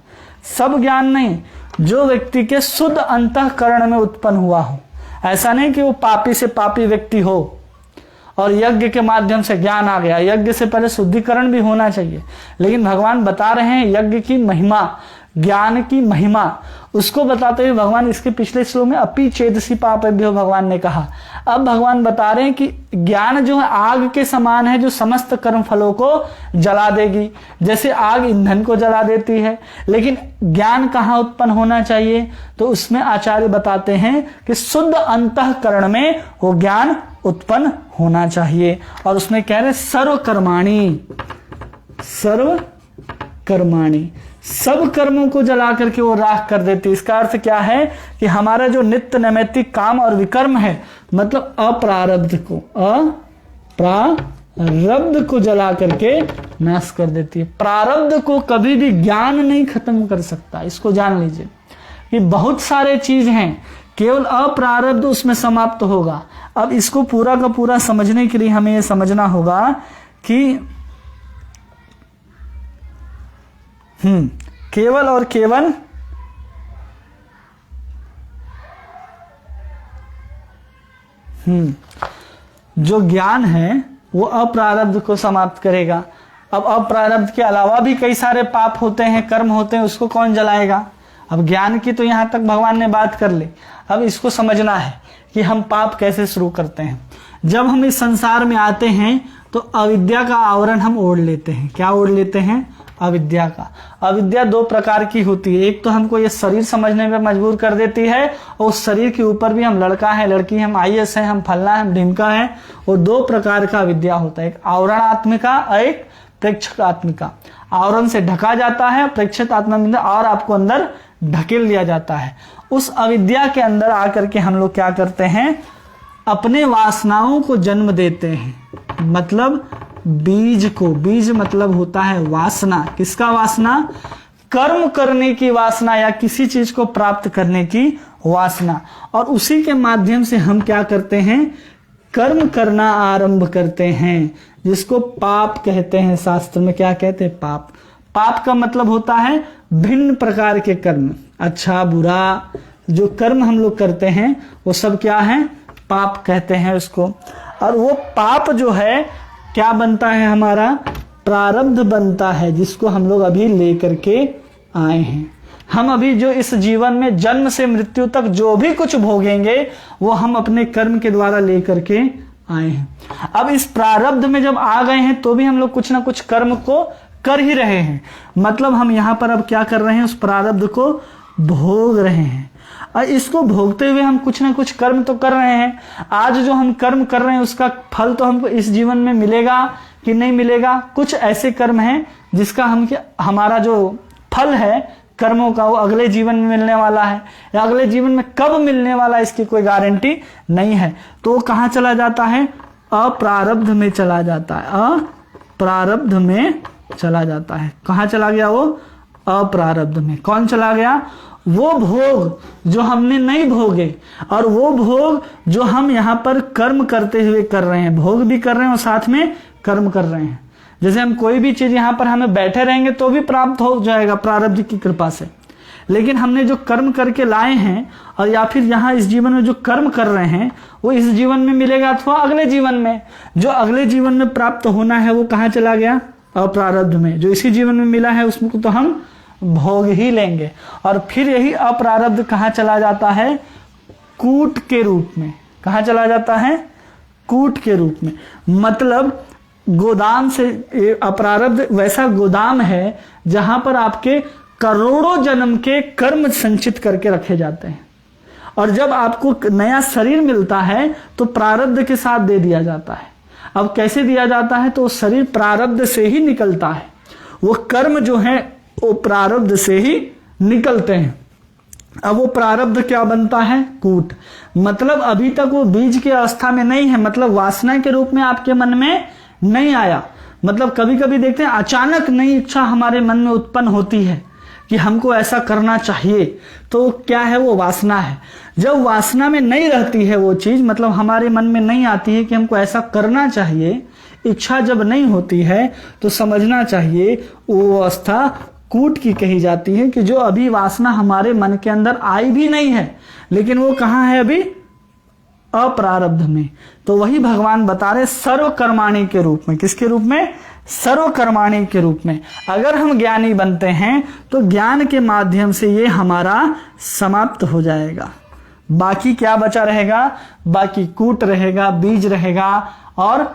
सब ज्ञान नहीं, जो व्यक्ति के शुद्ध अंतःकरण में उत्पन्न हुआ हो। ऐसा नहीं कि वो पापी से पापी व्यक्ति हो और यज्ञ के माध्यम से ज्ञान आ गया, यज्ञ से पहले शुद्धिकरण भी होना चाहिए। लेकिन भगवान बता रहे हैं यज्ञ की महिमा, ज्ञान की महिमा, उसको बताते हुए भगवान इसके पिछले श्लोक में अपि चेदसी पापेभ्यो भगवान ने कहा। अब भगवान बता रहे हैं कि ज्ञान जो है आग के समान है, जो समस्त कर्म फलों को जला देगी। जैसे आग ईंधन को जला देती है, लेकिन ज्ञान कहाँ उत्पन्न होना चाहिए, तो उसमें आचार्य बताते हैं कि शुद्ध अंतःकरण में वो ज्ञान उत्पन्न होना चाहिए। और उसमें कह रहे सर्व कर्माणि, सब कर्मों को जला करके वो राख कर देती। इसका अर्थ क्या है कि हमारा जो नित्य नैमित्तिक काम और विकर्म है, मतलब अप्रारब्ध को जला करके नाश कर देती है। प्रारब्ध को कभी भी ज्ञान नहीं खत्म कर सकता, इसको जान लीजिए कि बहुत सारे चीज हैं, केवल अप्रारब्ध उसमें समाप्त होगा। अब इसको पूरा का पूरा समझने के लिए हमें यह समझना होगा कि केवल और केवल जो ज्ञान है वो अप्रारब्ध को समाप्त करेगा। अब अप्रारब्ध के अलावा भी कई सारे पाप होते हैं, कर्म होते हैं, उसको कौन जलाएगा। अब ज्ञान की तो यहां तक भगवान ने बात कर ली। अब इसको समझना है कि हम पाप कैसे शुरू करते हैं। जब हम इस संसार में आते हैं तो अविद्या का आवरण हम ओढ़ लेते हैं। क्या ओढ़ लेते हैं, अविद्या का। अविद्या दो प्रकार की होती है, एक तो हमको ये शरीर समझने में मजबूर कर देती है, और उस शरीर के ऊपर भी हम लड़का है, लड़की है, हम आईएएस है, हम फलना है, हम ढिमका है। और दो प्रकार का अविद्या होता है, एक आवरणात्मिका और एक प्रेक्षकात्मिका। आवरण से ढका जाता है, प्रेक्षित आत्मा और आपको अंदर ढकेल दिया जाता है। उस अविद्या के अंदर आकर के हम लोग क्या करते हैं, अपने वासनाओं को जन्म देते हैं। मतलब बीज को, बीज मतलब होता है वासना। किसका वासना, कर्म करने की वासना या किसी चीज को प्राप्त करने की वासना। और उसी के माध्यम से हम क्या करते हैं, कर्म करना आरंभ करते हैं, जिसको पाप कहते हैं। शास्त्र में क्या कहते हैं? पाप। पाप का मतलब होता है भिन्न प्रकार के कर्म, अच्छा बुरा जो कर्म हम लोग करते हैं वो सब क्या है? पाप कहते हैं उसको। और वो पाप जो है क्या बनता है? हमारा प्रारब्ध बनता है, जिसको हम लोग अभी लेकर के आए हैं। हम अभी जो इस जीवन में जन्म से मृत्यु तक जो भी कुछ भोगेंगे वो हम अपने कर्म के द्वारा लेकर के आए हैं। अब इस प्रारब्ध में जब आ गए हैं तो भी हम लोग कुछ ना कुछ कर्म को कर ही रहे हैं। मतलब हम यहाँ पर अब क्या कर रहे हैं? उस प्रारब्ध को भोग रहे हैं, और इसको भोगते हुए हम कुछ ना कुछ कर्म तो कर रहे हैं। आज जो हम कर्म कर रहे हैं उसका फल तो हमको इस जीवन में मिलेगा कि नहीं मिलेगा? कुछ ऐसे कर्म हैं जिसका हमारा जो फल है कर्मों का वो अगले जीवन में मिलने वाला है, या अगले जीवन में कब मिलने वाला है इसकी कोई गारंटी नहीं है। तो वो कहाँ चला जाता है? अप्रारब्ध में चला जाता है। अप्रारब्ध में चला जाता है। कहाँ चला गया वो? अप्रारब्ध में। कौन चला गया? वो भोग जो हमने नहीं भोगे, और वो भोग जो हम यहाँ पर कर्म करते हुए कर रहे हैं। भोग भी कर रहे हैं और साथ में कर्म कर रहे हैं। जैसे हम कोई भी चीज यहाँ पर हमें बैठे रहेंगे तो भी प्राप्त हो जाएगा प्रारब्ध की कृपा से, लेकिन हमने जो कर्म करके लाए हैं और या फिर यहाँ इस जीवन में जो कर्म कर रहे हैं वो इस जीवन में मिलेगा अथवा अगले जीवन में। जो अगले जीवन में प्राप्त होना है वो कहाँ चला गया? अप्रारब्ध में। जो इसी जीवन में मिला है उसको तो हम भोग ही लेंगे, और फिर यही अप्रारब्ध कहाँ चला जाता है? कूट के रूप में। कहाँ चला जाता है? कूट के रूप में। मतलब गोदाम से अप्रारब्ध वैसा गोदाम है जहां पर आपके करोड़ों जन्म के कर्म संचित करके रखे जाते हैं, और जब आपको नया शरीर मिलता है तो प्रारब्ध के साथ दे दिया जाता है। अब कैसे दिया जाता है? तो वो शरीर प्रारब्ध से ही निकलता है, वो कर्म जो है वो प्रारब्ध से ही निकलते हैं। अब वो प्रारब्ध क्या बनता है? कूट। मतलब अभी तक वो बीज की अवस्था में नहीं है, मतलब वासना के रूप में आपके मन में नहीं आया। मतलब कभी कभी देखते हैं अचानक नई इच्छा हमारे मन में उत्पन्न होती है कि हमको ऐसा करना चाहिए, तो क्या है? वो वासना है। जब वासना में नहीं रहती है वो चीज, मतलब हमारे मन में नहीं आती है कि हमको ऐसा करना चाहिए, इच्छा जब नहीं होती है तो समझना चाहिए वो अवस्था कूट की कही जाती है, कि जो अभी वासना हमारे मन के अंदर आई भी नहीं है, लेकिन वो कहाँ है? अभी अप्रारब्ध में। तो वही भगवान बता रहे सर्वकर्माणी के रूप में। किसके रूप में? सर्वकर्माणी के रूप में। अगर हम ज्ञानी बनते हैं तो ज्ञान के माध्यम से ये हमारा समाप्त हो जाएगा। बाकी क्या बचा रहेगा? बाकी कूट रहेगा, बीज रहेगा, और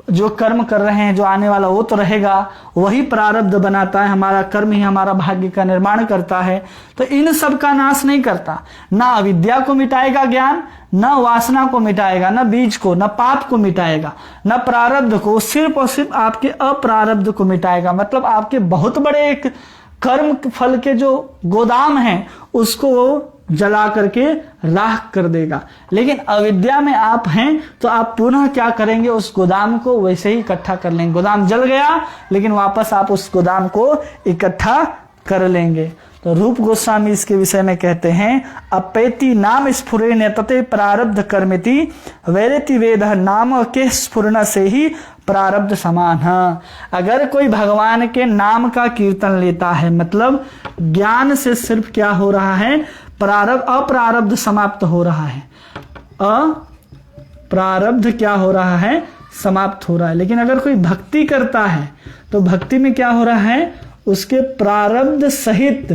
जो कर्म कर रहे हैं जो आने वाला वो तो रहेगा। वही प्रारब्ध बनाता है, हमारा कर्म ही हमारा भाग्य का निर्माण करता है। तो इन सब का नाश नहीं करता। ना अविद्या को मिटाएगा ज्ञान, न वासना को मिटाएगा, न बीज को, न पाप को मिटाएगा, न प्रारब्ध को। सिर्फ और सिर्फ आपके अप्रारब्ध को मिटाएगा। मतलब आपके बहुत बड़े एक कर्म फल के जो गोदाम है उसको वो जला करके राख कर देगा। लेकिन अविद्या में आप हैं तो आप पुनः क्या करेंगे? उस गोदाम को वैसे ही इकट्ठा कर लेंगे। गोदाम जल गया लेकिन वापस आप उस गोदाम को इकट्ठा कर लेंगे। तो रूप गोस्वामी इसके विषय में कहते हैं, अपेति नाम स्फुरेण तते प्रारब्ध कर्मिति वैरेति वेद नाम के स्फुरन से ही प्रारब्ध समान है। अगर कोई भगवान के नाम का कीर्तन लेता है, मतलब ज्ञान से सिर्फ क्या हो रहा है? अप्रारब्ध समाप्त हो रहा है। अप्रारब्ध क्या हो रहा है? समाप्त हो रहा है। लेकिन अगर कोई भक्ति करता है तो भक्ति में क्या हो रहा है? उसके प्रारब्ध सहित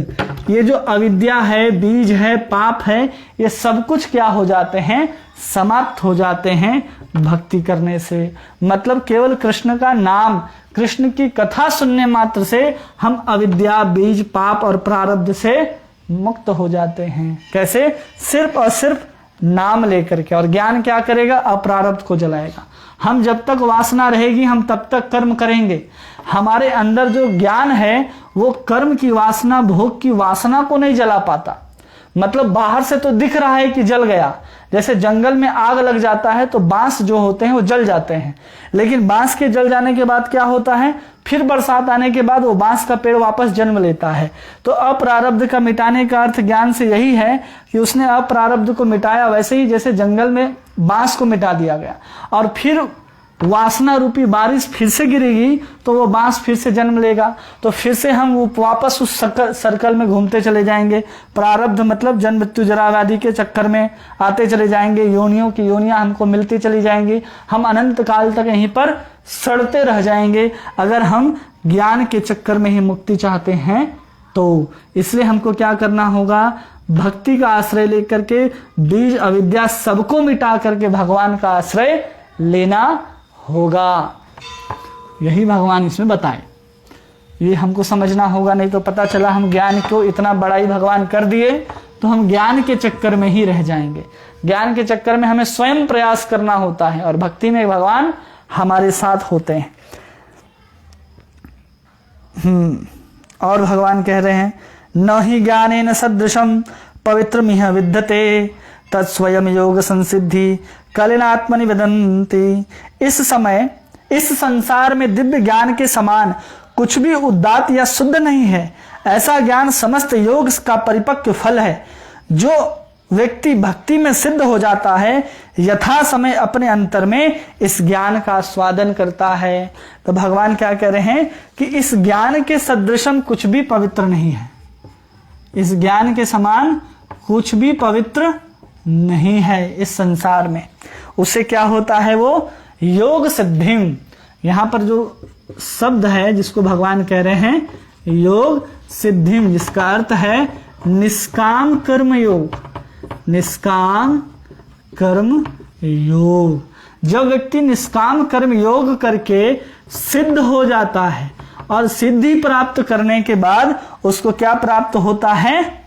ये जो अविद्या है, बीज है, पाप है, ये सब कुछ क्या हो जाते हैं? समाप्त हो जाते हैं भक्ति करने से। मतलब केवल कृष्ण का नाम, कृष्ण की कथा सुनने मात्र से हम अविद्या, बीज, पाप और प्रारब्ध से मुक्त हो जाते हैं। कैसे? सिर्फ और सिर्फ नाम लेकर के। और ज्ञान क्या करेगा? अप्रारब्ध को जलाएगा। हम जब तक वासना रहेगी हम तब तक कर्म करेंगे। हमारे अंदर जो ज्ञान है वो कर्म की वासना, भोग की वासना को नहीं जला पाता। मतलब बाहर से तो दिख रहा है कि जल गया, जैसे जंगल में आग लग जाता है तो बांस जो होते हैं वो जल जाते हैं, लेकिन बांस के जल जाने के बाद क्या होता है, फिर बरसात आने के बाद वो बांस का पेड़ वापस जन्म लेता है। तो अप्रारब्ध का मिटाने का अर्थ ज्ञान से यही है कि उसने अप्रारब्ध को मिटाया, वैसे ही जैसे जंगल में बांस को मिटा दिया गया और फिर वासना रूपी बारिश फिर से गिरेगी तो वो बांस फिर से जन्म लेगा, तो फिर से हम वापस उस सर्कल में घूमते चले जाएंगे। प्रारब्ध मतलब जन्म मृत्यु जरा व्याधि के चक्कर में आते चले जाएंगे, योनियों की योनियां हमको मिलती चली जाएंगी, हम अनंत काल तक यहीं पर सड़ते रह जाएंगे अगर हम ज्ञान के चक्कर में ही मुक्ति चाहते हैं तो। इसलिए हमको क्या करना होगा, भक्ति का आश्रय लेकर के बीज अविद्या सबको मिटा करके भगवान का आश्रय लेना होगा। यही भगवान इसमें बताए, ये हमको समझना होगा, नहीं तो पता चला हम ज्ञान को इतना बड़ा ही भगवान कर दिए तो हम ज्ञान के चक्कर में ही रह जाएंगे। ज्ञान के चक्कर में हमें स्वयं प्रयास करना होता है और भक्ति में भगवान हमारे साथ होते हैं। और भगवान कह रहे हैं, न ही ज्ञानेन सदृशम पवित्रमिह विद्यते तत्स्वयं योग संसिद्धि कलिनात्मनि वदन्ति। इस समय इस संसार में दिव्य ज्ञान के समान कुछ भी उदात्त या शुद्ध नहीं है। ऐसा ज्ञान समस्त योग का परिपक्व फल है। जो व्यक्ति भक्ति में सिद्ध हो जाता है यथा समय अपने अंतर में इस ज्ञान का स्वादन करता है। तो भगवान क्या कह रहे हैं कि इस ज्ञान के सदृशम कुछ भी पवित्र नहीं है, इस ज्ञान के समान कुछ भी पवित्र नहीं है इस संसार में। उससे क्या होता है, वो योग सिद्धिम, यहां पर जो शब्द है जिसको भगवान कह रहे हैं योग सिद्धिम, जिसका अर्थ है निष्काम कर्म योग। निष्काम कर्म योग, जब व्यक्ति निष्काम कर्म योग करके सिद्ध हो जाता है और सिद्धि प्राप्त करने के बाद उसको क्या प्राप्त होता है,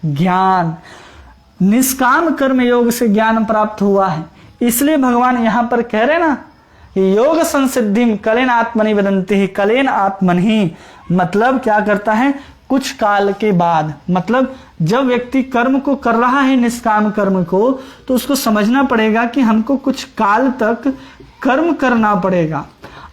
ज्ञान। निष्काम कर्म योग से ज्ञान प्राप्त हुआ है, इसलिए भगवान यहां पर कह रहे ना योग संसिद्धिम कलेन आत्मनि वदन्ति। कलेन आत्मनि मतलब क्या करता है, कुछ काल के बाद, मतलब जब व्यक्ति कर्म को कर रहा है निष्काम कर्म को, तो उसको समझना पड़ेगा कि हमको कुछ काल तक कर्म करना पड़ेगा।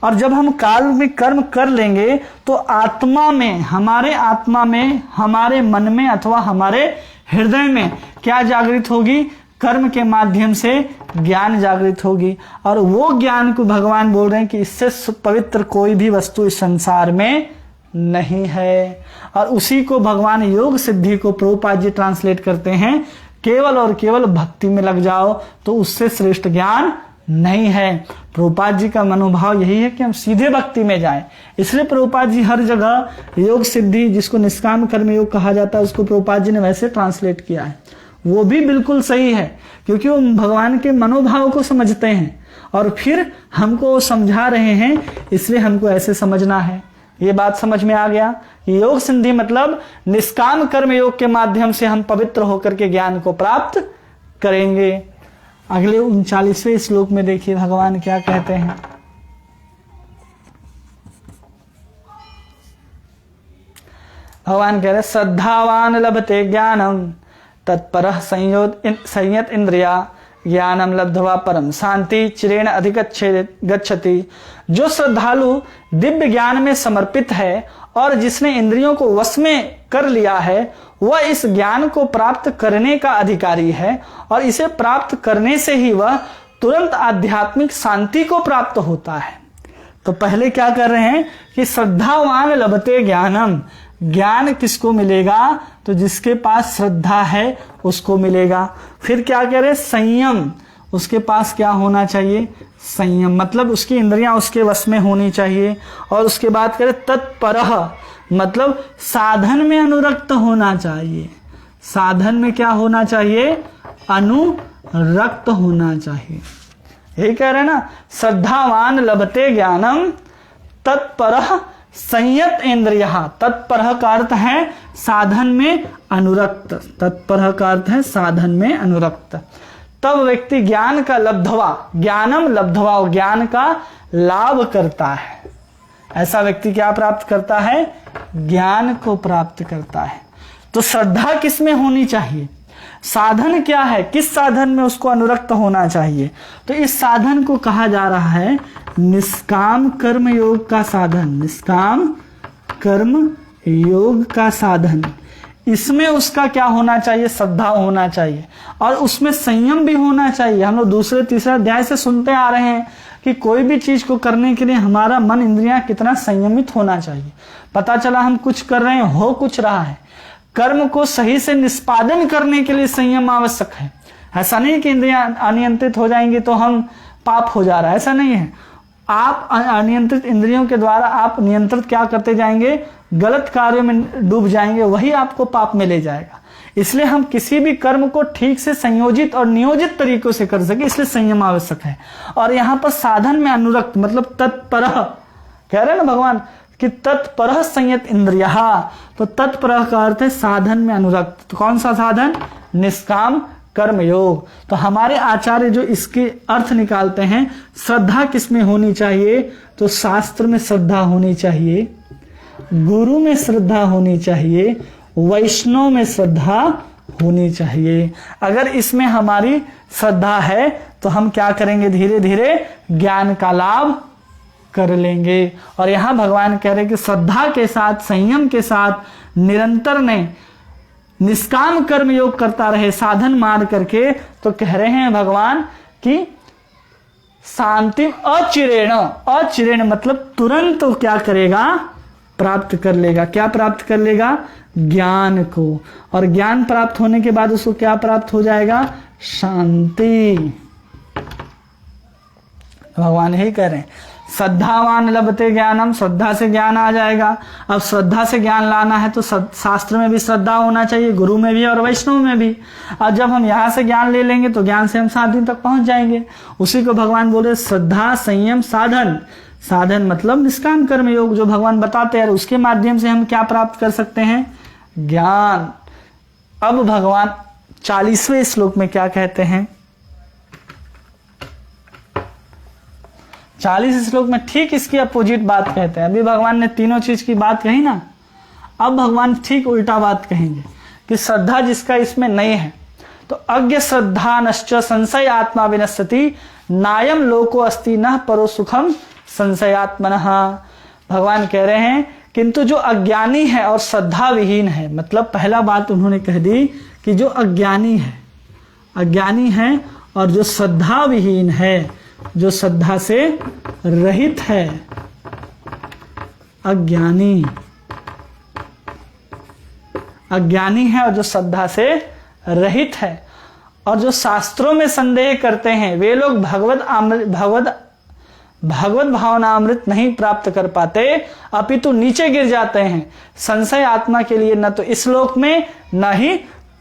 और जब हम काल में कर्म कर लेंगे तो आत्मा में, हमारे मन में अथवा हमारे हृदय में क्या जागृत होगी, कर्म के माध्यम से ज्ञान जागृत होगी। और वो ज्ञान को भगवान बोल रहे हैं कि इससे पवित्र कोई भी वस्तु इस संसार में नहीं है। और उसी को भगवान योग सिद्धि को प्रभुपाद जी ट्रांसलेट करते हैं, केवल और केवल भक्ति में लग जाओ तो उससे श्रेष्ठ ज्ञान नहीं है। प्रभुपाद जी का मनोभाव यही है कि हम सीधे भक्ति में जाएं। इसलिए प्रभुपाद जी हर जगह योग सिद्धि, जिसको निष्काम कर्म योग कहा जाता है, उसको प्रभुपाद जी ने वैसे ट्रांसलेट किया है। वो भी बिल्कुल सही है, क्योंकि वो भगवान के मनोभाव को समझते हैं और फिर हमको समझा रहे हैं, इसलिए हमको ऐसे समझना है। ये बात समझ में आ गया। योग सिद्धि मतलब निष्काम कर्म योग के माध्यम से हम पवित्र होकर के ज्ञान को प्राप्त करेंगे। अगले 39वें श्लोक में देखिए भगवान क्या कहते हैं। भगवान कह रहे श्रद्धावान लभते ज्ञानम तत्परः संयत इंद्रिया ज्ञानम लब्ध्वा परम शांति चिरेण अधिगच्छति। जो श्रद्धालु दिव्य ज्ञान में समर्पित है और जिसने इंद्रियों को वश में कर लिया है, वह इस ज्ञान को प्राप्त करने का अधिकारी है और इसे प्राप्त करने से ही वह तुरंत आध्यात्मिक शांति को प्राप्त होता है। तो पहले क्या कर रहे हैं कि श्रद्धावान लभते ज्ञानम, ज्ञान किसको मिलेगा, तो जिसके पास श्रद्धा है उसको मिलेगा। फिर क्या कह रहे, संयम, उसके पास क्या होना चाहिए, संयम मतलब उसकी इंद्रियां उसके वश में होनी चाहिए। और उसके बाद कह रहे तत्परः मतलब साधन में अनुरक्त होना चाहिए। साधन में क्या होना चाहिए, अनुरक्त होना चाहिए। यही कह रहे ना, श्रद्धावान लभते ज्ञानम तत्परः संयत इंद्रिय। तत्परः का अर्थ है साधन में अनुरक्त, तत्परः का अर्थ है साधन में अनुरक्त। तब व्यक्ति ज्ञान का लब्धवा, ज्ञानम लब्धवा, ज्ञान का लाभ करता है। ऐसा व्यक्ति क्या प्राप्त करता है, ज्ञान को प्राप्त करता है। तो श्रद्धा किसमें होनी चाहिए, साधन क्या है, किस साधन में उसको अनुरक्त होना चाहिए, तो इस साधन को कहा जा रहा है निष्काम कर्म योग का साधन। निष्काम कर्म योग का साधन, इसमें उसका क्या होना चाहिए, श्रद्धा होना चाहिए और उसमें संयम भी होना चाहिए। हम लोग दूसरे तीसरे अध्याय से सुनते आ रहे हैं कि कोई भी चीज को करने के लिए हमारा मन इंद्रियां कितना संयमित होना चाहिए। पता चला हम कुछ कर रहे हैं, हो कुछ रहा है, कर्म को सही से निष्पादन करने के लिए संयम आवश्यक है। ऐसा नहीं कि इंद्रियां अनियंत्रित हो जाएंगी तो हम पाप हो जा रहा है, ऐसा नहीं है। आप अनियंत्रित इंद्रियों के द्वारा आप नियंत्रित क्या करते जाएंगे, गलत कार्यों में डूब जाएंगे, वही आपको पाप में ले जाएगा। इसलिए हम किसी भी कर्म को ठीक से संयोजित और नियोजित तरीकों से कर सके, इसलिए संयम आवश्यक है। और यहाँ पर साधन में अनुरक्त मतलब तत्पर, कह रहे हैं ना भगवान कि तत्पर संयत इंद्रिया, तो तत्पर का अर्थ है साधन में अनुरक्त। तो कौन सा साधन, निष्काम कर्म योग। तो हमारे आचार्य जो इसके अर्थ निकालते हैं, श्रद्धा किसमें होनी चाहिए, तो शास्त्र में श्रद्धा होनी चाहिए, गुरु में श्रद्धा होनी चाहिए, वैष्णव में श्रद्धा होनी चाहिए। अगर इसमें हमारी श्रद्धा है तो हम क्या करेंगे, धीरे धीरे ज्ञान का लाभ कर लेंगे। और यहां भगवान कह रहे हैं कि श्रद्धा के साथ, संयम के साथ निरंतर नहीं निष्काम कर्म योग करता रहे साधन मान करके, तो कह रहे हैं भगवान कि शांति अचिरेण, अचिरेण मतलब तुरंत तो क्या करेगा, प्राप्त कर लेगा। क्या प्राप्त कर लेगा, ज्ञान को। और ज्ञान प्राप्त होने के बाद उसको क्या प्राप्त हो जाएगा, शांति। भगवान यही कह रहे हैं, श्रद्धावान लभते ज्ञानम, श्रद्धा से ज्ञान आ जाएगा। अब श्रद्धा से ज्ञान लाना है तो शास्त्र में भी श्रद्धा होना चाहिए, गुरु में भी और वैष्णव में भी। और जब हम यहाँ से ज्ञान ले लेंगे तो ज्ञान से हम साधन तक पहुंच जाएंगे। उसी को भगवान बोले श्रद्धा संयम साधन। साधन मतलब निष्काम कर्म योग जो भगवान बताते हैं, उसके माध्यम से हम क्या प्राप्त कर सकते हैं, ज्ञान। अब भगवान 40वें श्लोक में क्या कहते हैं, 40 श्लोक में ठीक इसकी अपोजिट बात कहते हैं। अभी भगवान ने तीनों चीज की बात कही ना, अब भगवान ठीक उल्टा बात कहेंगे कि श्रद्धा जिसका इसमें नहीं है, तो अज्ञ श्रद्धा नश्च संशय आत्मा विनश्यति नायम लोको अस्ति न परो सुखम संशयात्मनः। भगवान कह रहे हैं किंतु जो अज्ञानी है और श्रद्धा विहीन है, मतलब पहला बात उन्होंने कह दी कि जो अज्ञानी है और जो श्रद्धा विहीन है, जो श्रद्धा से रहित है, अज्ञानी है और जो श्रद्धा से रहित है, और जो शास्त्रों में संदेह करते हैं, वे लोग भगवत भावनामृत नहीं प्राप्त कर पाते, अपितु नीचे गिर जाते हैं संशय आत्मा के लिए, न तो इस लोक में न ही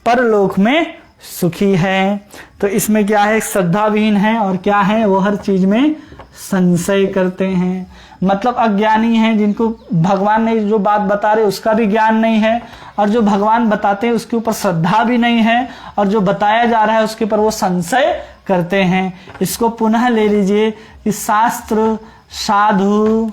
परलोक में सुखी है। तो इसमें क्या है, श्रद्धा विहीन है और क्या है, वो हर चीज में संशय करते हैं, मतलब अज्ञानी हैं, जिनको भगवान ने जो बात बता रहे उसका भी ज्ञान नहीं है, और जो भगवान बताते हैं उसके ऊपर श्रद्धा भी नहीं है, और जो बताया जा रहा है उसके ऊपर वो संशय करते हैं। इसको पुनः ले लीजिए कि शास्त्र, साधु,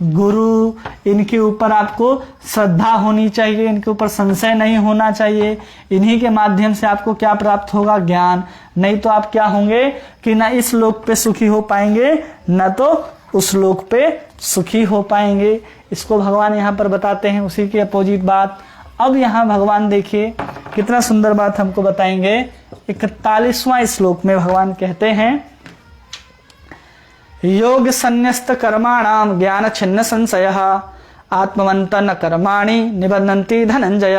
गुरु, इनके ऊपर आपको श्रद्धा होनी चाहिए, इनके ऊपर संशय नहीं होना चाहिए। इन्हीं के माध्यम से आपको क्या प्राप्त होगा, ज्ञान। नहीं तो आप क्या होंगे कि ना इस लोक पे सुखी हो पाएंगे, न तो उस लोक पे सुखी हो पाएंगे। इसको भगवान यहाँ पर बताते हैं, उसी की अपोजिट बात। अब यहाँ भगवान देखिए कितना सुंदर बात हमको बताएंगे। 41वां श्लोक में भगवान कहते हैं, योग संन्यस्त कर्माणाम ज्ञान छिन्न संशयः आत्मवन्तन कर्माणि निबध्नन्ति धनंजय।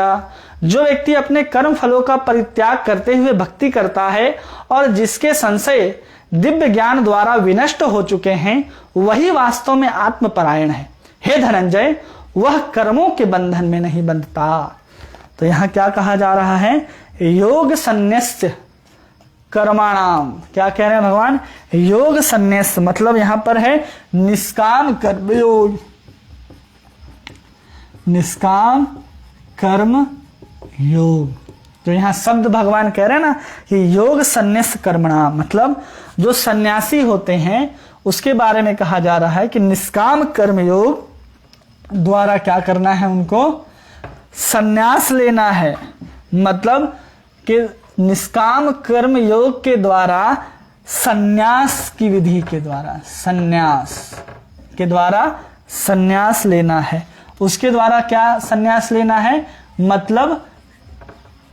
जो व्यक्ति अपने कर्म फलों का परित्याग करते हुए भक्ति करता है और जिसके संशय दिव्य ज्ञान द्वारा विनष्ट हो चुके हैं, वही वास्तव में आत्मपरायण है। हे धनंजय, वह कर्मों के बंधन में नहीं बंधता। तो यहाँ क्या कहा जा रहा है, योग संन्यस्त कर्माणाम। क्या कह रहे हैं भगवान, योग संन्यास मतलब यहां पर है निष्काम कर्म योग, निष्काम कर्म योग। जो यहां शब्द भगवान कह रहे हैं ना कि योग संन्यास कर्मणाम, मतलब जो सन्यासी होते हैं उसके बारे में कहा जा रहा है कि निष्काम कर्म योग द्वारा क्या करना है, उनको संन्यास लेना है। मतलब कि निष्काम कर्म योग के द्वारा संन्यास की विधि के द्वारा, संन्यास के द्वारा संन्यास लेना है। उसके द्वारा क्या संन्यास लेना है? मतलब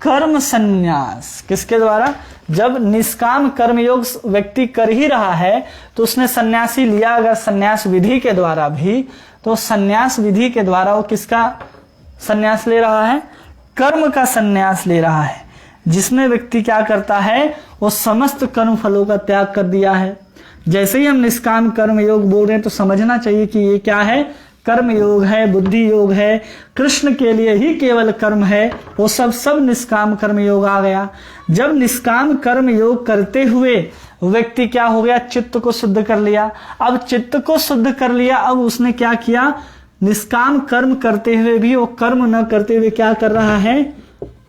कर्म संन्यास। किसके द्वारा? जब निष्काम कर्मयोग व्यक्ति कर ही रहा है तो उसने सन्यासी लिया अगर संन्यास विधि के द्वारा भी, तो संन्यास विधि के द्वारा वो किसका संन्यास ले रहा है? कर्म का संन्यास ले रहा है, जिसमें व्यक्ति क्या करता है? वो समस्त कर्म फलों का त्याग कर दिया है। जैसे ही हम निष्काम कर्म योग बोल रहे हैं तो समझना चाहिए कि ये क्या है? कर्म योग है, बुद्धि योग है, कृष्ण के लिए ही केवल कर्म है, वो सब निष्काम कर्म योग आ गया। जब निष्काम कर्म योग करते हुए व्यक्ति क्या हो गया? चित्त को शुद्ध कर लिया। अब चित्त को शुद्ध कर लिया, अब उसने क्या किया? निष्काम कर्म करते हुए भी वो कर्म न करते हुए क्या कर रहा है?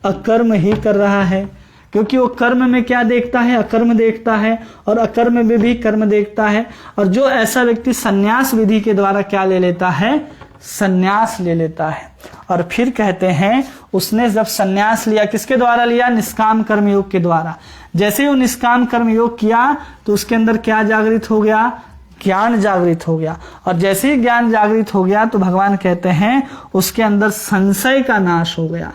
अकर्म ही कर रहा है, क्योंकि वो कर्म में क्या देखता है? अकर्म देखता है, और अकर्म में भी कर्म देखता है। और जो ऐसा व्यक्ति संन्यास विधि के द्वारा क्या ले लेता है? संन्यास ले लेता है। और फिर कहते हैं उसने जब संन्यास लिया, किसके द्वारा लिया? निष्काम कर्म योग के द्वारा। जैसे ही वो निष्काम कर्म योग किया तो उसके अंदर क्या जागृत हो गया? ज्ञान जागृत हो गया। और जैसे ही ज्ञान जागृत हो गया तो भगवान कहते हैं उसके अंदर संशय का नाश हो गया।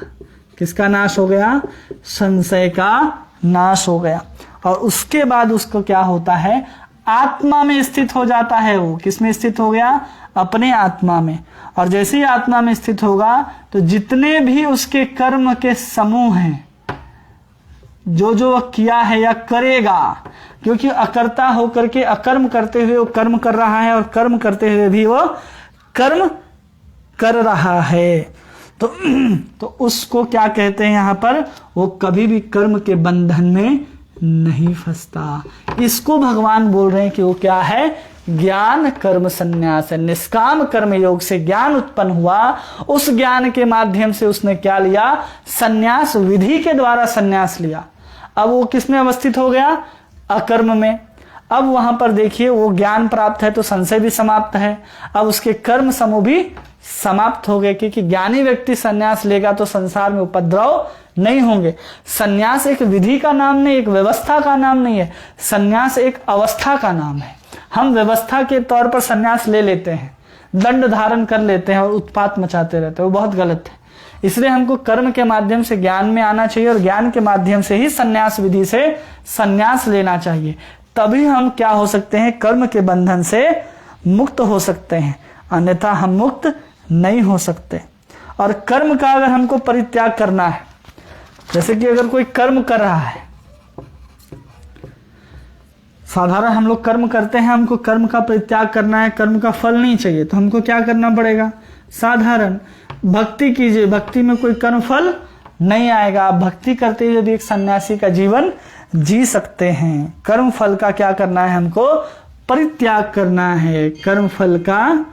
किसका नाश हो गया? संशय का नाश हो गया। और उसके बाद उसको क्या होता है? आत्मा में स्थित हो जाता है। वो किस में स्थित हो गया? अपने आत्मा में। और जैसे ही आत्मा में स्थित होगा तो जितने भी उसके कर्म के समूह हैं, जो जो वह किया है या करेगा, क्योंकि अकर्ता होकर के अकर्म करते हुए वो कर्म कर रहा है और कर्म करते हुए भी वो कर्म कर रहा है, तो उसको क्या कहते हैं यहां पर? वो कभी भी कर्म के बंधन में नहीं फंसता। इसको भगवान बोल रहे हैं कि वो क्या है? ज्ञान कर्म संन्यास है। निष्काम कर्म योग से ज्ञान उत्पन्न हुआ, उस ज्ञान के माध्यम से उसने क्या लिया? संन्यास विधि के द्वारा संन्यास लिया। अब वो किसमें अवस्थित हो गया? अकर्म में। अब वहां पर देखिए वो ज्ञान प्राप्त है तो संशय भी समाप्त है। अब उसके कर्म समूह भी समाप्त हो गए, क्योंकि ज्ञानी व्यक्ति संन्यास लेगा तो संसार में उपद्रव नहीं होंगे। संन्यास एक विधि का नाम नहीं, एक व्यवस्था का नाम नहीं है। संन्यास एक अवस्था का नाम है। हम व्यवस्था के तौर पर संन्यास ले लेते हैं, दंड धारण कर लेते हैं और उत्पात मचाते रहते हैं, वो बहुत गलत है। इसलिए हमको कर्म के माध्यम से ज्ञान में आना चाहिए और ज्ञान के माध्यम से ही संन्यास विधि से संन्यास लेना चाहिए। तभी हम क्या हो सकते हैं? कर्म के बंधन से मुक्त हो सकते हैं, अन्यथा हम मुक्त नहीं हो सकते। और कर्म का अगर हमको परित्याग करना है, जैसे कि अगर कोई कर्म कर रहा है, साधारण हम लोग कर्म करते हैं, हमको कर्म का परित्याग करना है, कर्म का फल नहीं चाहिए, तो हमको क्या करना पड़ेगा? साधारण भक्ति कीजिए, भक्ति में कोई कर्म फल नहीं आएगा। आप भक्ति करते हुए भी एक सन्यासी का जीवन जी सकते हैं। कर्म फल का क्या करना है? हमको परित्याग करना है, कर्म फल का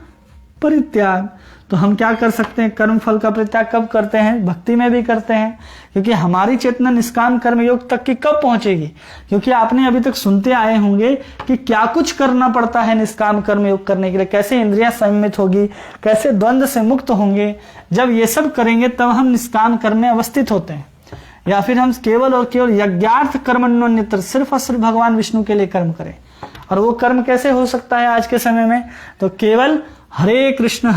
परित्याग। तो हम क्या कर सकते हैं? कर्म फल का परित्याग कब करते हैं? भक्ति में भी करते हैं, क्योंकि हमारी चेतना निष्काम कर्म योग तक की कब पहुंचेगी? क्योंकि आपने अभी तक सुनते आए होंगे कि क्या कुछ करना पड़ता है निष्काम कर्म योग करने के लिए, कैसे इंद्रियां संयमित होगी, कैसे द्वंद्व से मुक्त होंगे। जब ये सब करेंगे तब हम निष्काम कर्म में अवस्थित होते हैं। या फिर हम केवल और केवल यज्ञार्थ कर्मण्योन्यत्र, सिर्फ और सिर्फ भगवान विष्णु के लिए कर्म करें। और वो कर्म कैसे हो सकता है आज के समय में? तो केवल हरे कृष्ण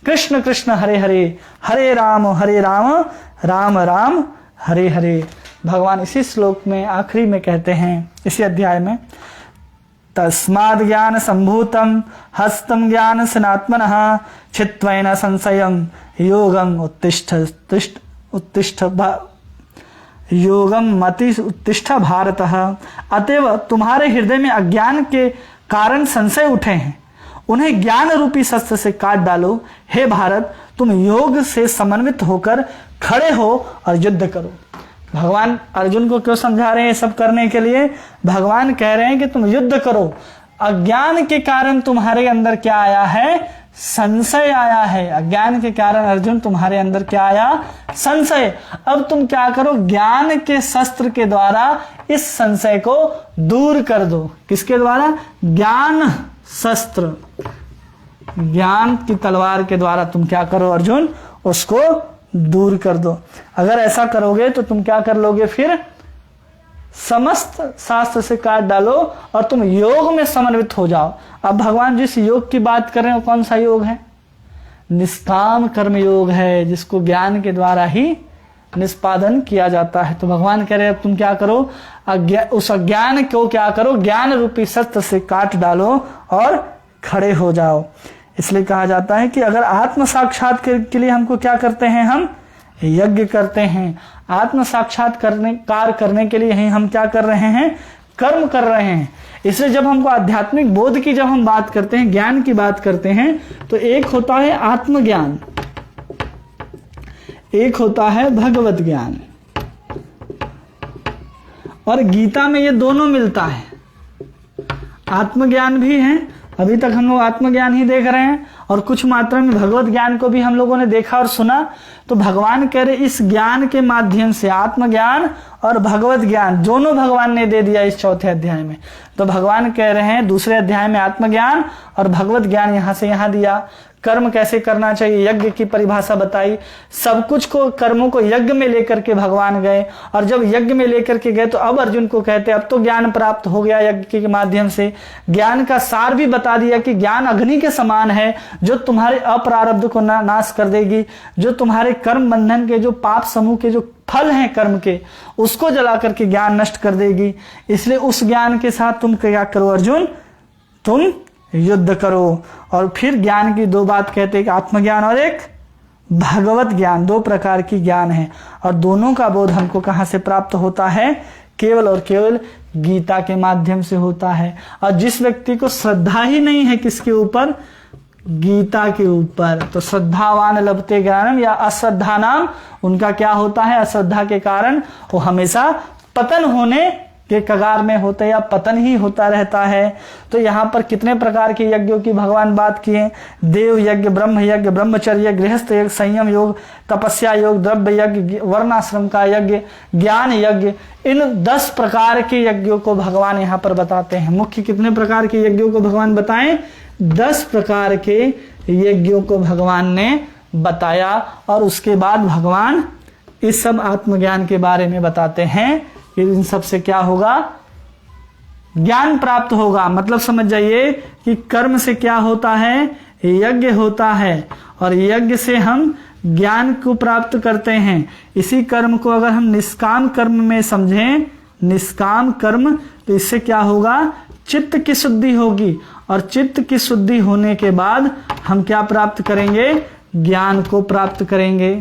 कृष्ण कृष्ण हरे हरे, हरे राम राम राम हरे हरे। भगवान इसी श्लोक में आखिरी में कहते हैं, इसी अध्याय में, तस्माद् ज्ञान संभूतम हस्तम ज्ञान सनात्मनः छित्त्वेन संशयं योगम उत्तिष्ठ योगम मति उत्तिष्ठ भारतः। अतएव तुम्हारे हृदय में अज्ञान के कारण संशय उठे हैं, उन्हें ज्ञान रूपी शस्त्र से काट डालो। हे भारत, तुम योग से समन्वित होकर खड़े हो और युद्ध करो। भगवान अर्जुन को क्यों समझा रहे हैं सब करने के लिए? भगवान कह रहे हैं कि तुम युद्ध करो। अज्ञान के कारण तुम्हारे अंदर क्या आया है? संशय आया है। अज्ञान के कारण अर्जुन तुम्हारे अंदर क्या आया? संशय। अब तुम क्या करो? ज्ञान के शस्त्र के द्वारा इस संशय को दूर कर दो। किसके द्वारा? ज्ञान शस्त्र, ज्ञान की तलवार के द्वारा तुम क्या करो अर्जुन? उसको दूर कर दो। अगर ऐसा करोगे तो तुम क्या कर लोगे, फिर समस्त शास्त्र से काट डालो और तुम योग में समन्वित हो जाओ। अब भगवान जिस योग की बात कर रहे हैं वो कौन सा योग है? निष्काम कर्म योग है, जिसको ज्ञान के द्वारा ही निष्पादन किया जाता है। तो भगवान कह रहे हैं अब तुम क्या करो, उस अज्ञान को क्या करो, ज्ञान रूपी सत्य से काट डालो और खड़े हो जाओ। इसलिए कहा जाता है कि अगर आत्म साक्षात्कार के लिए हमको क्या करते हैं, हम यज्ञ करते हैं। आत्म साक्षात्कार करने के लिए ही हम क्या कर रहे हैं, कर्म कर रहे हैं। इसलिए जब हमको आध्यात्मिक बोध की जब हम बात करते हैं, ज्ञान की बात करते हैं, तो एक होता है आत्मज्ञान, एक होता है भगवत ज्ञान। और गीता में ये दोनों मिलता है, आत्मज्ञान भी है। अभी तक हम लोग आत्मज्ञान ही देख रहे हैं और कुछ मात्रा में भगवत ज्ञान को भी हम लोगों ने देखा और सुना। तो भगवान कह रहे इस ज्ञान के माध्यम से, आत्मज्ञान और भगवत ज्ञान दोनों भगवान ने दे दिया इस चौथे अध्याय में। तो भगवान कह रहे हैं दूसरे अध्याय में आत्मज्ञान और भगवत ज्ञान यहां से यहां दिया। कर्म कैसे करना चाहिए, यज्ञ की परिभाषा बताई। सब कुछ को, कर्मों को यज्ञ में लेकर के भगवान गए और जब यज्ञ में लेकर के गए तो अब अर्जुन को कहते अब तो ज्ञान प्राप्त हो गया यज्ञ के माध्यम से। ज्ञान का सार भी बता दिया कि ज्ञान अग्नि के समान है जो तुम्हारे अपरारब्ध को नाश कर देगी, जो तुम्हारे कर्म बंधन के, जो पाप समूह के जो फल हैं कर्म के, उसको जला करके ज्ञान नष्ट कर देगी। इसलिए उस ज्ञान के साथ तुम क्या करो अर्जुन, तुम युद्ध करो। और फिर ज्ञान की दो बात कहते हैं, एक आत्मज्ञान और एक भगवत ज्ञान, दो प्रकार की ज्ञान है। और दोनों का बोध हमको कहां से प्राप्त होता है, केवल और केवल गीता के माध्यम से होता है। और जिस व्यक्ति को श्रद्धा ही नहीं है किसके ऊपर, गीता के ऊपर, तो श्रद्धावान लभते ज्ञानम, या अश्रद्धा नाम उनका क्या होता है, अश्रद्धा के कारण वो हमेशा पतन होने के कगार में होते या पतन ही होता रहता है। तो यहाँ पर कितने प्रकार के यज्ञों की भगवान बात किए, देव यज्ञ, ब्रह्म यज्ञ, ब्रह्मचर्य, गृहस्थ यज्ञ, संयम योग, तपस्या योग, द्रव्य यज्ञ, वर्णाश्रम का यज्ञ, ज्ञान यज्ञ, इन 10 प्रकार के यज्ञों को भगवान यहाँ पर बताते हैं। मुख्य कितने प्रकार के यज्ञों को भगवान बताएं, 10 प्रकार के यज्ञों को भगवान ने बताया। और उसके बाद भगवान इस सब आत्मज्ञान के बारे में बताते हैं कि इन सब से क्या होगा, ज्ञान प्राप्त होगा। मतलब समझ जाइए कि कर्म से क्या होता है, यज्ञ होता है और यज्ञ से हम ज्ञान को प्राप्त करते हैं। इसी कर्म को अगर हम निष्काम कर्म में समझें, निष्काम कर्म, तो इससे क्या होगा, चित्त की शुद्धि होगी और चित्त की शुद्धि होने के बाद हम क्या प्राप्त करेंगे, ज्ञान को प्राप्त करेंगे।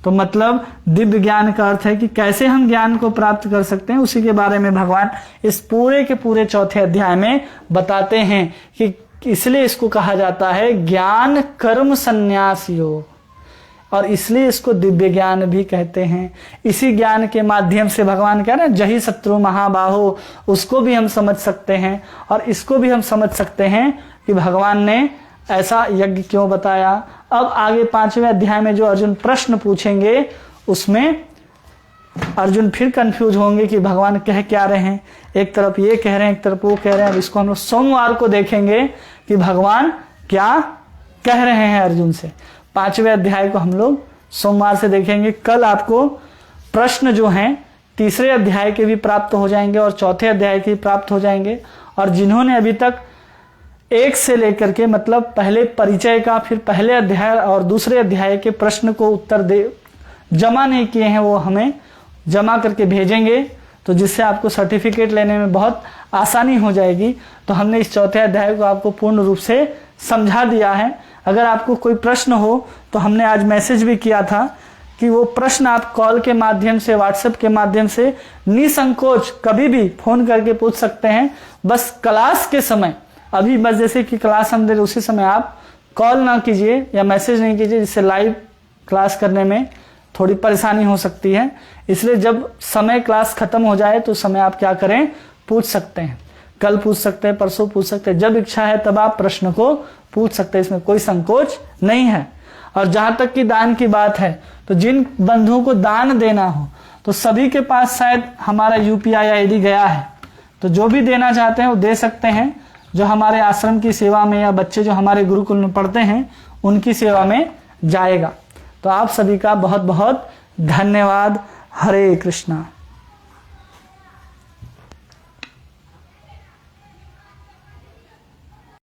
तो मतलब दिव्य ज्ञान का अर्थ है कि कैसे हम ज्ञान को प्राप्त कर सकते हैं, उसी के बारे में भगवान इस पूरे के पूरे चौथे अध्याय में बताते हैं कि इसलिए इसको कहा जाता है ज्ञान कर्म संन्यास योग, और इसलिए इसको दिव्य ज्ञान भी कहते हैं। इसी ज्ञान के माध्यम से भगवान कह रहे हैं जही शत्रु महाबाहो, उसको भी हम समझ सकते हैं और इसको भी हम समझ सकते हैं कि भगवान ने ऐसा यज्ञ क्यों बताया। अब आगे 5वें अध्याय में जो अर्जुन प्रश्न पूछेंगे उसमें अर्जुन फिर कंफ्यूज होंगे कि भगवान कह क्या रहे हैं, एक तरफ ये कह रहे हैं एक तरफ वो कह रहे हैं। अब इसको हम लोग सोमवार को देखेंगे कि भगवान क्या कह रहे हैं अर्जुन से। 5वें अध्याय को हम लोग सोमवार से देखेंगे। कल आपको प्रश्न जो हैं 3रे अध्याय के भी प्राप्त हो जाएंगे और 4थे अध्याय के भी प्राप्त हो जाएंगे। और जिन्होंने अभी तक 1 से लेकर के मतलब पहले परिचय का, फिर पहले अध्याय और दूसरे अध्याय के प्रश्न को उत्तर जमा नहीं किए हैं, वो हमें जमा करके भेजेंगे, तो जिससे आपको सर्टिफिकेट लेने में बहुत आसानी हो जाएगी। तो हमने इस 4थे अध्याय को आपको पूर्ण रूप से समझा दिया है। अगर आपको कोई प्रश्न हो तो हमने आज मैसेज भी किया था कि वो प्रश्न आप कॉल के माध्यम से, व्हाट्सएप के माध्यम से निसंकोच कभी भी फोन करके पूछ सकते हैं। बस क्लास के समय, अभी बस जैसे कि क्लास हम दे रहे उसी समय आप कॉल ना कीजिए या मैसेज नहीं कीजिए, जिससे लाइव क्लास करने में थोड़ी परेशानी हो सकती है। इसलिए जब समय क्लास खत्म हो जाए तो समय आप क्या करें, पूछ सकते हैं। कल पूछ सकते हैं, परसों पूछ सकते हैं, जब इच्छा है तब आप प्रश्न को पूछ सकते हैं, इसमें कोई संकोच नहीं है। और जहां तक कि दान की बात है, तो जिन बंधुओं को दान देना हो तो सभी के पास शायद हमारा UPI ID गया है, तो जो भी देना चाहते हैं वो दे सकते हैं। जो हमारे आश्रम की सेवा में या बच्चे जो हमारे गुरुकुल में पढ़ते हैं उनकी सेवा में जाएगा। तो आप सभी का बहुत बहुत धन्यवाद। हरे कृष्णा।